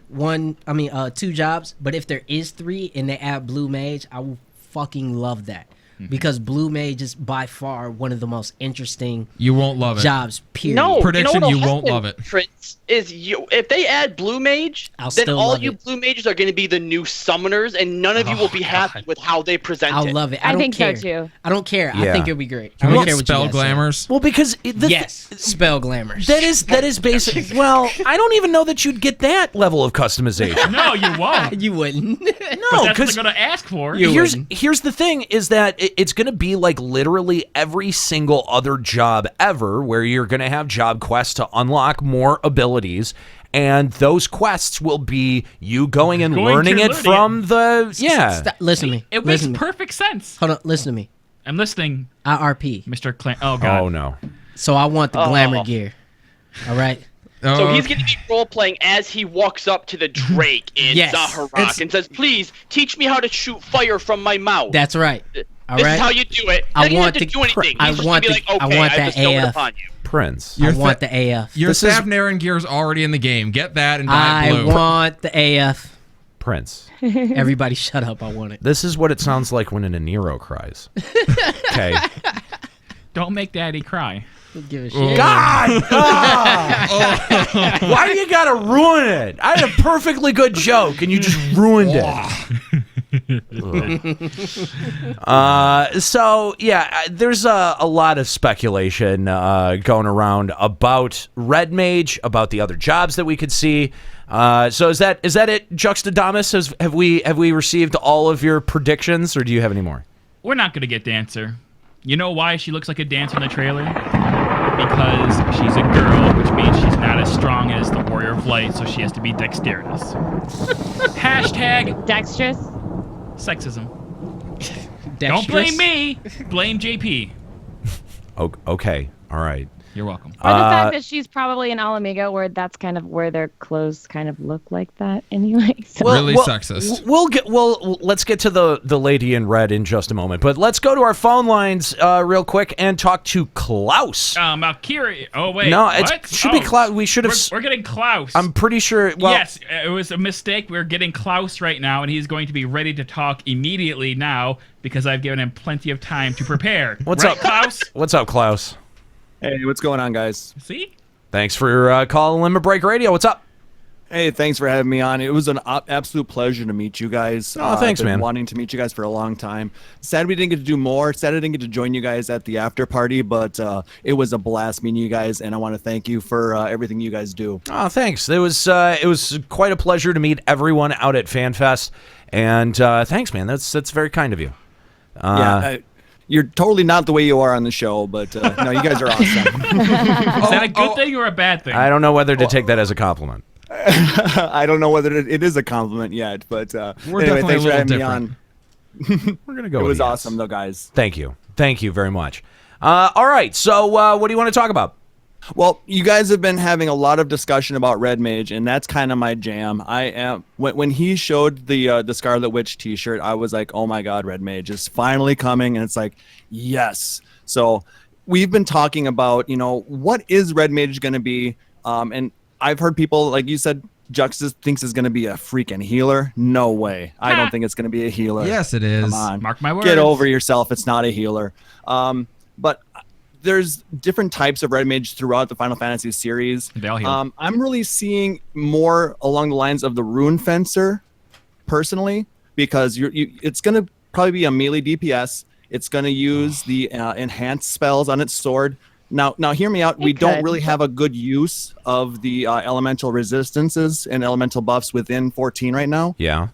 two jobs. But if there is 3 and they add Blue Mage, I will fucking love that. Because Blue Mage is by far one of the most interesting You won't love it. jobs, period. No, Prediction, you, know you what'll won't happen, love it. Prince, is if they add Blue Mage, then all you Blue Mages are going to be the new summoners, and none of you will be happy with how they present it. I'll love it. I don't think care. so too. I don't care. I Yeah. think it'll be great. Can I we don't get care what spell you guys say. glamours? Well, because Yes, spell glamours. that is basic. Well, I don't even know that you'd get that level of customization. No, you won't. You wouldn't. But No, that's what because they're gonna ask for. here's the thing is that it's going to be like literally every single other job ever, where you're going to have job quests to unlock more abilities, and those quests will be you going and learning it from the Listen to me. It makes perfect sense. Hold on, listen to me. I'm listening. IRP. Mr. Clan. Oh god. Oh no. So I want the glamour gear. All right. So he's going to be role-playing as he walks up to the Drake in Zaharak and says, "Please teach me how to shoot fire from my mouth." That's right. All This right. is how you do it. I You don't want have to the do anything. I He's just want gonna be the- like, I okay, want I that bestowed it AF. upon you. Prince. I want the AF. Your staff Naren gear is already in the game. Get that and dye it blue. I want the AF. Prince. Everybody shut up. I want it. This is what it sounds like when an Nero cries. Okay. Don't make Daddy cry. Give a shit. God! Why do you gotta ruin it? I had a perfectly good joke and you just ruined it. So yeah, there's a lot of speculation going around about Red Mage, about the other jobs that we could see. So is that it, Juxtadamus? Have we received all of your predictions, or do you have any more? We're not gonna get Dancer. You know why she looks like a dancer in the trailer? Because she's a girl, which means she's not as strong as the Warrior of Light, so she has to be dexterous. Hashtag dexterous. Sexism. Don't blame me. Blame JP. Okay. All right. You're welcome. Or the fact that she's probably an Alamigo, where that's kind of where their clothes kind of look like that anyway. So. Really sexist. Let's get to the lady in red in just a moment, but let's go to our phone lines real quick and talk to Klaus. Valkyrie. Oh wait. No, what? it should be Klaus. We should have. We're getting Klaus. I'm pretty sure. Well, yes, it was a mistake. We're getting Klaus right now, and he's going to be ready to talk immediately now because I've given him plenty of time to prepare. What's right, up, Klaus? What's up, Klaus? Hey, what's going on, guys? See? Thanks for calling Limit Break Radio. What's up? Hey, thanks for having me on. It was an absolute pleasure to meet you guys. Oh, thanks, I've been man. Wanting to meet you guys for a long time. Sad we didn't get to do more. Sad I didn't get to join you guys at the after party, but it was a blast meeting you guys, and I want to thank you for everything you guys do. Oh, thanks. It was quite a pleasure to meet everyone out at FanFest, and thanks, man. That's very kind of you. You're totally not the way you are on the show, but no, you guys are awesome. Is that a good thing or a bad thing? I don't know whether to take that as a compliment. I don't know whether it is a compliment yet, but We're anyway, definitely thanks a for little having me on. We're gonna go. It with was yes. awesome, though, guys. Thank you very much. All right, so what do you want to talk about? Well, you guys have been having a lot of discussion about Red Mage, and that's kind of my jam. I am when he showed the Scarlet Witch T-shirt, I was like, oh my God, Red Mage is finally coming, and it's like, yes. So we've been talking about, what is Red Mage going to be, and I've heard people, like you said, Juxta thinks it's going to be a freaking healer. No way. I don't think it's going to be a healer. Yes, it is. Come on. Mark my words. Get over yourself. It's not a healer. But there's different types of Red Mage throughout the Final Fantasy series. They all heal. I'm really seeing more along the lines of the Rune Fencer, personally, because it's going to probably be a melee DPS. It's going to use the enhanced spells on its sword. Now, hear me out. We don't really have a good use of the elemental resistances and elemental buffs within 14 right now. Yeah.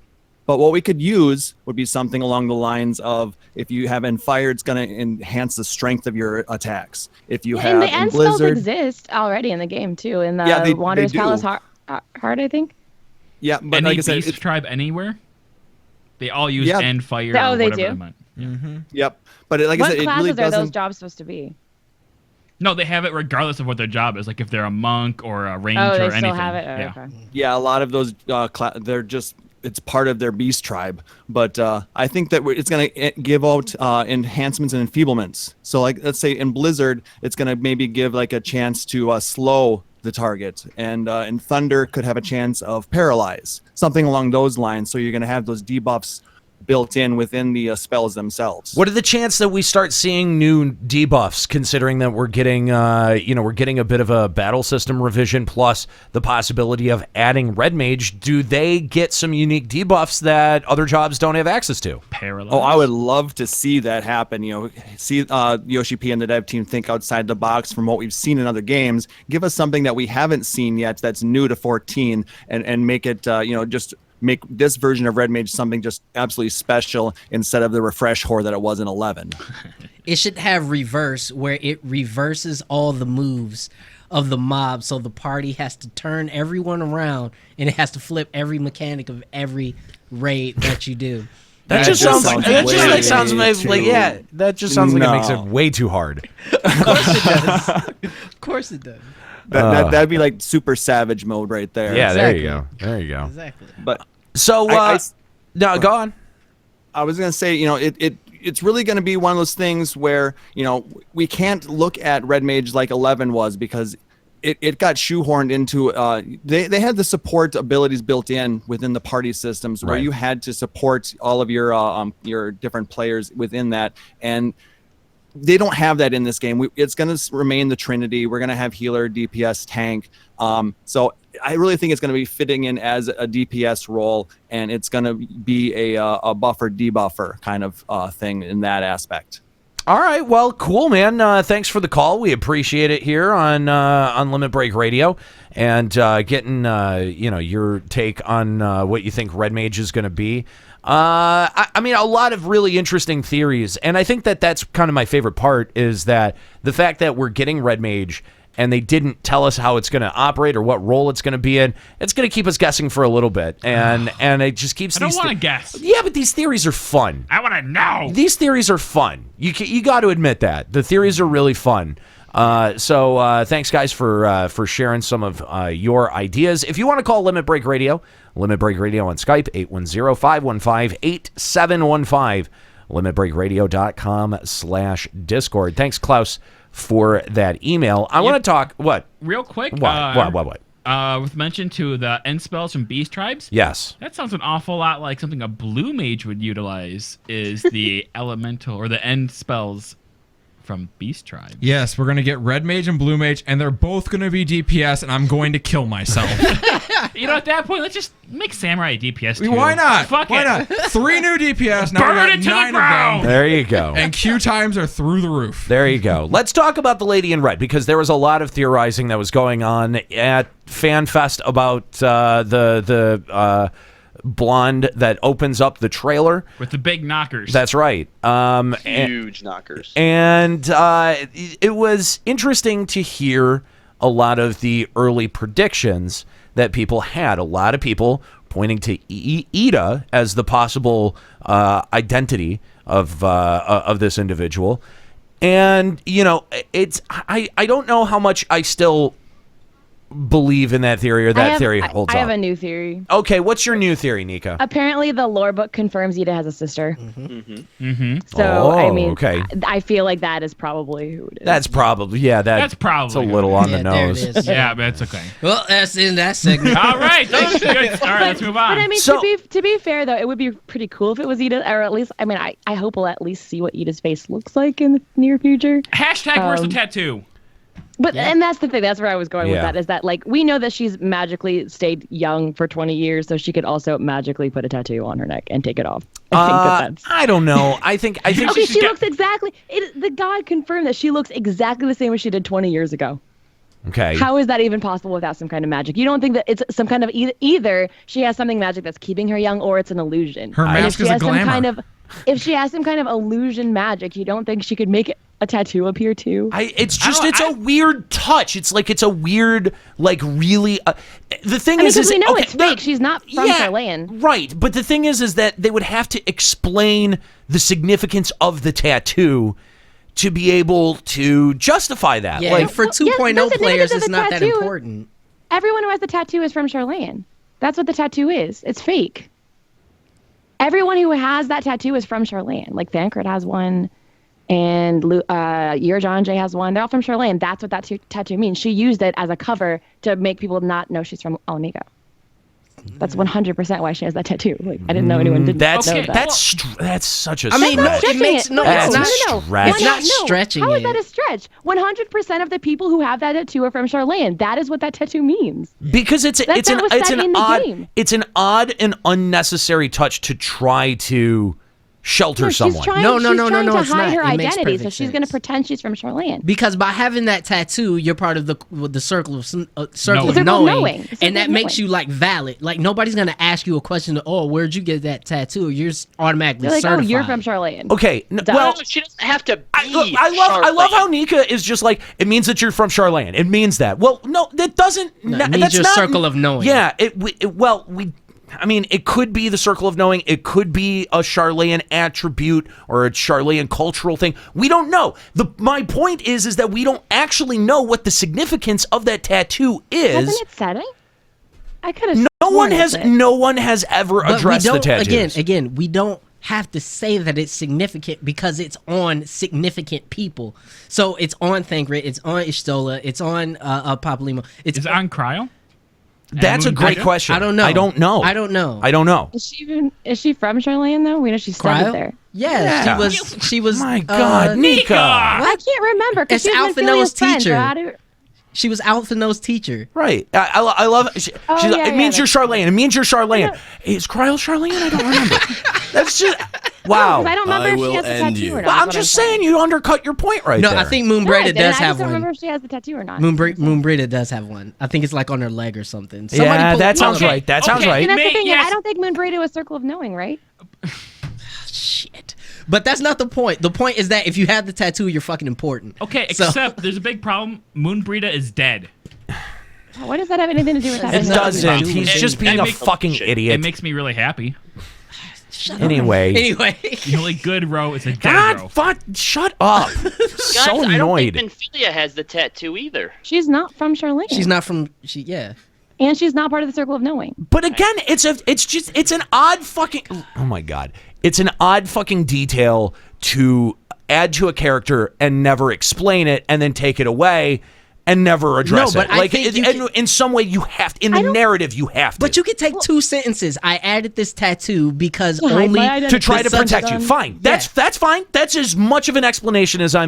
But what we could use would be something along the lines of, if you have Fire, it's going to enhance the strength of your attacks. If you have and the end spells Blizzard, exist already in the game too. In the Wanderer's Palace Heart, I think. Yeah, but Any like I said, beast tribe anywhere, they all use Yeah. end fire. Oh, or they whatever do? that meant. Yep. But like I What said, it classes really are those doesn't. jobs supposed to be? No, they have it regardless of what their job is. Like if they're a monk or a ranger Oh, they or still anything. have it. Oh, yeah. okay. Yeah, a lot of those they're just, it's part of their beast tribe. But I think that it's going to give out enhancements and enfeeblements. So like, let's say in Blizzard, it's going to maybe give like a chance to slow the target, and Thunder could have a chance of paralyze, something along those lines. So you're going to have those debuffs built in within the spells themselves. What are the chances that we start seeing new debuffs, considering that we're getting, we're getting a bit of a battle system revision plus the possibility of adding Red Mage? Do they get some unique debuffs that other jobs don't have access to? Paralyze. Oh, I would love to see that happen. See Yoshi P and the dev team think outside the box from what we've seen in other games. Give us something that we haven't seen yet that's new to 14, and make it, just make this version of Red Mage something just absolutely special instead of the refresh whore that it was in 11. It should have reverse, where it reverses all the moves of the mob, so the party has to turn everyone around, and it has to flip every mechanic of every raid that you do. That just sounds like it makes it way too hard. Of course it does. Of course it does. That'd be like super savage mode right there. Yeah, Exactly. there you go. Exactly. But so no, go on. I was gonna say, it's really going to be one of those things where, we can't look at Red Mage like 11 was, because it got shoehorned into, they had the support abilities built in within the party systems where you had to support all of your different players within that. And they don't have that in this game. It's going to remain the Trinity. We're going to have healer, DPS, tank. So I really think it's going to be fitting in as a DPS role, and it's going to be a buffer debuffer kind of thing in that aspect. All right, well, cool, man. Thanks for the call. We appreciate it here on Limit Break Radio, and getting your take on what you think Red Mage is going to be. I mean, a lot of really interesting theories, and I think that's kind of my favorite part, is that the fact that we're getting Red Mage and they didn't tell us how it's going to operate or what role it's going to be in. It's going to keep us guessing for a little bit, and it just keeps. I don't want to guess. Yeah, but these theories are fun. I want to know. These theories are fun. You got to admit that the theories are really fun. So thanks, guys, for sharing some of your ideas. If you want to call Limit Break Radio on Skype, 810-515-8715, limitbreakradio.com/Discord. Thanks, Klaus, for that email. I want to talk, what? Real quick. What? With mention to the end spells from Beast Tribes. Yes. That sounds an awful lot like something a blue mage would utilize, is the elemental or the end spells from Beast Tribe. Yes, we're going to get Red Mage and Blue Mage, and they're both going to be DPS, and I'm going to kill myself. You know, at that point, let's just make Samurai a DPS too. Why not? Fuck Why it. not? 3 new DPS. Now Burn we it got to the 9 ground. of them. There you go. And Q times are through the roof. There you go. Let's talk about the Lady in Red, because there was a lot of theorizing that was going on at FanFest about the blonde that opens up the trailer with the big knockers. That's right. Huge knockers. And it was interesting to hear a lot of the early predictions that people had. A lot of people pointing to Ida as the possible identity of this individual. And, you know, I don't know how much I still believe in that theory or that theory holds up. I have a new theory. Okay, what's your new theory, Nika? Apparently, the lore book confirms Ida has a sister. So, I mean, okay. I feel like that is probally who it is. That's probably, that's probably it's a little on the there it nose. is. Yeah, but it's okay. Well, that's in that segment. All right, that was good. All right, let's move on. But I mean, So- to be fair though, it would be pretty cool if it was Ida, or at least, I mean, I hope we'll at least see what Ida's face looks like in the near future. Hashtag where's the tattoo? But and that's the thing. That's where I was going with Yeah. that. Is that like we know that she's magically stayed young for 20 years, so she could also magically put a tattoo on her neck and take it off. I think that's. I don't know. I think Okay, she looks exactly. The god confirmed that she looks exactly the same as she did 20 years ago. Okay. How is that even possible without some kind of magic? You don't think that it's some kind of either she has something magic that's keeping her young, or it's an illusion. Her And mask if she is a has some glamour. kind of, if she has some kind of illusion magic, you don't think she could make a tattoo appear too? It's a weird touch. It's like it's a weird, like really. The thing is we know okay, it's fake. She's not from Charlayan. Right? But the thing is that they would have to explain the significance of the tattoo to be able to justify that. Yeah, like for 2.0 players, it's not that important. Everyone who has the tattoo is from Charlayan. That's what the tattoo is. It's fake. Everyone who has that tattoo is from Charlayan. Like Thancred has one, and Eorzea has one. They're all from Charlayan. That's what that tattoo means. She used it as a cover to make people not know she's from Alamigo. That's 100% why she has that tattoo. Like I didn't know anyone didn't know that. That's such a. I mean, stretch. it makes no. That's It's a not. stretch. It's not stretching. How is that a stretch? 100% of the people who have that tattoo are from Charlayan. That is what that tattoo means. Because it's an in the odd game. it's an odd and unnecessary touch to try to shelter someone. No, She's trying to it's hide not. her It makes identity, perfect so she's going to pretend she's from Charlene. Because by having that tattoo, you're part of the circle of Circle of knowing. And that makes you like valid. Like nobody's gonna ask you a question. Oh, where'd you get that tattoo? You're automatically They're like, certified. oh, you're from Charlene. Okay, Well, she doesn't have to be. I love how Nika is just like, it means that you're from Charlene. It means that. Well, no, that doesn't. It means that's your not, circle of knowing. Yeah. I mean, it could be the circle of knowing. It could be a Charlene attribute or a Charlene cultural thing. We don't know. My point is that we don't actually know what the significance of that tattoo is. Hasn't it said it? I could have. No one has ever addressed the tattoos. Again, we don't have to say that it's significant because it's on significant people. So it's on Thancred, it's on Ishtola, it's on Papalimo. It's on Cryo? That's a great question. I don't know. I don't know. Is she from Charlene though? We know she studied Cryo? there. Yeah, she was. My God, Nika! I can't remember. It's Alphino's teacher. She was Alphino's teacher. Right. I love it. It means you're Charlene. It means you're Charlene. Is Cryo Charlene? I don't remember. That's just wow. I don't remember if she has the tattoo or not. Well, I'm just saying you undercut your point right there. No, I think Moonbreda does have I don't one. remember if she has the tattoo or not. Moonbreda does have one. I think it's like on her leg or something. Yeah, that sounds right. That sounds right. And that's the thing. I don't think Moonbreda was Circle of Knowing, right? Shit. But that's not the point. The point is that if you have the tattoo, you're fucking important. Okay, except there's a big problem. Moonbreda is dead. What does that have anything to do with that? It doesn't. He's just being a fucking idiot. It makes me really happy. Anyway. The only good row is a dead row. Shut up. So I don't annoyed. think Benfilia has the tattoo either. She's not from Charlene. She's not from. Yeah. And she's not part of the Circle of Knowing. But again, it's an odd fucking. Oh my God. It's an odd fucking detail to add to a character and never explain it and then take it away and never address but it. I think In some way, you have to. In the narrative, you have to. But you could take two sentences. I added this tattoo because Yeah, only to try to protect you. Fine. That's fine. That's as much of an explanation as I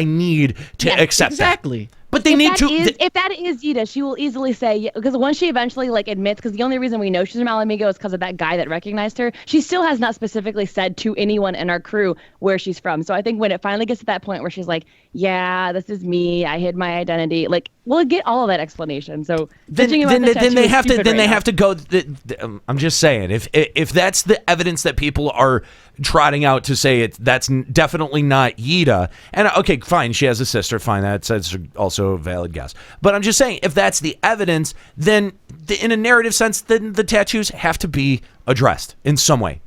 need to accept. Exactly. But they need to. If that is Yida, she will easily say, because once she eventually admits, because the only reason we know she's from Alamigo is because of that guy that recognized her. She still has not specifically said to anyone in our crew where she's from. So I think when it finally gets to that point where she's like, yeah, this is me, I hid my identity, we'll get all of that explanation. So then they have to go. I'm just saying, if that's the evidence that people are trotting out to say that's definitely not Yida, and okay, fine, she has a sister, fine, that's also a valid guess. But I'm just saying, if that's the evidence, then in a narrative sense, then the tattoos have to be addressed in some way.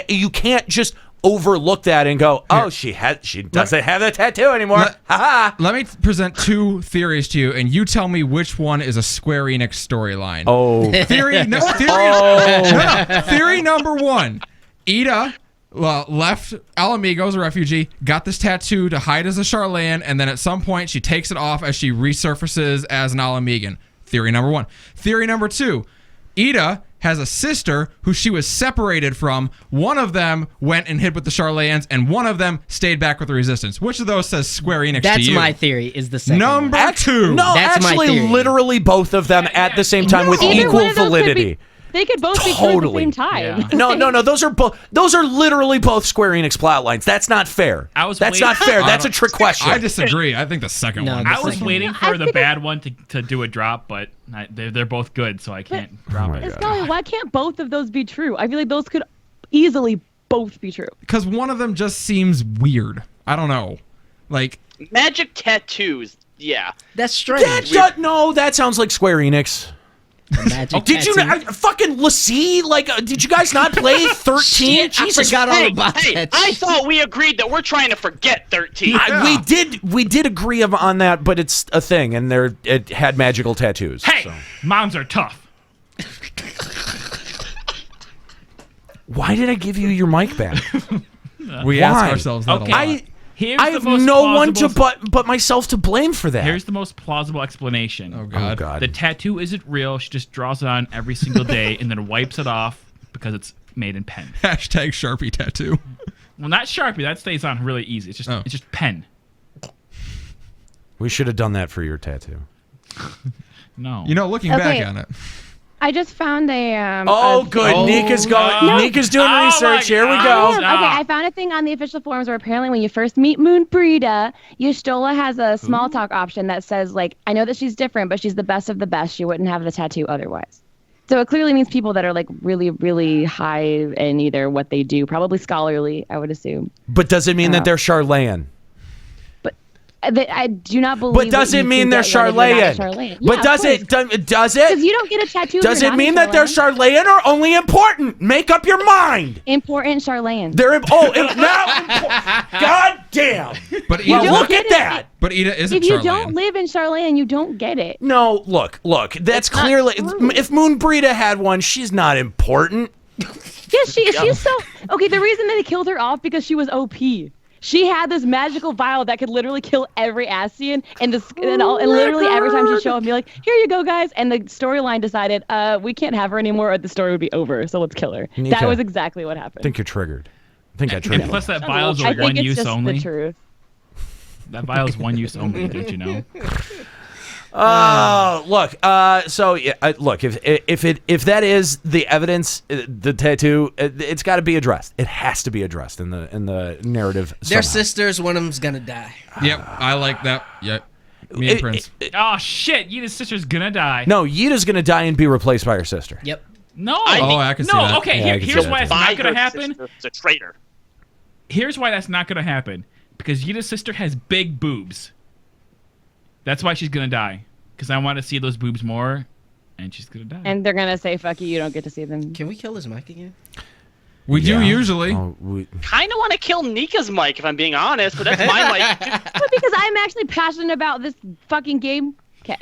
You can't just overlook that and go, oh, she doesn't have the tattoo anymore. Let me present two theories to you, and you tell me which one is a Square Enix storyline. Oh, theory number one: Ida left Alamigo as a refugee, got this tattoo to hide as a Charlene, and then at some point she takes it off as she resurfaces as an Alamigan. Theory number one. Theory number two: Ida has a sister who she was separated from. One of them went and hid with the Charlanes, and one of them stayed back with the Resistance. Which of those says Square Enix to you? That's my theory, is the second Number one. two. No, That's my actually, theory. literally both of them at the same time with Either one equal of those validity. They could both be true at the same time. No. Those are literally both Square Enix plot lines. That's not fair. That's not fair. That's a trick question. I disagree. I think the second one. I was waiting for the bad one to do a drop, but they're both good, so I can't drop it. Escali, why can't both of those be true? I feel like those could easily both be true. Because one of them just seems weird. I don't know. Magic tattoos. Yeah. That's strange. No, that sounds like Square Enix. Did you fucking Lassie? Did you guys not play 13? I forgot all about that. I thought we agreed that we're trying to forget 13. We did agree on that, but it's a thing, and it had magical tattoos. Hey, moms are tough. Why did I give you your mic back? We ask ourselves that a lot. I have no one but myself to blame for that. Here's the most plausible explanation. Oh God. The tattoo isn't real. She just draws it on every single day and then wipes it off because it's made in pen. # Sharpie tattoo. Well, not Sharpie. That stays on really easy. It's just pen. We should have done that for your tattoo. No. Looking back on it. I just found a. Oh, good. Nika's going. Nika's doing research. Here we go. Okay, I found a thing on the official forums where apparently when you first meet Moon Brita, Y'shtola has a small talk option that says, like, I know that she's different, but she's the best of the best. She wouldn't have the tattoo otherwise. So it clearly means people that are, like, really, really high in either what they do. Probably scholarly, I would assume. But does it mean that they're Charlayan? I do not believe. But does it mean they're Charlayan? But does it? Does it? Because you don't get a tattoo. Does it mean that they're Charlayan or only important? Make up your mind. Important Charlayan. They're now. God damn. But well, look at that. But Ida isn't If you Charlayan. don't live in Charlayan, you don't get it. No, look. That's clearly. If Moon Brita had one, she's not important. Yes, she's so okay. The reason they killed her off because she was OP. She had this magical vial that could literally kill every Ascian, and literally every time she'd show up, be like, "Here you go, guys." And the storyline decided, we can't have her anymore, or the story would be over. So let's kill her. Nika, that was exactly what happened. I think you're triggered. I think I triggered. And plus, that vial's I a think one it's use just only. the truth. That vial's one use only. Don't you know? Look. So yeah, look. If that is the evidence, the tattoo, it's got to be addressed. It has to be addressed in the narrative. They're somehow. sisters. One of them's gonna die. Yep, I like that. Yep. Me and Prince. Oh shit! Yita's sister's gonna die. No, Yita's gonna die and be replaced by her sister. Yep. No. I can see that. Okay. Yeah, I can Here's see why that that's too. not gonna happen. It's a traitor. Here's why that's not gonna happen. Because Yita's sister has big boobs. That's why she's gonna die. Because I want to see those boobs more, and she's gonna die. And they're gonna say, "Fuck you, you don't get to see them." Can we kill his mic again? We do usually. Kind of want to kill Nika's mic if I'm being honest, but that's my mic. But because I'm actually passionate about this fucking game. Okay.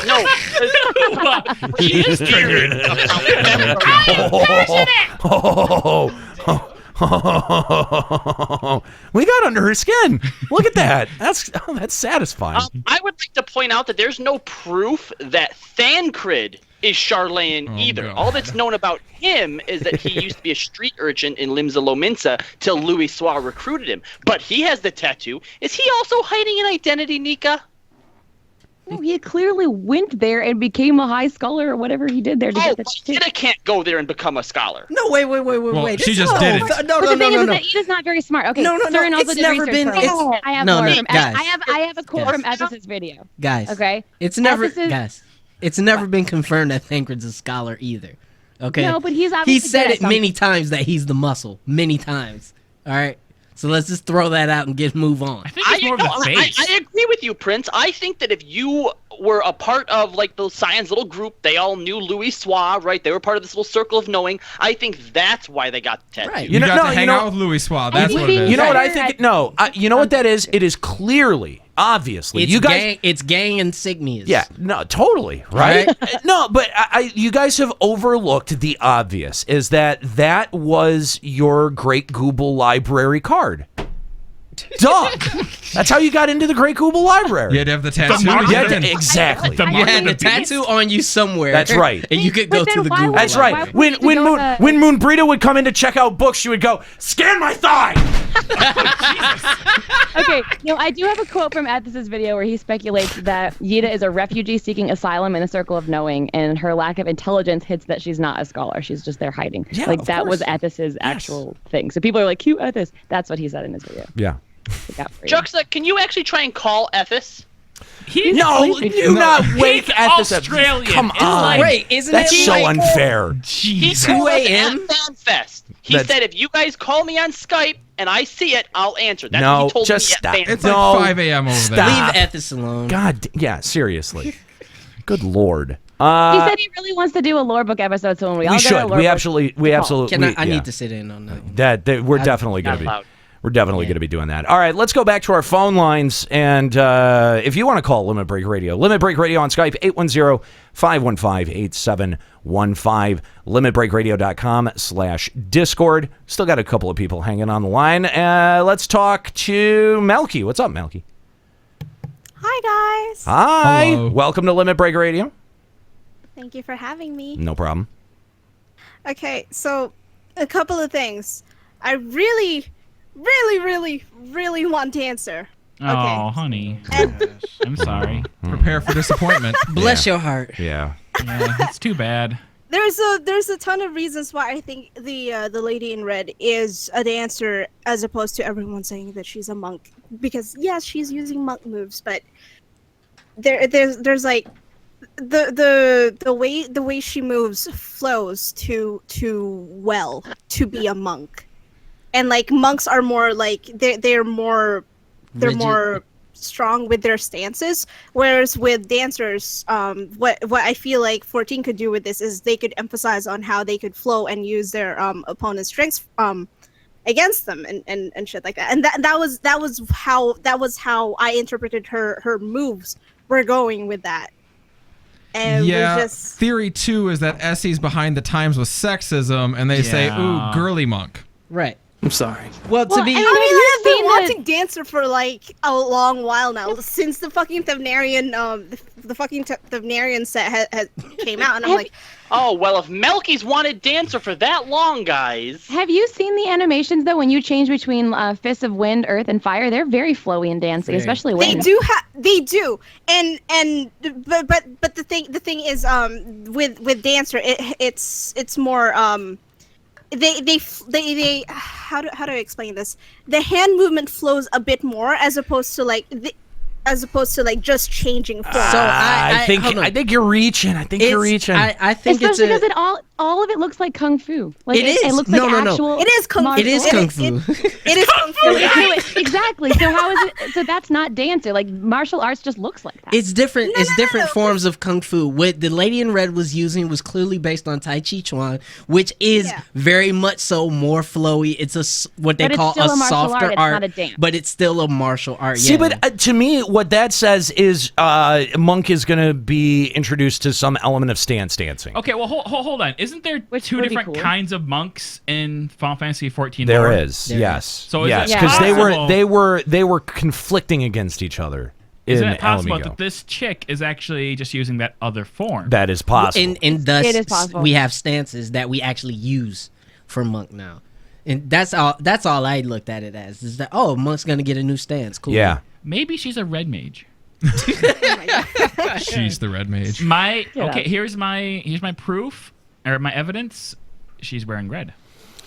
No. She is triggered. We got under her skin. Look at that. That's satisfying. I would like to point out that there's no proof that Thancred is Charlayan either. God. All that's known about him is that he used to be a street urchin in Limsa Lominsa till Louis Soir recruited him. But he has the tattoo. Is he also hiding an identity, Nika? No, he clearly went there and became a high scholar or whatever he did there to get the tattoo. Ida can't go there and become a scholar. No, wait. Well, This she just is- did it. No, But the thing is no. that Ida's not very smart. Okay, No. Surin also It's did never research been. for us. I have No, more no, from guys. I have a quote Guys. from Ethic's video. Guys. Okay. It's never, Ethic's- guys. It's never been confirmed that Thancred's a scholar either. Okay. No, but he's He obviously said good at it many times that he's the muscle. Many times. All right. So let's just throw that out and move on. I think it's more of a face. I agree with you, Prince. I think that if you were a part of like the Science little group, they all knew Louis Soir, right? They were part of this little circle of knowing. I think that's why they got the tattoo. Right. You got to hang out with Louis Soir. That's what it is. You know what I think? No, you know what that is? It is clearly, obviously, It's you guys. gang, it's gang insignias. Yeah, no, totally, right? No, but you guys have overlooked the obvious. Is that was your Great Google Library card? Duh. That's how you got into the Great Google Library. You had to have the tattoo. Exactly. You had the tattoo on you somewhere. That's right. And you could go to the Google. That's right. When Moon Brita would come in to check out books, she would go, "Scan my thigh." Okay, no, I do have a quote from Ethic's video where he speculates that Yida is a refugee seeking asylum in a circle of knowing, and her lack of intelligence hits that she's not a scholar. She's just there hiding. Yeah, like of that was course. Ethic's actual thing. So people are like, "Cute Ethis." That's what he said in his video. Yeah. Juxta, can you actually try and call Ethis? No, do not wake Ethis up. Australian. Come It's on. like- Wait, isn't That's it so like unfair. He 2 told us a.m.? at Fanfest. He That's- said, if you guys call me on Skype and I see it, I'll answer. That's No, what he told just me stop. at Fanfest. It's No, like 5 a.m. over there. stop. Leave Ethis alone. God, yeah, seriously. Good Lord. He said he really wants to do a lore book episode, so when we all We get our should. lore We book, absolutely. Can I yeah. need to sit in on that. We're definitely not gonna be. allowed. We're definitely going to be doing that. All right, let's go back to our phone lines. And if you want to call Limit Break Radio on Skype, 810-515-8715, limitbreakradio.com/Discord. Still got a couple of people hanging on the line. Let's talk to Melky. What's up, Melky? Hi, guys. Hi. Hello. Welcome to Limit Break Radio. Thank you for having me. No problem. Okay, so a couple of things. I really want to answer. Oh, honey. I'm sorry. Prepare for disappointment. Bless your heart. Yeah. Yeah, it's too bad. There's a ton of reasons why I think the lady in red is a dancer as opposed to everyone saying that she's a monk. Because yes, she's using monk moves, but there's like the way she moves flows to be a monk, and like monks are more like they're more strong with their stances, whereas with dancers, what I feel like 14 could do with this is they could emphasize on how they could flow and use their opponent's strengths against them and shit like that. And that was how I interpreted her moves were going with that. And yeah, theory 2 is that Essie's behind the times with sexism, and they say, ooh, girly monk. Right. I'm sorry. Well, to be... I mean, I've been watching Dancer for like a long while now, since the fucking Thavnarian, the fucking Thavnarian set has came out, and I'm like, oh well, if Melky's wanted Dancer for that long, guys. Have you seen the animations though? When you change between Fists of Wind, Earth, and Fire, they're very flowy and dancing, especially Wind. They do, but the thing is, with Dancer, it's more they how do I explain this? The hand movement flows a bit more as opposed to like just changing form. So I think you're reaching. I think you're reaching. I think especially because all of it looks like kung fu. Like it is. It looks like actual. It is kung fu. It is kung fu. It is kung fu. Exactly. So how is it? So that's not dancer. Like martial arts just looks like that. It's different. It's different forms of kung fu. What the lady in red was using was clearly based on Tai Chi Chuan, which is very much so more flowy. It's what they call a softer art, but it's still a martial art. See, but to me, what that says is monk is going to be introduced to some element of stance dancing. Okay, well, hold on. Isn't there two different kinds of monks in Final Fantasy 14? There is, yes. So yes, because they were conflicting against each other. Isn't it possible that this chick is actually just using that other form? That is possible. And thus, it is possible. we have stances that we actually use for monk now. And that's all I looked at it as, is that, monk's going to get a new stance. Cool. Yeah. Maybe she's a red mage. She's the red mage. Here's my proof or my evidence. She's wearing red.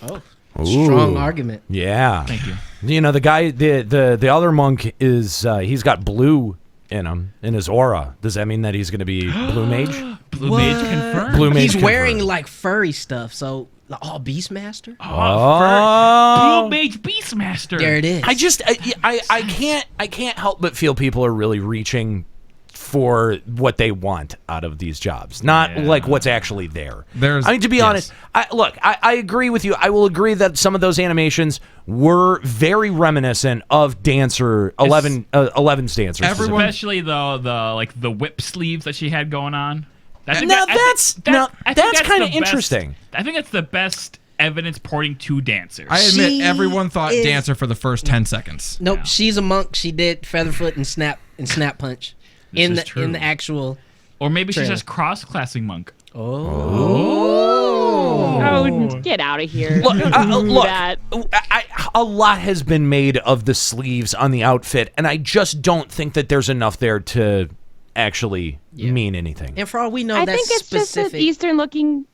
Oh. Strong argument. Yeah. Thank you. You know, the guy, the other monk is he's got blue in him, in his aura. Does that mean that he's going to be blue mage? Mage confirmed. Blue mage he's wearing confirmed. like furry stuff, so Beastmaster. Blue mage Beastmaster. There it is. I can't help but feel people are really reaching for what they want out of these jobs, not like what's actually there. I mean, to be honest, I agree with you. I will agree that some of those animations were very reminiscent of Dancer 11's Dancer, especially the whip sleeves that she had going on. That's kind of interesting. I think that's the best evidence pointing to Dancer. I admit everyone thought Dancer for the first 10 seconds. Nope, she's a monk. She did Featherfoot and Snap Punch in the actual. Or maybe she's just cross-classing monk. Oh, get out of here! A lot has been made of the sleeves on the outfit, and I just don't think that there's enough there to actually mean anything. And for all we know, I that's think it's specific. just an Eastern-looking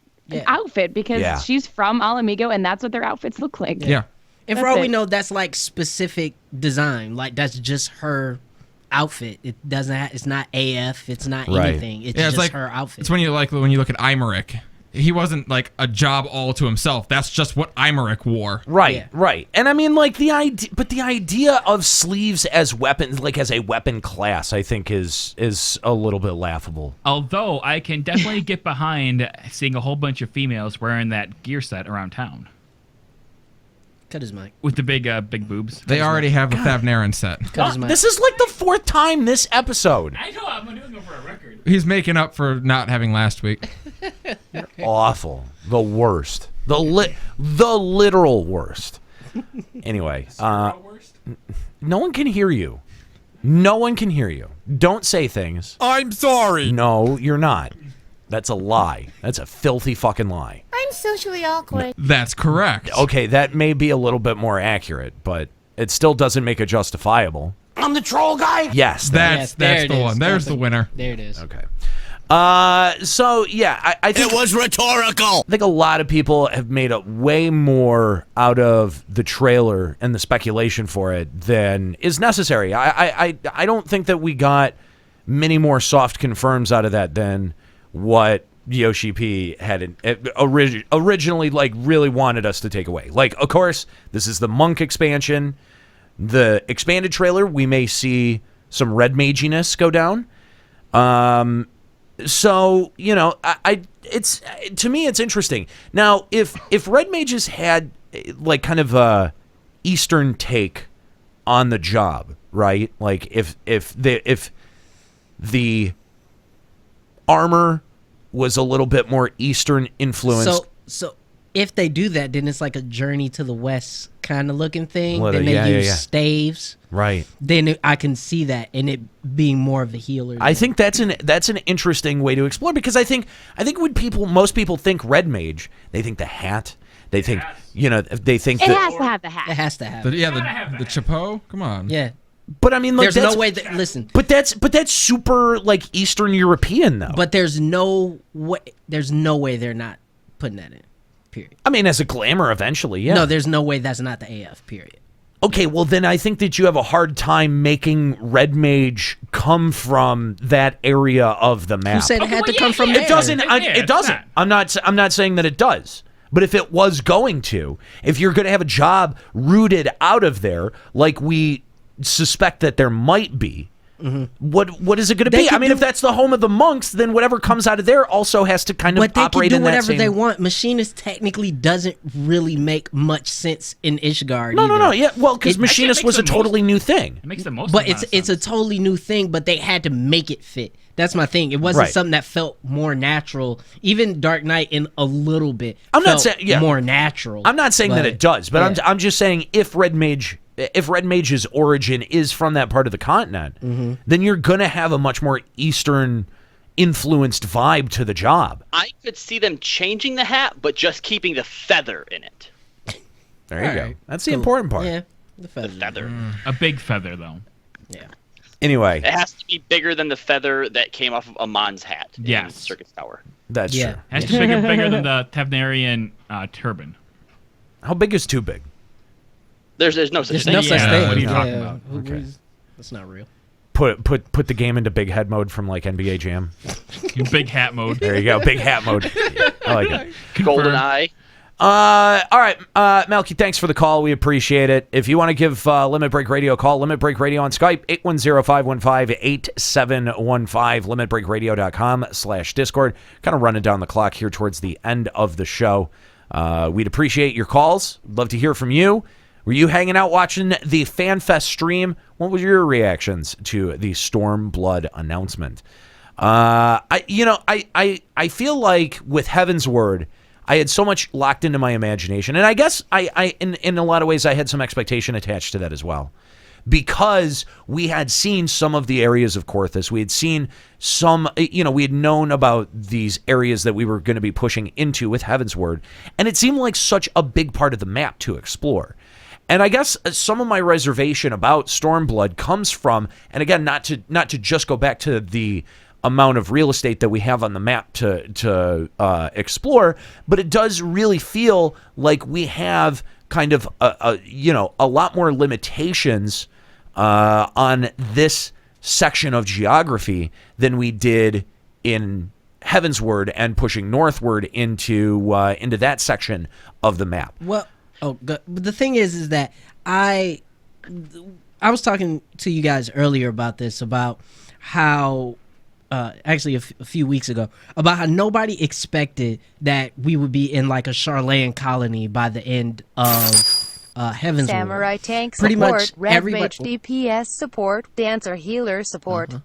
outfit because she's from Alamigo, and that's what their outfits look like. Yeah. And for all we know, that's like specific design. Like that's just her outfit. It doesn't. It's not AF. It's not anything. It's just like, her outfit. It's when you look at Imeric. He wasn't like a job all to himself. That's just what Imeric wore. Right. And I mean, like the idea of sleeves as weapons, like as a weapon class, I think is a little bit laughable. Although I can definitely get behind seeing a whole bunch of females wearing that gear set around town. Cut his mic. With the big boobs. They already have a Thavnaren set. This is like the 4th time this episode. I know, I'm doing it for a record. He's making up for not having last week. Awful. The worst. The literal worst. Anyway, no one can hear you. No one can hear you. Don't say things. I'm sorry. No, you're not. That's a lie. That's a filthy fucking lie. I'm socially awkward. That's correct. Okay, that may be a little bit more accurate, but it still doesn't make it justifiable. I'm the troll guy. Yes. That's the one. There's the winner. There it is. Okay. So yeah, I think it was rhetorical. I think a lot of people have made a way more out of the trailer and the speculation for it than is necessary. I don't think that we got many more soft confirms out of that than what Yoshi P had originally like really wanted us to take away. Like, of course, this is the Monk expansion. The expanded trailer, we may see some red maginess go down. So, you know, it's to me it's interesting. Now, if red mages had like kind of a Eastern take on the job, right? Like if the armor was a little bit more Eastern influenced. So if they do that, then it's like a Journey to the West kind of looking thing. Well, then they use staves. Right. Then I can see that, and it being more of a healer. I think that's an interesting way to explore, because I think when most people think red mage, they think the hat. They think they think it has to have the hat. It has to have. The chapeau. Come on. Yeah. But I mean, like, there's no way that listen. But that's super like Eastern European though. But there's no way they're not putting that in. Period. I mean, as a glamour eventually, yeah. No, there's no way that's not the AF. Period. Okay, well then I think that you have a hard time making red mage come from that area of the map. Who said it had to come from there? It doesn't. It doesn't. I'm not saying that it does. But if it was going to, if you're going to have a job rooted out of there, like we suspect that there might be, what is it going to be? I mean, if that's the home of the monks, then whatever comes out of there also has to kind of operate in that same... But they can do whatever they want. Machinist technically doesn't really make much sense in Ishgard. No. Yeah, well, because Machinist was a totally new thing. It makes the most. But it's a totally new thing. But they had to make it fit. That's my thing. It wasn't something that felt more natural. Even Dark Knight, in a little bit, I'm not saying more natural. I'm not saying that it does, but I'm just saying if red mage's origin is from that part of the continent, then you're gonna have a much more Eastern influenced vibe to the job. I could see them changing the hat, but just keeping the feather in it. There you go. That's the important part. Yeah, the feather. A big feather, though. Yeah. Anyway, it has to be bigger than the feather that came off of Amon's hat. Yes. In Circus Tower. That's true. It has to be bigger than the Tavnarian turban. How big is too big? There's no such thing. No such thing. What are you talking about? Okay. That's not real. Put the game into big head mode from like NBA Jam. Big hat mode. There you go. Big hat mode. I like it. Golden Eye. All right, Malky, thanks for the call. We appreciate it. If you want to give Limit Break Radio a call, Limit Break Radio on Skype, 810-515-8715, limitbreakradio.com/Discord. Kind of running down the clock here towards the end of the show. We'd appreciate your calls. Love to hear from you. Were you hanging out watching the FanFest stream? What was your reactions to the Stormblood announcement? I feel like with Heaven's Word, I had so much locked into my imagination, and I guess I in a lot of ways I had some expectation attached to that as well, because we had seen some of the areas of Korthus. We had seen some, we had known about these areas that we were going to be pushing into with Heaven's Word, and it seemed like such a big part of the map to explore. And I guess some of my reservation about Stormblood comes from, and again, not to just go back to the amount of real estate that we have on the map to explore, but it does really feel like we have kind of a lot more limitations on this section of geography than we did in Heaven's Word and pushing northward into that section of the map. Well, but the thing is that I was talking to you guys earlier about this, about how actually a few weeks ago, about how nobody expected that we would be in like a Charlayan colony by the end of Heaven's Word. Samurai tank Pretty support, much Red Mage DPS support, Dancer healer support,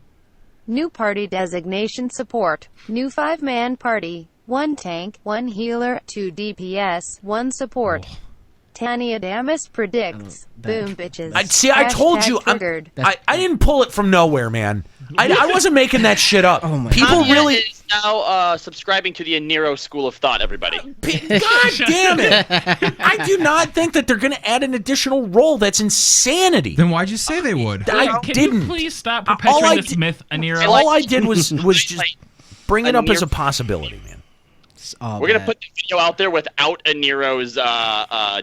new party designation support, new 5-man party, 1 tank, 1 healer, 2 DPS, 1 support. Tanya Damas predicts. Boom, bitches. I told you. I didn't pull it from nowhere, man. I wasn't making that shit up. People really is now subscribing to the Aniro school of thought. Everybody. God damn it! I do not think that they're going to add an additional role. That's insanity. Then why'd you say they would? I Can didn't. you please stop perpetuating this myth, Aniro? All I did was just. bring it up as a possibility, man. We're gonna put the video out there without a Nero's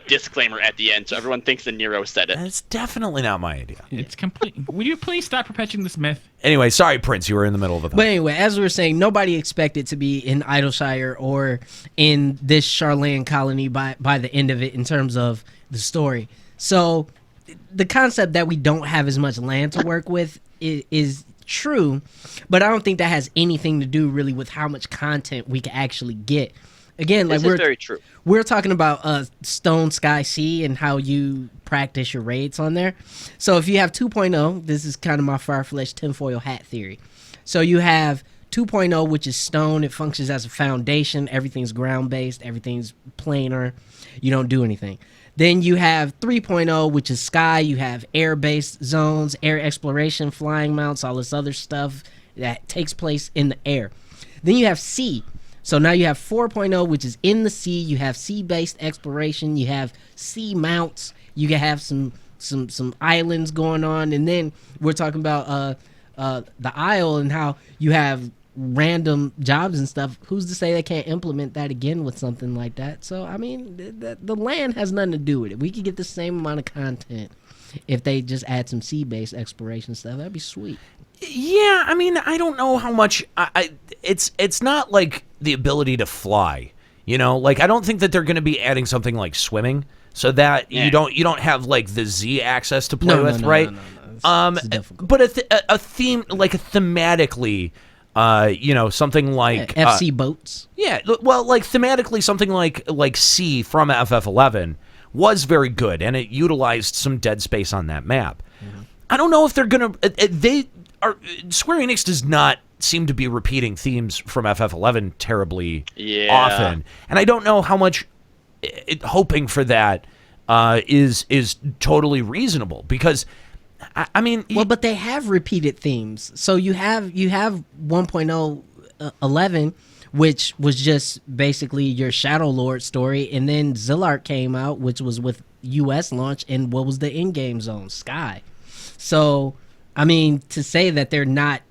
disclaimer at the end, so everyone thinks that Nero said it. It's definitely not my idea. It's complete. Will you please stop perpetuating this myth? Anyway, sorry, Prince, you were in the middle of a thought. But anyway, as we were saying, nobody expected to be in Idleshire or in this Charlayan colony by the end of it in terms of the story. So the concept that we don't have as much land to work with is true, but I don't think that has anything to do really with how much content we can actually get. Again, like This is very true. We're talking about Stone Sky Sea and how you practice your raids on there. So if you have 2.0, this is kind of my Fireflesh tinfoil hat theory. So you have 2.0, which is stone. It functions as a foundation. Everything's ground-based. Everything's planar. You don't do anything. Then you have 3.0, which is sky. You have air-based zones, air exploration, flying mounts, all this other stuff that takes place in the air. Then you have sea. So now you have 4.0, which is in the sea. You have sea-based exploration. You have sea mounts. You can have some islands going on. And then we're talking about the Isle and how you have random jobs and stuff. Who's to say they can't implement that again with something like that? So I mean, the land has nothing to do with it. We could get the same amount of content if they just add some sea-based exploration stuff. That'd be sweet. Yeah, I mean, I don't know how much. It's not like the ability to fly. You know, like I don't think that they're going to be adding something like swimming, so that you don't have like the Z access to play with, right? No. It's difficult. But a theme, like a thematically. Something like FC boats. Yeah, well, like thematically, something like C from FF11 was very good, and it utilized some dead space on that map. Mm-hmm. I don't know if they're gonna. Square Enix does not seem to be repeating themes from FF11 terribly often, and I don't know how much hoping for that is totally reasonable because. I mean, well, but they have repeated themes. So you have 1.0 11, which was just basically your Shadow Lord story, and then Zilart came out, which was with US launch, and what was the in-game zone? Sky. So, I mean, to say that they're not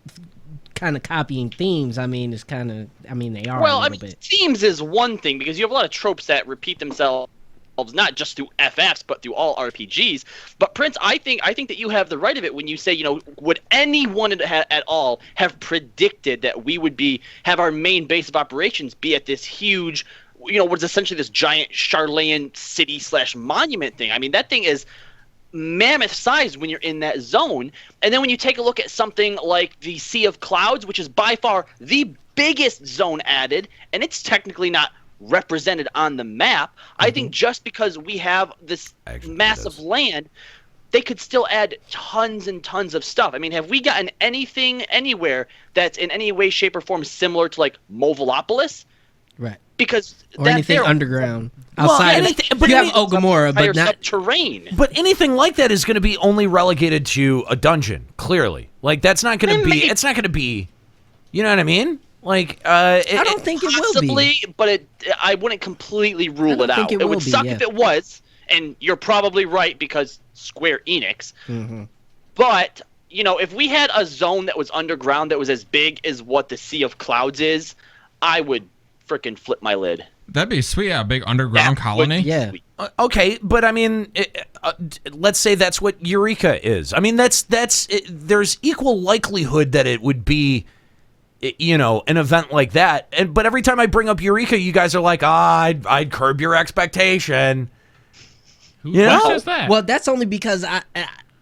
kind of copying themes, I mean, it's kind of, I mean, they are a little bit. Themes is one thing because you have a lot of tropes that repeat themselves. Not just through FFs, but through all RPGs. But Prince, I think that you have the right of it when you say, would anyone at all have predicted that we would have our main base of operations be at this huge, what's essentially this giant Charlayan city / monument thing? I mean, that thing is mammoth sized when you're in that zone. And then when you take a look at something like the Sea of Clouds, which is by far the biggest zone added, and it's technically not represented on the map. I think just because we have this massive land, they could still add tons and tons of stuff. I mean, have we gotten anything anywhere that's in any way, shape, or form similar to like Movilopolis? Right. Because or anything underground outside of you have Ogamora, but not terrain. But anything like that is going to be only relegated to a dungeon. Clearly, like that's not going to be. It's not going to be. You know what I mean? Like, I don't think it will be. But I wouldn't completely rule it out. It would suck if it was, and you're probably right because Square Enix. Mm-hmm. But, if we had a zone that was underground that was as big as what the Sea of Clouds is, I would freaking flip my lid. That'd be sweet, a big underground colony. Yeah. Okay, but I mean, let's say that's what Eureka is. I mean, there's equal likelihood that it would be an event like that. But every time I bring up Eureka, you guys are like, I'd curb your expectation. Who says that? Well, that's only because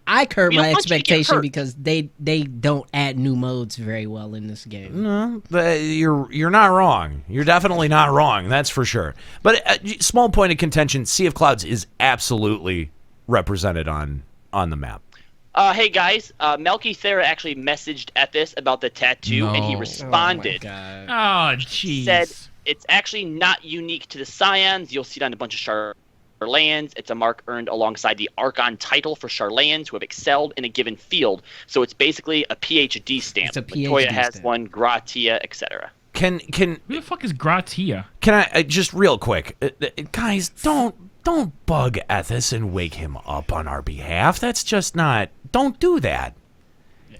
I curb my expectation because they don't add new modes very well in this game. No, but you're not wrong. You're definitely not wrong. That's for sure. But small point of contention, Sea of Clouds is absolutely represented on the map. Hey guys, Melky Thera actually messaged Ethis about the tattoo, and he responded. Oh, jeez. Said it's actually not unique to the Scions. You'll see it on a bunch of Charlayans. It's a mark earned alongside the Archon title for Charlayans who have excelled in a given field. So it's basically a PhD stamp. It's a PhD Latoya has stamp. one, Gratia, etc. Can who the fuck is Gratia? Can I just real quick, guys? Don't bug Ethis and wake him up on our behalf. That's just not. Don't do that.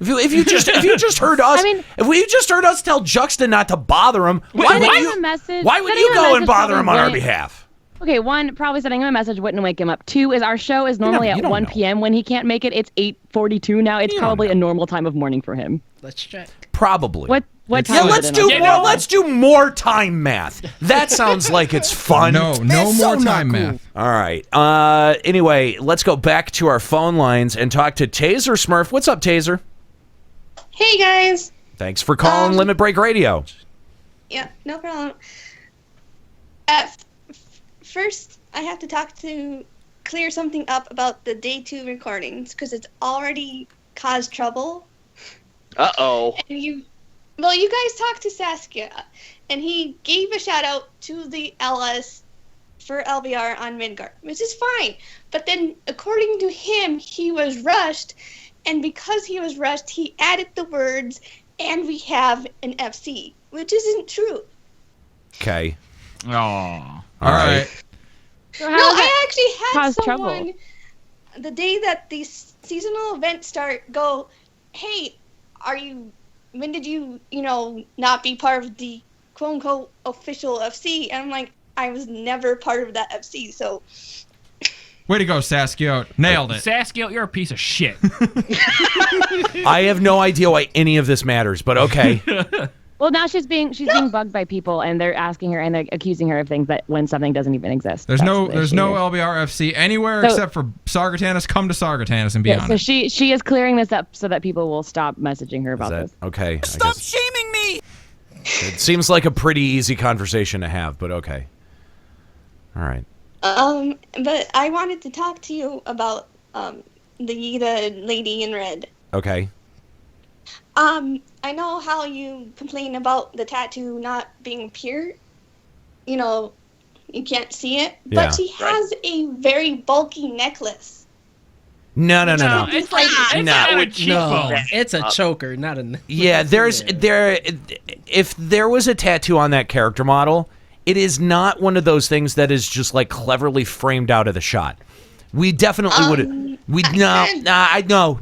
If you just heard us, if we just heard us tell Juxta not to bother him, why would you go and bother him on our behalf? Okay, one, probably sending him a message wouldn't wake him up. Two is our show is normally at 1 p.m. when he can't make it. It's 8:42 now. It's probably a normal time of morning for him. Let's check. Probably. What Yeah, time let's do more time math. That sounds like it's fun. No more time math. All right. Anyway, let's go back to our phone lines and talk to Taser Smurf. What's up, Taser? Hey guys. Thanks for calling Limit Break Radio. Yeah, no problem. First, I have to clear something up about the day 2 recordings because it's already caused trouble. Uh-oh. And you guys talked to Saskia, and he gave a shout out to the LS for LBR on Midgard, which is fine. But then, according to him, he was rushed, and because he was rushed, he added the words, "and we have an FC," which isn't true. Okay. Oh. All right. No, I actually had someone the day that the seasonal events start go, "Hey, when did you not be part of the quote unquote official FC?" And I'm like, I was never part of that FC, so. Way to go, Saskia. Nailed it. Saskia, you're a piece of shit. I have no idea why any of this matters, but okay. Well, now she's being bugged by people, and they're asking her and they're accusing her of things that when something doesn't even exist. There's no LBR FC anywhere except for Sargatanis. Come to Sargatanis and be honest. So she is clearing this up so that people will stop messaging her about this. Okay. Stop shaming me! It seems like a pretty easy conversation to have, but okay. All right. But I wanted to talk to you about the Yida lady in red. Okay. I know how you complain about the tattoo not being pure. You can't see it, Yeah. but she has a very bulky necklace. No. It's like a cheekbone. It's a choker, not a. Yeah, if there was a tattoo on that character model, it is not one of those things that is just like cleverly framed out of the shot. We definitely would have. No.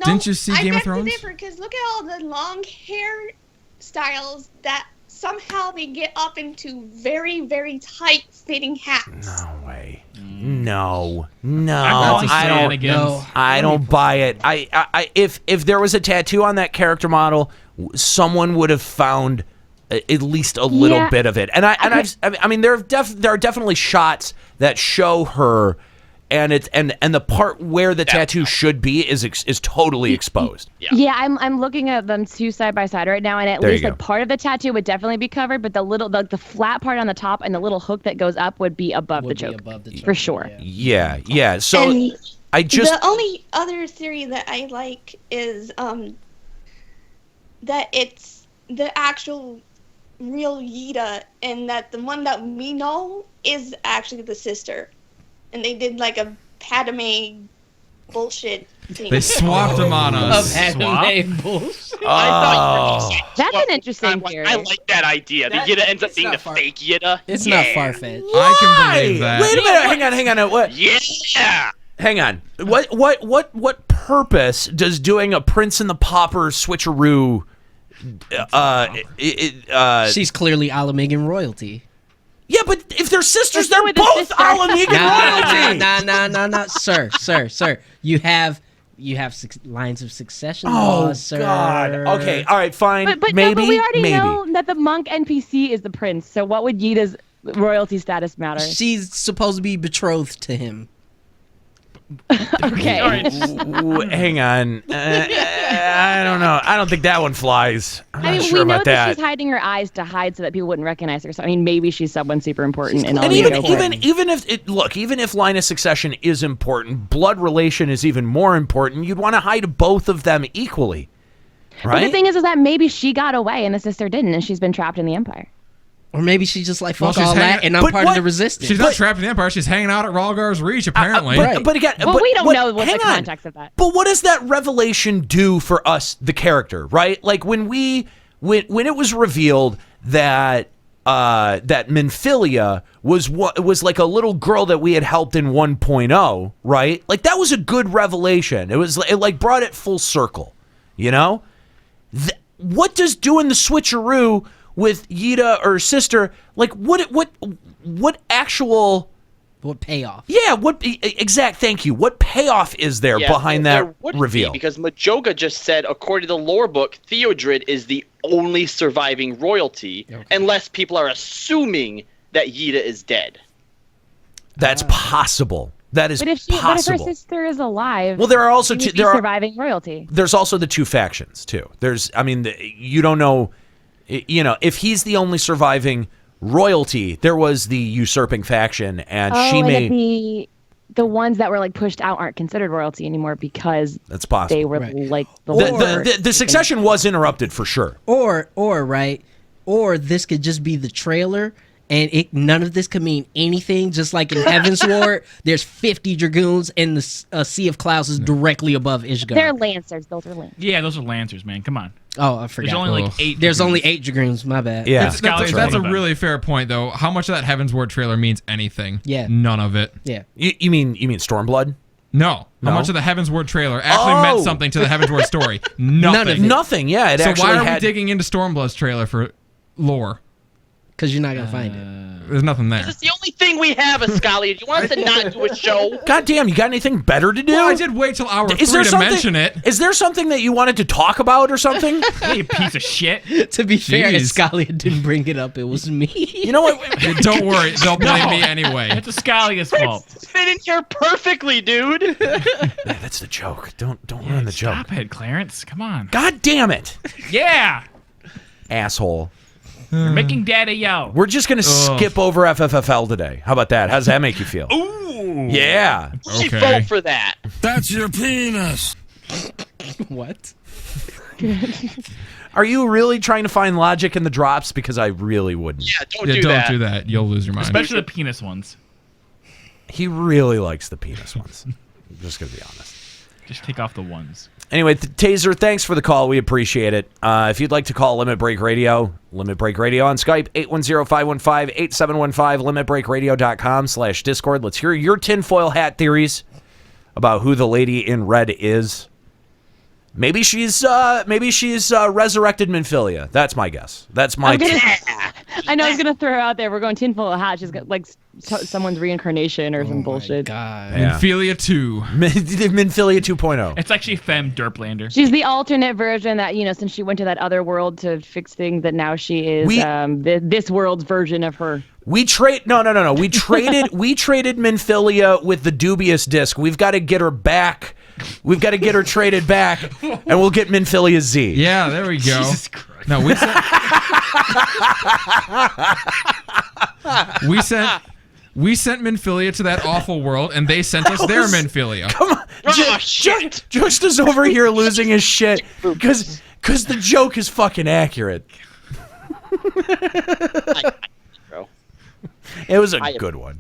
Didn't you see Game of Thrones? Because look at all the long hair styles that somehow they get up into very, very tight fitting hats. No way. No. Shenanigans. I don't buy it. If there was a tattoo on that character model, someone would have found at least a little bit of it. And I mean there are definitely shots that show her. And the part where the tattoo should be is totally exposed. Yeah, I'm looking at them two side by side right now, and at There least you like go. part of the tattoo would definitely be covered, but the flat part on the top and the little hook that goes up would be above the choke for sure. Yeah. So And the only other theory that I like is that it's the actual real Yida, and that the one that we know is actually the sister. And they did like a Padme bullshit thing. They swapped them on us. Padme bullshit. That's an interesting theory. I like that idea. The Yida ends up being the fake Yida. It's not far-fetched. I can believe that. Wait a minute. Hang on. What? Yeah. Hang on. What purpose does doing a Prince and the Pauper switcheroo? She's clearly Alamegan royalty. Yeah, but if they're sisters, they're both Alamegan royalty. No, sir. You have lines of succession. Oh, laws, sir. God. Okay, all right, fine. But maybe, we already maybe. know that the monk NPC is the prince. So what would Yida's royalty status matter? She's supposed to be betrothed to him. Okay. Hang on. I don't know. I don't think that one flies. I'm not sure we know about that. she's hiding her eyes to hide so that people wouldn't recognize her. So I mean, maybe she's someone super important. And even if line of succession is important, blood relation is even more important. You'd want to hide both of them equally, right? But the thing is that maybe she got away and the sister didn't, and she's been trapped in the Empire. Or maybe she's just like, fuck all that, and I'm part of the resistance. She's not trapped in the Empire. She's hanging out at Ralgar's Reach, apparently. But again, we don't know what hang the on. context of that. But what does that revelation do for us, the character, right? Like when it was revealed that that Minfilia was like a little girl that we had helped in 1.0, right? Like that was a good revelation. It like brought it full circle. You know, what does doing the switcheroo with Yida or sister, like what actual, what payoff? Yeah, thank you. What payoff is there behind that reveal? Because Majoga just said, according to the lore book, Theodred is the only surviving royalty, unless people are assuming that Yida is dead. That's possible. That is possible. But if her sister is alive, well, there are also surviving royalty. There's also the two factions too. You don't know, if he's the only surviving royalty, there was the usurping faction, and the ones that were like pushed out aren't considered royalty anymore because that's possible. They were like the succession was interrupted for sure. Or this could just be the trailer. And none of this could mean anything. Just like in Heavensward, there's 50 dragoons, and the Sea of Clouds is directly above Ishgard. They're lancers. Those are lancers. Yeah, those are lancers, man. Come on. Oh, I forgot. There's only like 8. There's only 8 dragoons. My bad. Yeah, that's a really fair point, though. How much of that Heavensward trailer means anything? Yeah, none of it. Yeah. You mean Stormblood? No. How much of the Heavensward trailer actually meant something to the Heavensward story? Nothing. Nothing. Yeah. So why are we digging into Stormblood's trailer for lore? Because you're not gonna find it. There's nothing there. This is the only thing we have, Ascali. Do you want us to not do a show? God damn, you got anything better to do? Well, I did wait till hour 3 to mention it. Is there something that you wanted to talk about or something? You piece of shit. To be fair, Scalia didn't bring it up. It was me. You know what? Don't worry. They'll blame me anyway. It's Ascalia's fault. Fit in here perfectly, dude. Yeah, that's the joke. Don't ruin the joke. Stop it, Clarence. Come on. God damn it. Yeah. Asshole. You're making Daddy yell. We're just going to skip over FFFL today. How about that? How does that make you feel? Ooh. Yeah. Okay. Vote for that. That's your penis. What? Are you really trying to find logic in the drops? Because I really wouldn't. Yeah, don't do that. You'll lose your mind. Especially the penis ones. He really likes the penis ones. I'm just going to be honest. Just take off the ones. Anyway, Taser, thanks for the call. We appreciate it. If you'd like to call Limit Break Radio on Skype, 810-515-8715, limitbreakradio.com/Discord. Let's hear your tinfoil hat theories about who the lady in red is. Maybe she's resurrected Minfilia. That's my guess. That's my I know I was gonna throw her out there. We're going tinfoil hat. She's got like someone's reincarnation or some bullshit. God. Yeah. Minfilia 2. Minfilia 2.0. It's actually Femme Derplander. She's the alternate version that, since she went to that other world to fix things, that now she is this world's version of her. We traded Minfilia with the dubious disc. We've got to get her back. We've got to get her traded back, and we'll get Minfilia Z. Yeah, there we go. Jesus Christ. No, we sent Minfilia to that awful world, and they sent us their Minfilia. Come on, shit. Juxta's over here losing his shit because the joke is fucking accurate. It was a good one.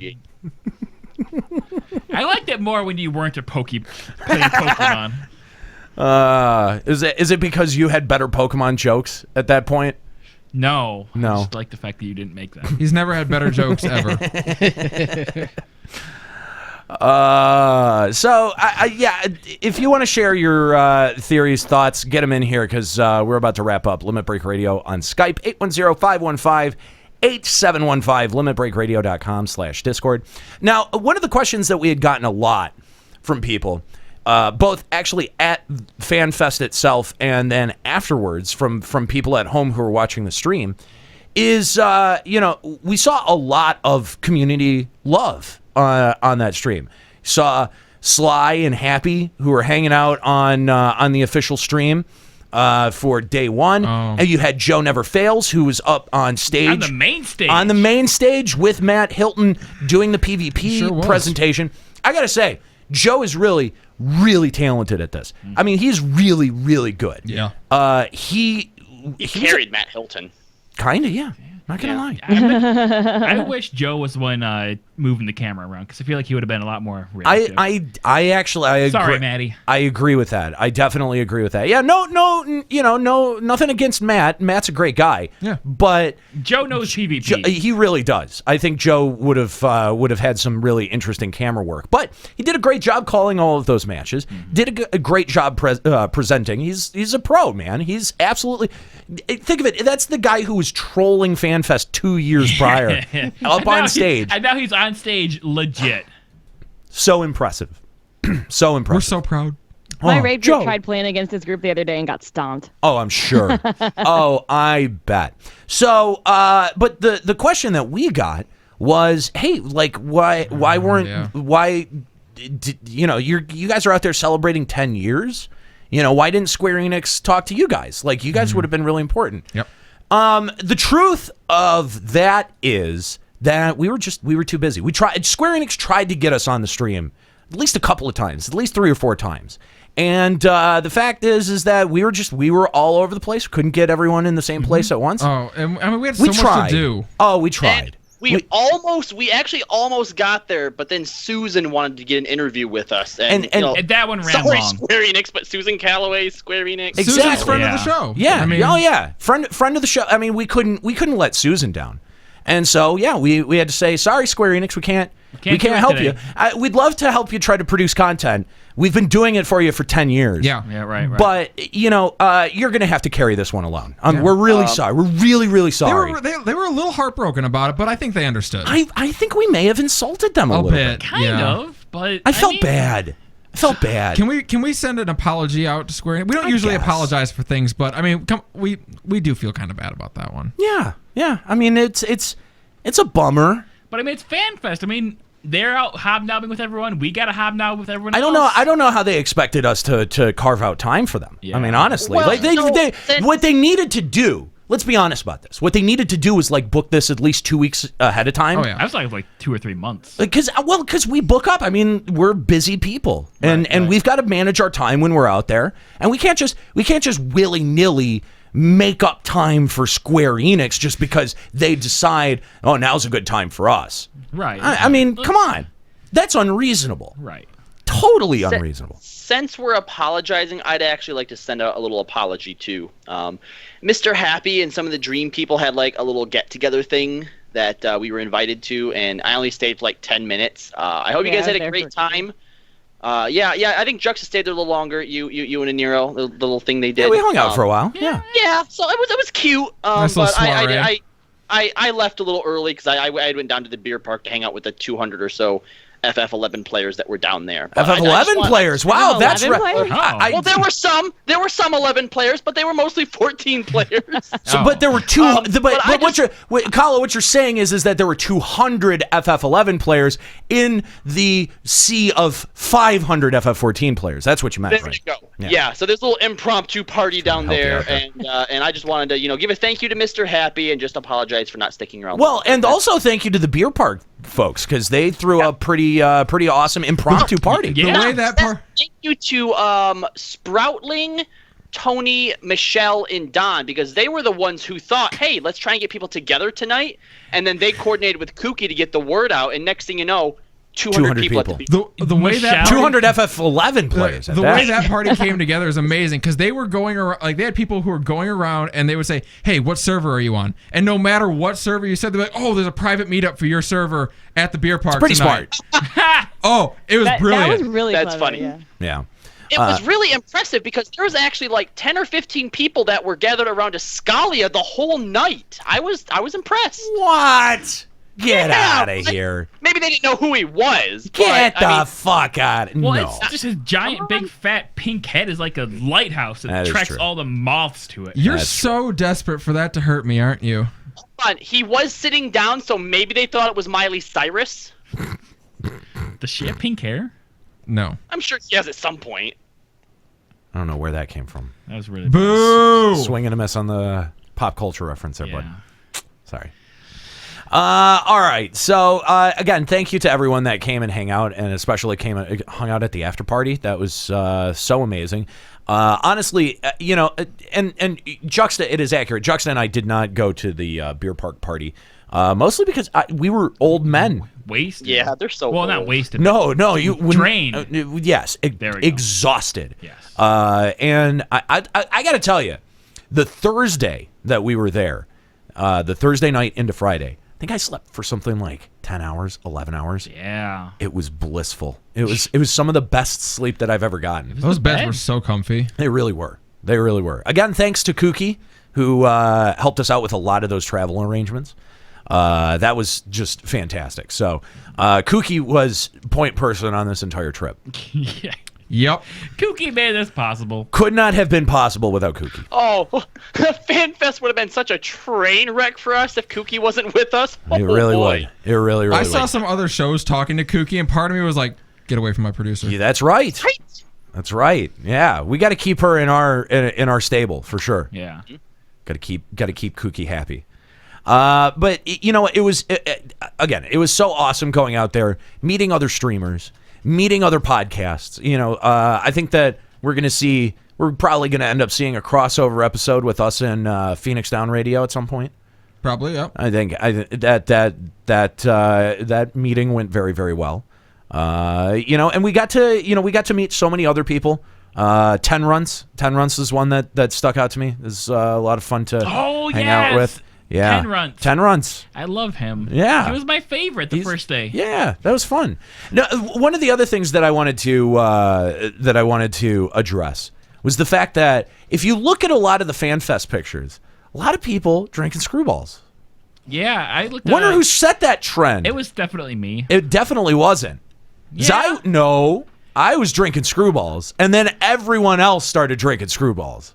I liked it more when you weren't playing Pokemon. Is it because you had better Pokemon jokes at that point? No. I just like the fact that you didn't make them. He's never had better jokes ever. If you want to share your theories, thoughts, get them in here because we're about to wrap up. Limit Break Radio on Skype, 810-515-8715, limitbreakradio.com/Discord. Now, one of the questions that we had gotten a lot from people, both actually at FanFest itself and then afterwards from people at home who are watching the stream, is, we saw a lot of community love on that stream. Saw Sly and Happy, who were hanging out on the official stream for day one. And you had Joe Never Fails, who was up on stage. On the main stage. On the main stage with Matt Hilton doing the PvP presentation. I got to say, Joe is really, really talented at this. I mean, he's really, really good. Yeah. He carried Matt Hilton. Kind of, yeah. Not gonna lie. I wish Joe was the one moving the camera around because I feel like he would have been a lot more reactive. I agree. Sorry, Maddie. I agree with that. I definitely agree with that. Yeah, no, nothing against Matt. Matt's a great guy. Yeah. But Joe knows PvP. He really does. I think Joe would have had some really interesting camera work. But he did a great job calling all of those matches. Did a great job presenting. He's a pro, man. He's absolutely. Think of it. That's the guy who was trolling FanFest 2 years prior, up on stage. And now he's on stage, legit. So impressive. So impressive. We're so proud. My raid group tried playing against his group the other day and got stomped. Oh, I'm sure. Oh, I bet. So, but the question that we got was, hey, like, why did you guys are out there celebrating 10 years? Why didn't Square Enix talk to you guys? Like, you guys would have been really important. Yep. The truth of that is that we were too busy. Square Enix tried to get us on the stream at least a couple of times, at least 3 or 4 times. And the fact is that we were all over the place. Couldn't get everyone in the same place at once. Oh, and I mean, we had so much to do. Oh, we tried. We actually almost got there, but then Susan wanted to get an interview with us, and that one ran sorry, long. Square Enix, but Susan Calloway, Square Enix. Exactly. Susan's friend of the show. Yeah. Friend of the show. I mean, we couldn't let Susan down, and so we had to say sorry, Square Enix. We can't help you. We'd love to help you try to produce content. We've been doing it for you for 10 years. Yeah, right. But you're going to have to carry this one alone. We're really sorry. We're really, really sorry. They were a little heartbroken about it, but I think they understood. I think we may have insulted them a little bit. Kind of, but I felt bad. Can we send an apology out to Square Enix? We don't usually apologize for things, but I mean, we do feel kind of bad about that one. Yeah. I mean, it's a bummer. But I mean, it's FanFest. I mean, they're out hobnobbing with everyone. We got to hobnob with everyone else. I don't know how they expected us to carve out time for them. Yeah. I mean, honestly, Well, what they needed to do. Let's be honest about this. What they needed to do was book this at least 2 weeks ahead of time. Oh yeah, I was like 2 or 3 months. Because we book up. I mean, we're busy people, and we've got to manage our time when we're out there, and we can't just willy-nilly make up time for Square Enix just because they decide, oh, now's a good time for us. Right. I mean, come on. That's unreasonable. Right. Totally unreasonable. Since we're apologizing, I'd actually like to send out a little apology too. Mr. Happy and some of the Dream people had a little get-together thing that we were invited to, and I only stayed for 10 minutes. I hope you guys had a great time. I think Juxta stayed there a little longer. You and Nero, the little thing they did. Yeah, we hung out for a while. Yeah. Yeah, so it was cute. Nice But little I left a little early because I went down to the beer park to hang out with the 200 or so FF11 players that were down there. But FF11 players. Wow, that's right. Well, there were some 11 players, but they were mostly 14 players. But there were two. What you're saying is that there were 200 FF11 players in the sea of 500 FF14 players. That's what you meant, there right? You go. Yeah. So there's a little impromptu party down there, and I just wanted to give a thank you to Mr. Happy and just apologize for not sticking around. Well, and also thank you to the beer park folks because they threw a pretty awesome impromptu party. The way that part. Thank you to Sproutling, Tony, Michelle, and Don because they were the ones who thought, hey, let's try and get people together tonight, and then they coordinated with Kooky to get the word out, and next thing you know, 200 people. At the way that 200 FF11 players. The way that party came together is amazing because they were going around, they had people who were going around and they would say, "Hey, what server are you on?" And no matter what server you said, they're like, "Oh, there's a private meetup for your server at the beer park." It's pretty tonight. smart. Oh, it was brilliant. That was really That's clever, funny. Yeah. It was really impressive because there was actually 10 or 15 people that were gathered around Escalia the whole night. I was impressed. What? Get out of here. Maybe they didn't know who he was. Get the fuck out. Well, No. it's just his giant, big, fat, pink head is like a lighthouse that That is attracts true. all the moths to it. You're so desperate for that to hurt me, aren't you? Hold on. He was sitting down, so maybe they thought it was Miley Cyrus. Does she have pink hair? No. I'm sure he has at some point. I don't know where that came from. That was really Boo! Swing and a miss on the pop culture reference there, bud. Sorry. All right. So again, thank you to everyone that came and hung out, and especially hung out at the after party. That was so amazing. Honestly, and Juxta, it is accurate. Juxta and I did not go to the beer park party, mostly because we were old men. Wasted. Yeah, they're so well, old. not wasted. No, drained. Yes, exhausted. Yes. And I got to tell you, the Thursday that we were there, the Thursday night into Friday, I think I slept for something like 10 hours, 11 hours. Yeah. It was blissful. It was some of the best sleep that I've ever gotten. Those beds were so comfy. They really were. They really were. Again, thanks to Kooky, who helped us out with a lot of those travel arrangements. That was just fantastic. So, Kooky was point person on this entire trip. Yeah. Yep. Kooky made this possible. Could not have been possible without Kooky. Oh, FanFest would have been such a train wreck for us if Kooky wasn't with us. It really would. It really I saw would. some other shows talking to Kooky, and part of me was like, get away from my producer. Yeah, that's right. That's right. Yeah, we got to keep her in our stable for sure. Yeah. Got to keep Kooky happy. But it was again, it was so awesome going out there, meeting other streamers, meeting other podcasts. I think that we're probably going to end up seeing a crossover episode with us and Phoenix Down Radio at some point. Probably, yep. I think that meeting went very, very well. And we got to meet so many other people. 10 Runts is one that stuck out to me. It was a lot of fun to hang out with. Yeah, 10 Runts. I love him. Yeah, he was my favorite the first day. Yeah, that was fun. Now, one of the other things that I wanted to address was the fact that if you look at a lot of the FanFest pictures, a lot of people drinking screwballs. Yeah, I looked. Wonder who set that trend. It was definitely me. It definitely wasn't. Yeah. I was drinking screwballs, and then everyone else started drinking screwballs.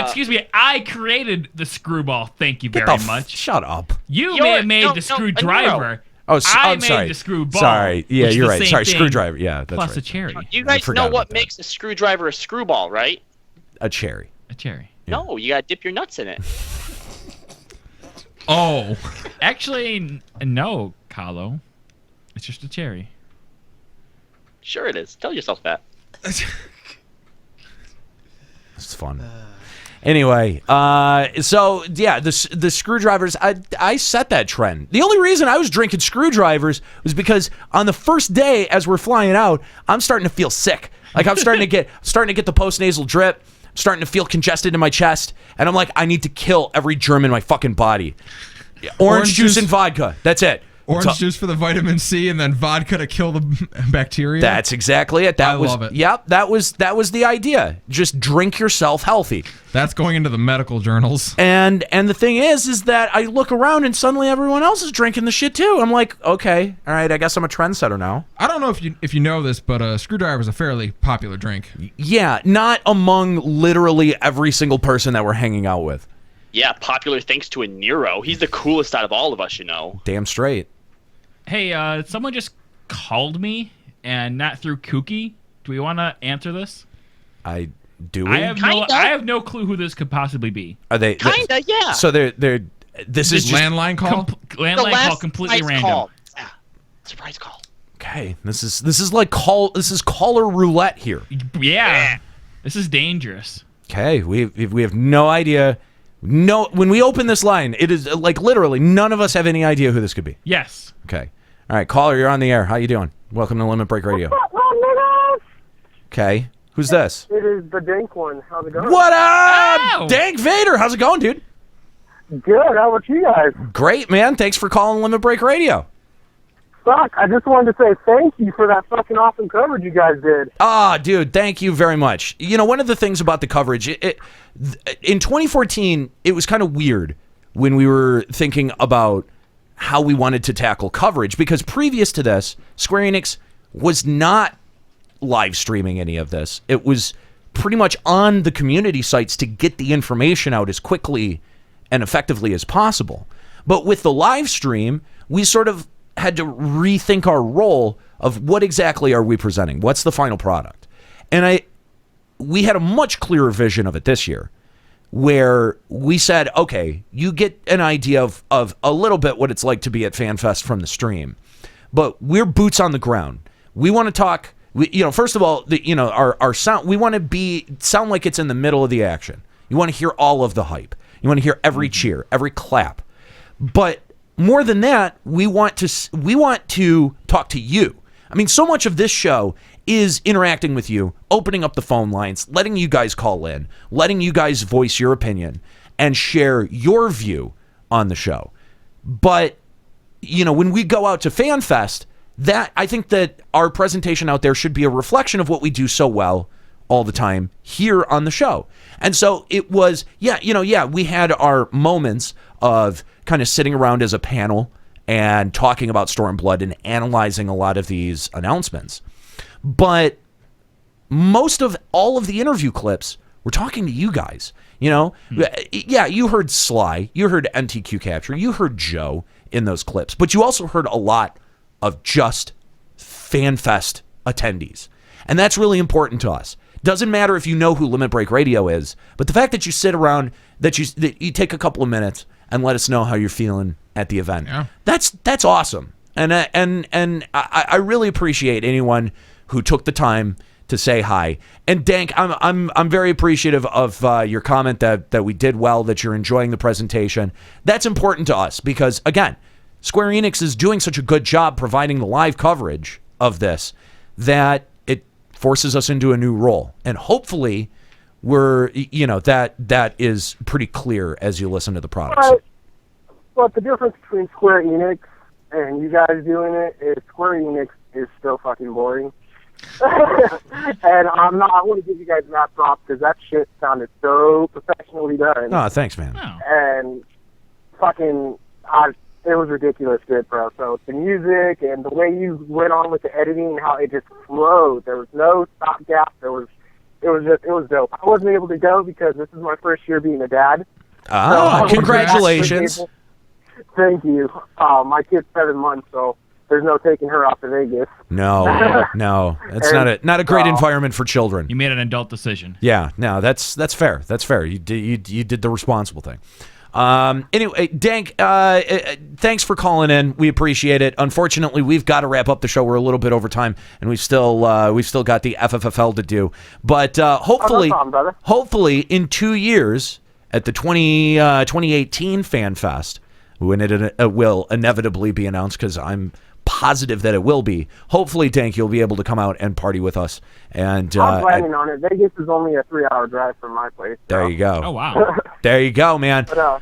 Excuse me, I created the screwball. Thank you very much. Shut up. You may have made the screwdriver. Oh, I'm sorry. Made the screwball. Sorry. Yeah, which is you're the right. same Sorry, thing, screwdriver. Yeah, that's plus right. a cherry. You guys know what makes a screwdriver a screwball, right? A cherry. A cherry. Yeah. No, you gotta dip your nuts in it. Oh. Actually, no, Callow. It's just a cherry. Sure it is. Tell yourself that. It's fun. Anyway, so yeah, the screwdrivers, I set that trend. The only reason I was drinking screwdrivers was because on the first day as we're flying out, I'm starting to feel sick. Like I'm starting to get the postnasal drip. I'm starting to feel congested in my chest, and I'm like, I need to kill every germ in my fucking body. Orange juice and vodka. That's it. Orange juice for the vitamin C, and then vodka to kill the bacteria. That's exactly it. I love it. Yep, that was the idea. Just drink yourself healthy. That's going into the medical journals. And the thing is that I look around and suddenly everyone else is drinking the shit too. I'm like, okay, all right, I guess I'm a trendsetter now. I don't know if you know this, but a screwdriver is a fairly popular drink. Yeah, not among literally every single person that we're hanging out with. Yeah, popular thanks to a Nero. He's the coolest out of all of us, Damn straight. Hey, someone just called me, and not through Kooky. Do we want to answer this? Do we? I have no clue who this could possibly be. Are they? Kinda, yeah. So they're. This is just landline call. Landline call, completely random. Call. Yeah. Surprise call. Okay, this is like caller roulette here. Yeah. This is dangerous. Okay, we have no idea. No, when we open this line, it is like literally none of us have any idea who this could be. Yes. Okay. All right, caller, you're on the air. How you doing? Welcome to Limit Break Radio. Okay. Who's this? It is the Dank one. How's it going? What up? Dank Vader. How's it going, dude? Good. How about you guys? Great, man. Thanks for calling Limit Break Radio. Fuck, I just wanted to say thank you for that fucking awesome coverage you guys did. Dude, thank you very much. One of the things about the coverage, in 2014, it was kind of weird when we were thinking about how we wanted to tackle coverage, because previous to this, Square Enix was not live streaming any of this. It was pretty much on the community sites to get the information out as quickly and effectively as possible. But with the live stream, we sort of had to rethink our role of what exactly are we presenting? What's the final product? And we had a much clearer vision of it this year. where we said, okay, you get an idea of a little bit what it's like to be at FanFest from the stream, but we're boots on the ground. We want to talk. First of all, our sound. We want to sound like it's in the middle of the action. You want to hear all of the hype. You want to hear every cheer, every clap. But more than that, we want to talk to you. I mean, so much of this show is interacting with you, opening up the phone lines, letting you guys call in, letting you guys voice your opinion and share your view on the show. But, when we go out to FanFest, I think that our presentation out there should be a reflection of what we do so well all the time here on the show. And so it was, we had our moments of kind of sitting around as a panel and talking about Stormblood and analyzing a lot of these announcements. But most of all of the interview clips were talking to you guys. You heard Sly, you heard NTQ Capture, you heard Joe in those clips, but you also heard a lot of just FanFest attendees. And that's really important to us. Doesn't matter if you know who Limit Break Radio is, but the fact that you sit around, that you take a couple of minutes and let us know how you're feeling at the event. Yeah. That's awesome. And I really appreciate anyone who took the time to say hi. And Dank, I'm very appreciative of your comment that we did well, that you're enjoying the presentation. That's important to us because, again, Square Enix is doing such a good job providing the live coverage of this that it forces us into a new role. And hopefully that is pretty clear as you listen to the products. But the difference between Square Enix and you guys doing it is Square Enix is still fucking boring. And I want to give you guys that props because that shit sounded so professionally done. Oh, thanks, man. And fucking, it was ridiculous good, bro. So the music and the way you went on with the editing and how it just flowed. There was no stopgap. It was dope. I wasn't able to go because this is my first year being a dad. So congratulations. Thank you. My kid's 7 months, so there's no taking her off to Vegas. No. It's not a great environment for children. You made an adult decision. Yeah, no, that's fair. That's fair. You did the responsible thing. Anyway, Dank, thanks for calling in. We appreciate it. Unfortunately, we've got to wrap up the show. We're a little bit over time, and we've still got the FFFL to do. But hopefully, no problem, brother. Hopefully, in 2 years at the 2018 FanFest, when it will inevitably be announced, because I'm positive that it will be. Hopefully, Dank, you'll be able to come out and party with us. And I'm planning on it. Vegas is only a 3-hour drive from my place. So. There you go. Oh, wow. There you go, man. But, all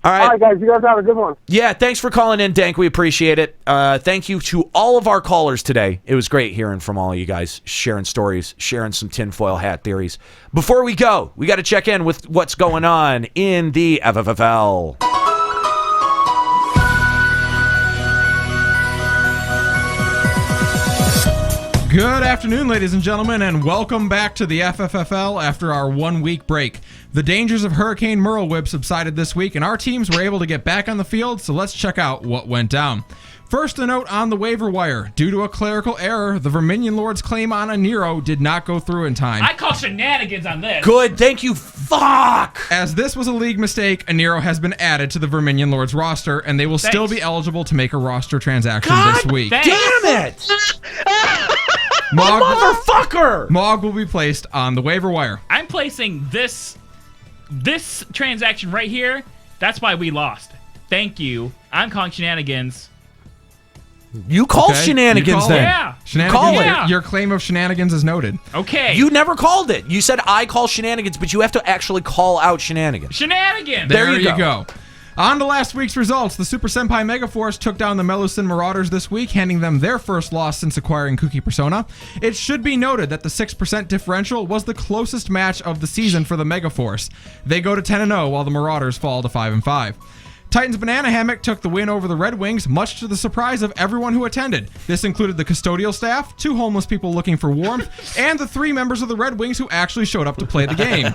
right, guys. You guys have a good one. Yeah, thanks for calling in, Dank. We appreciate it. Thank you to all of our callers today. It was great hearing from all of you guys, sharing stories, sharing some tinfoil hat theories. Before we go, we got to check in with what's going on in the FFFL. Good afternoon, ladies and gentlemen, and welcome back to the FFFL after our 1-week break. The dangers of Hurricane Merlewib subsided this week, and our teams were able to get back on the field, so let's check out what went down. First, a note on the waiver wire. Due to a clerical error, the Verminion Lord's claim on a Nero did not go through in time. I call shenanigans on this. Good, thank you. Fuck! As this was a league mistake, a Nero has been added to the Verminion Lord's roster, and they will still be eligible to make a roster transaction this week. Damn it! Motherfucker! Mog will be placed on the waiver wire. I'm placing this transaction right here. That's why we lost. Thank you. I'm calling shenanigans. You called shenanigans then. Yeah. Shenanigans. Your claim of shenanigans is noted. Okay. You never called it. You said I call shenanigans, but you have to actually call out shenanigans. Shenanigans. There you go. On to last week's results. The Super Senpai Megaforce took down the Melusin Marauders this week, handing them their first loss since acquiring Kuki Persona. It should be noted that the 6% differential was the closest match of the season for the Megaforce. They go to 10-0 while the Marauders fall to 5-5. Titans Banana Hammock took the win over the Red Wings, much to the surprise of everyone who attended. This included the custodial staff, 2 homeless people looking for warmth, and the 3 members of the Red Wings who actually showed up to play the game.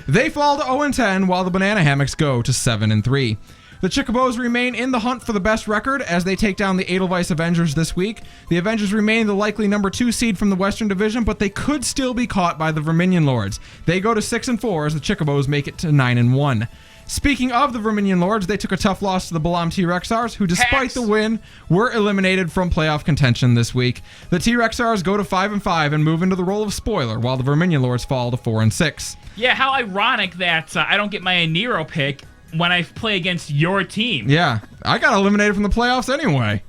They fall to 0-10, while the Banana Hammocks go to 7-3. The Chicobos remain in the hunt for the best record as they take down the Edelweiss Avengers this week. The Avengers remain the likely number 2 seed from the Western Division, but they could still be caught by the Verminion Lords. They go to 6-4 as the Chicobos make it to 9-1. Speaking of the Verminion Lords, they took a tough loss to the Balam T-Rexars, who despite the win, were eliminated from playoff contention this week. The T-Rexars go to 5-5 and move into the role of spoiler, while the Verminion Lords fall to 4-6. Yeah, how ironic that I don't get my Nero pick when I play against your team. Yeah, I got eliminated from the playoffs anyway.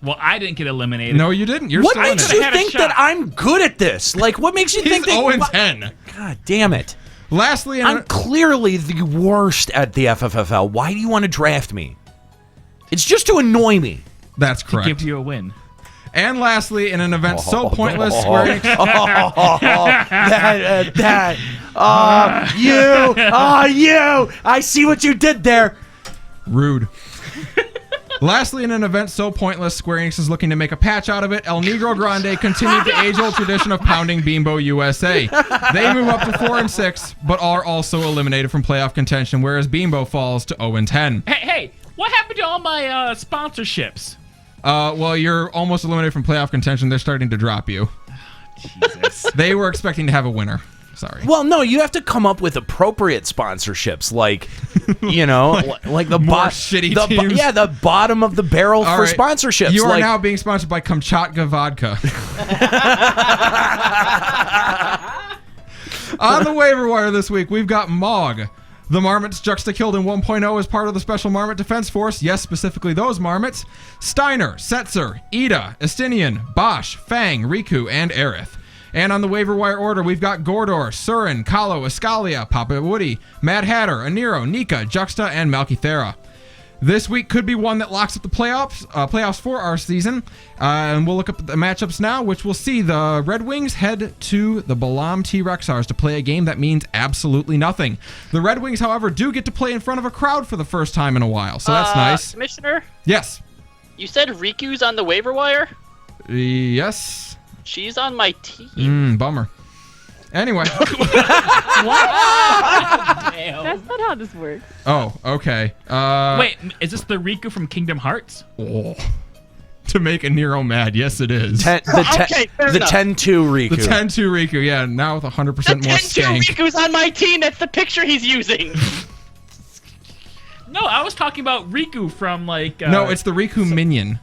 Well, I didn't get eliminated. No, you didn't. You're what still in makes it. you think that I'm good at this? Like, what makes you think that... He's 0-10. God damn it. Lastly, I'm clearly the worst at the FFFL. Why do you want to draft me? It's just to annoy me. That's correct. To give you a win. And lastly, in an event so pointless, Square Enix... you! I see what you did there. Rude. Lastly, in an event so pointless, Square Enix is looking to make a patch out of it. El Negro Grande continued the age-old tradition of pounding Bimbo USA. They move up to 4-6, but are also eliminated from playoff contention, whereas Bimbo falls to 0-10. Hey, what happened to all my sponsorships? Well, you're almost eliminated from playoff contention. They're starting to drop you. Jesus. They were expecting to have a winner. Sorry. Well, no, you have to come up with appropriate sponsorships, like, you know, like the shitty teams. Yeah, the bottom of the barrel All for right. sponsorships. You are like, now being sponsored by Kamchatka Vodka. On the waiver wire this week, we've got Mog. The Marmots Juxta killed in 1.0 as part of the Special Marmot Defense Force. Yes, specifically those Marmots. Steiner, Setzer, Ida, Estinian, Bosch, Fang, Riku, and Aerith. And on the waiver wire order, we've got Gordor, Surin, Kahlo, Escalia, Papa Woody, Mad Hatter, Aniro, Nika, Juxta, and Malkithera. This week could be one that locks up the playoffs for our season. And we'll look up the matchups now, which will see the Red Wings head to the Balam T-Rexars to play a game that means absolutely nothing. The Red Wings, however, do get to play in front of a crowd for the first time in a while, so that's nice. Commissioner? Yes. You said Riku's on the waiver wire? Yes. She's on my team. Bummer. Anyway. That's not how this works. Oh, okay. Wait, is this the Riku from Kingdom Hearts? Oh. To make a Nero mad, yes it is. Okay, fair the enough. 10-2 Riku. The 10-2 Riku, yeah, now with 100% more skank. Riku's on my team. That's the picture he's using. No, I was talking about Riku from like... No, it's the Riku minion.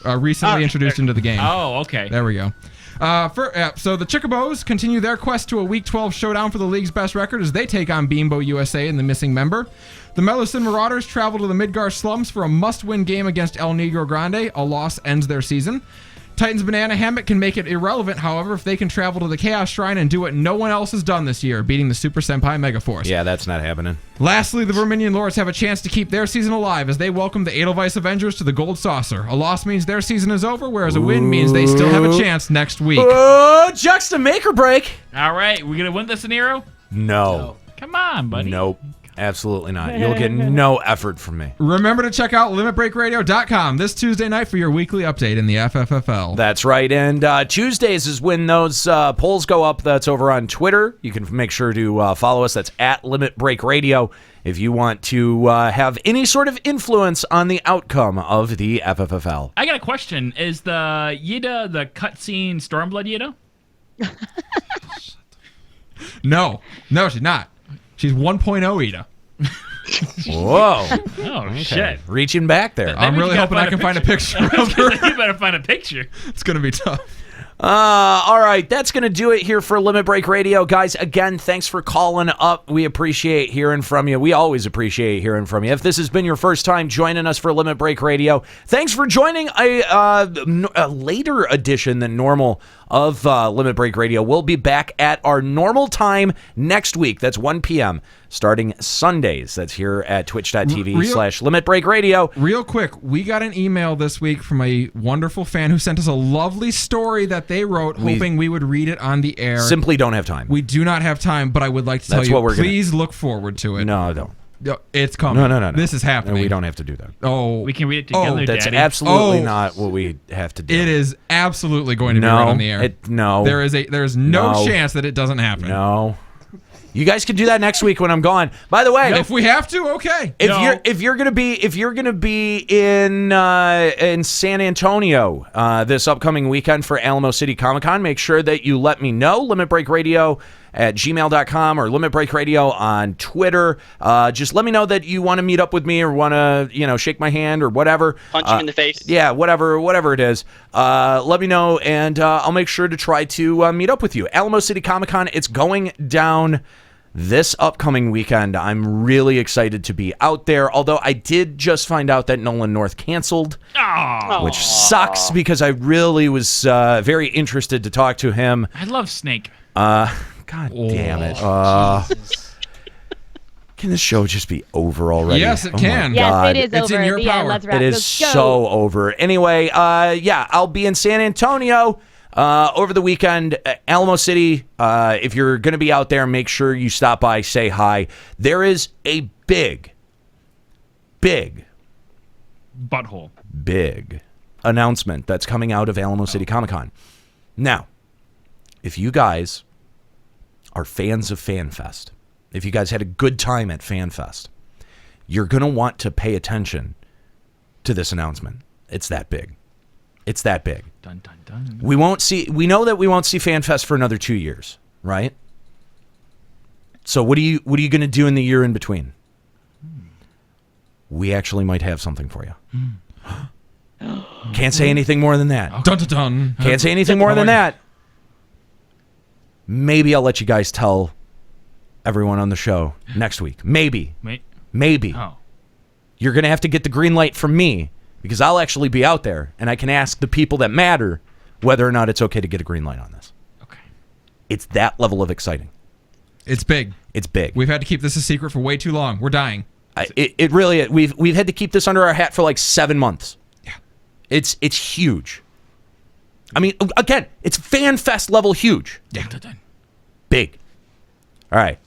Recently introduced into the game. Oh, okay. There we go. So the Chicobos continue their quest to a Week 12 showdown for the league's best record as they take on Bimbo USA and the missing member. The Melusin Marauders travel to the Midgar slums for a must-win game against El Negro Grande. A loss ends their season. Titan's Banana Hammock can make it irrelevant, however, if they can travel to the Chaos Shrine and do what no one else has done this year, beating the Super Senpai Megaforce. Yeah, that's not happening. Lastly, the Verminion Lords have a chance to keep their season alive as they welcome the Edelweiss Avengers to the Gold Saucer. A loss means their season is over, whereas a win means they still have a chance next week. Oh, Juxta, make or break. All right, we gonna win this scenario? No. Come on, buddy. Nope. Absolutely not. You'll get no effort from me. Remember to check out LimitBreakRadio.com this Tuesday night for your weekly update in the FFFL. That's right. And Tuesdays is when those polls go up. That's over on Twitter. You can make sure to follow us. That's at Limit Break Radio if you want to have any sort of influence on the outcome of the FFFL. I got a question. Is the Yida the cutscene Stormblood Yida? No, she's not. She's 1.0 Ida. Whoa. Oh, Okay. shit. Reaching back there. I'm really hoping I can find a picture of her. You better find a picture. It's going to be tough. All right, that's going to do it here for Limit Break Radio. Guys, again, thanks for calling up. We appreciate hearing from you. We always appreciate hearing from you. If this has been your first time joining us for Limit Break Radio, thanks for joining a later edition than normal of Limit Break Radio. We'll be back at our normal time next week. That's 1 p.m. starting Sundays. That's here at twitch.tv/Limit Break Radio. Real quick, we got an email this week from a wonderful fan who sent us a lovely story that they wrote, hoping we would read it on the air. Simply don't have time. We do not have time, but I would like to tell That's you, what we're please look forward to it. No, don't. No, it's coming. No. This is happening. No, we don't have to do that. Oh, we can read it together, That's Daddy. absolutely not what we have to do. It is absolutely going to be No, read on the air. no. There is no chance that it doesn't happen. No. You guys can do that next week when I'm gone. By the way, if we have to, okay. If you're gonna be in San Antonio this upcoming weekend for Alamo City Comic Con, make sure that you let me know. limitbreakradio@gmail.com or Limit Break Radio on Twitter. Just let me know that you want to meet up with me or want to shake my hand or whatever. Punch him in the face. Yeah, whatever it is. Let me know and I'll make sure to try to meet up with you. Alamo City Comic Con. It's going down this upcoming weekend. I'm really excited to be out there, although I did just find out that Nolan North canceled, which sucks because I really was very interested to talk to him. I love Snake. God damn it. Can this show just be over already? Yes, it can. Yes, it is It's over. in your power. Let's wrap. It is Let's go. so over. Anyway, I'll be in San Antonio over the weekend. Alamo City, if you're going to be out there, make sure you stop by, say hi. There is a big Butthole. announcement that's coming out of Alamo City Comic Con. Now, if you guys are fans of Fanfest, if you guys had a good time at Fanfest, you're going to want to pay attention to this announcement. It's that big. It's that big. Dun, dun, dun. We know that we won't see Fanfest for another 2 years, right? So what are you going to do in the year in between? We actually might have something for you. Can't say anything more than that. Dun, dun, dun. Can't say anything more than that. Maybe I'll let you guys tell everyone on the show next week. Maybe. Oh. You're going to have to get the green light from me because I'll actually be out there and I can ask the people that matter whether or not it's okay to get a green light on this. Okay. It's that level of exciting. It's big. It's big. We've had to keep this a secret for way too long. We're dying. It really is. We've had to keep this under our hat for like 7 months. Yeah. It's huge. I mean, again, it's Fanfest level huge. Yeah. Big. All right.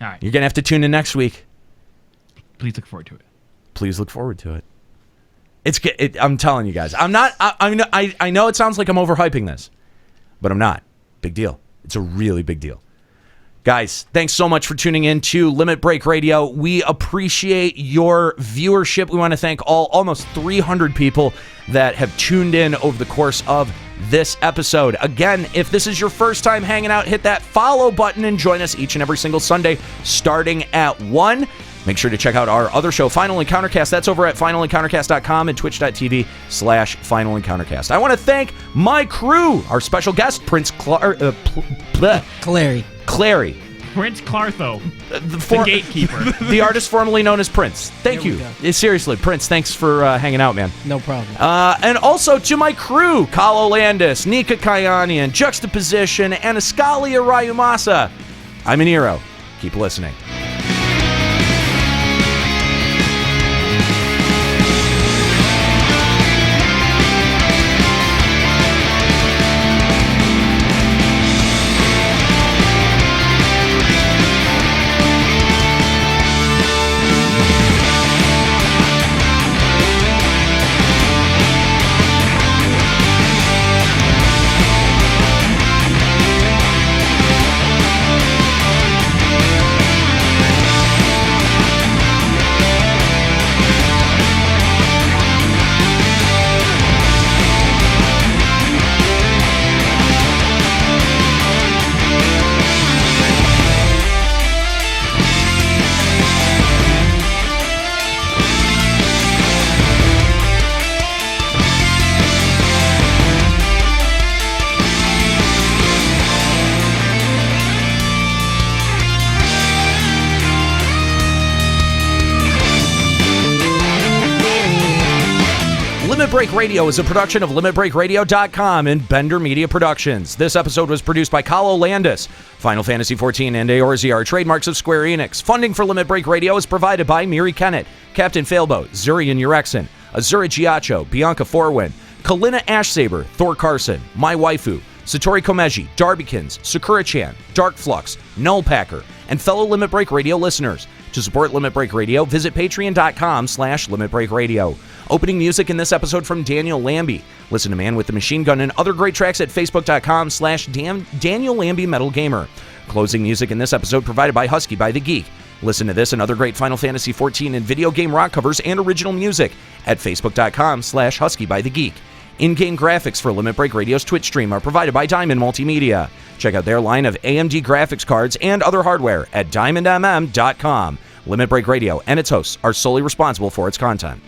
You're going to have to tune in next week. Please look forward to it. Please look forward to it. I'm telling you guys. I'm not. I know it sounds like I'm overhyping this, but I'm not. Big deal. It's a really big deal. Guys, thanks so much for tuning in to Limit Break Radio. We appreciate your viewership. We want to thank almost 300 people that have tuned in over the course of this episode. Again, if this is your first time hanging out, hit that follow button and join us each and every single Sunday starting at 1. Make sure to check out our other show, Final Encountercast. That's over at finalencountercast.com and twitch.tv/finalencountercast. I want to thank my crew, our special guest, Prince Clary. Prince Clartho, the gatekeeper. The artist formerly known as Prince. Thank you. Seriously, Prince, thanks for hanging out, man. No problem. And also to my crew, Calloway, Nika Kayanian, Juxtaposition, and Ascalia Rayumasa. I'm an Eero. Keep listening. Limit Break Radio is a production of LimitBreakRadio.com and Bender Media Productions. This episode was produced by Calloway, Final Fantasy XIV and Eorzea are trademarks of Square Enix. Funding for Limit Break Radio is provided by Miri Kennett, Captain Failboat, Zurian Urexin, Azura Giacho, Bianca Forwin, Kalina Ashsaber, Thor Carson, My Waifu, Satori Komeji, Darbykins, Sakura-chan, Dark Flux, Nullpacker, and fellow Limit Break Radio listeners. To support Limit Break Radio, visit patreon.com/limitbreakradio. Opening music in this episode from Daniel Lambie. Listen to Man with the Machine Gun and other great tracks at facebook.com/Daniel Lambie Metal Gamer. Closing music in this episode provided by Husky by the Geek. Listen to this and other great Final Fantasy XIV and video game rock covers and original music at facebook.com/huskybythegeek. In-game graphics for Limit Break Radio's Twitch stream are provided by Diamond Multimedia. Check out their line of AMD graphics cards and other hardware at diamondmm.com. Limit Break Radio and its hosts are solely responsible for its content.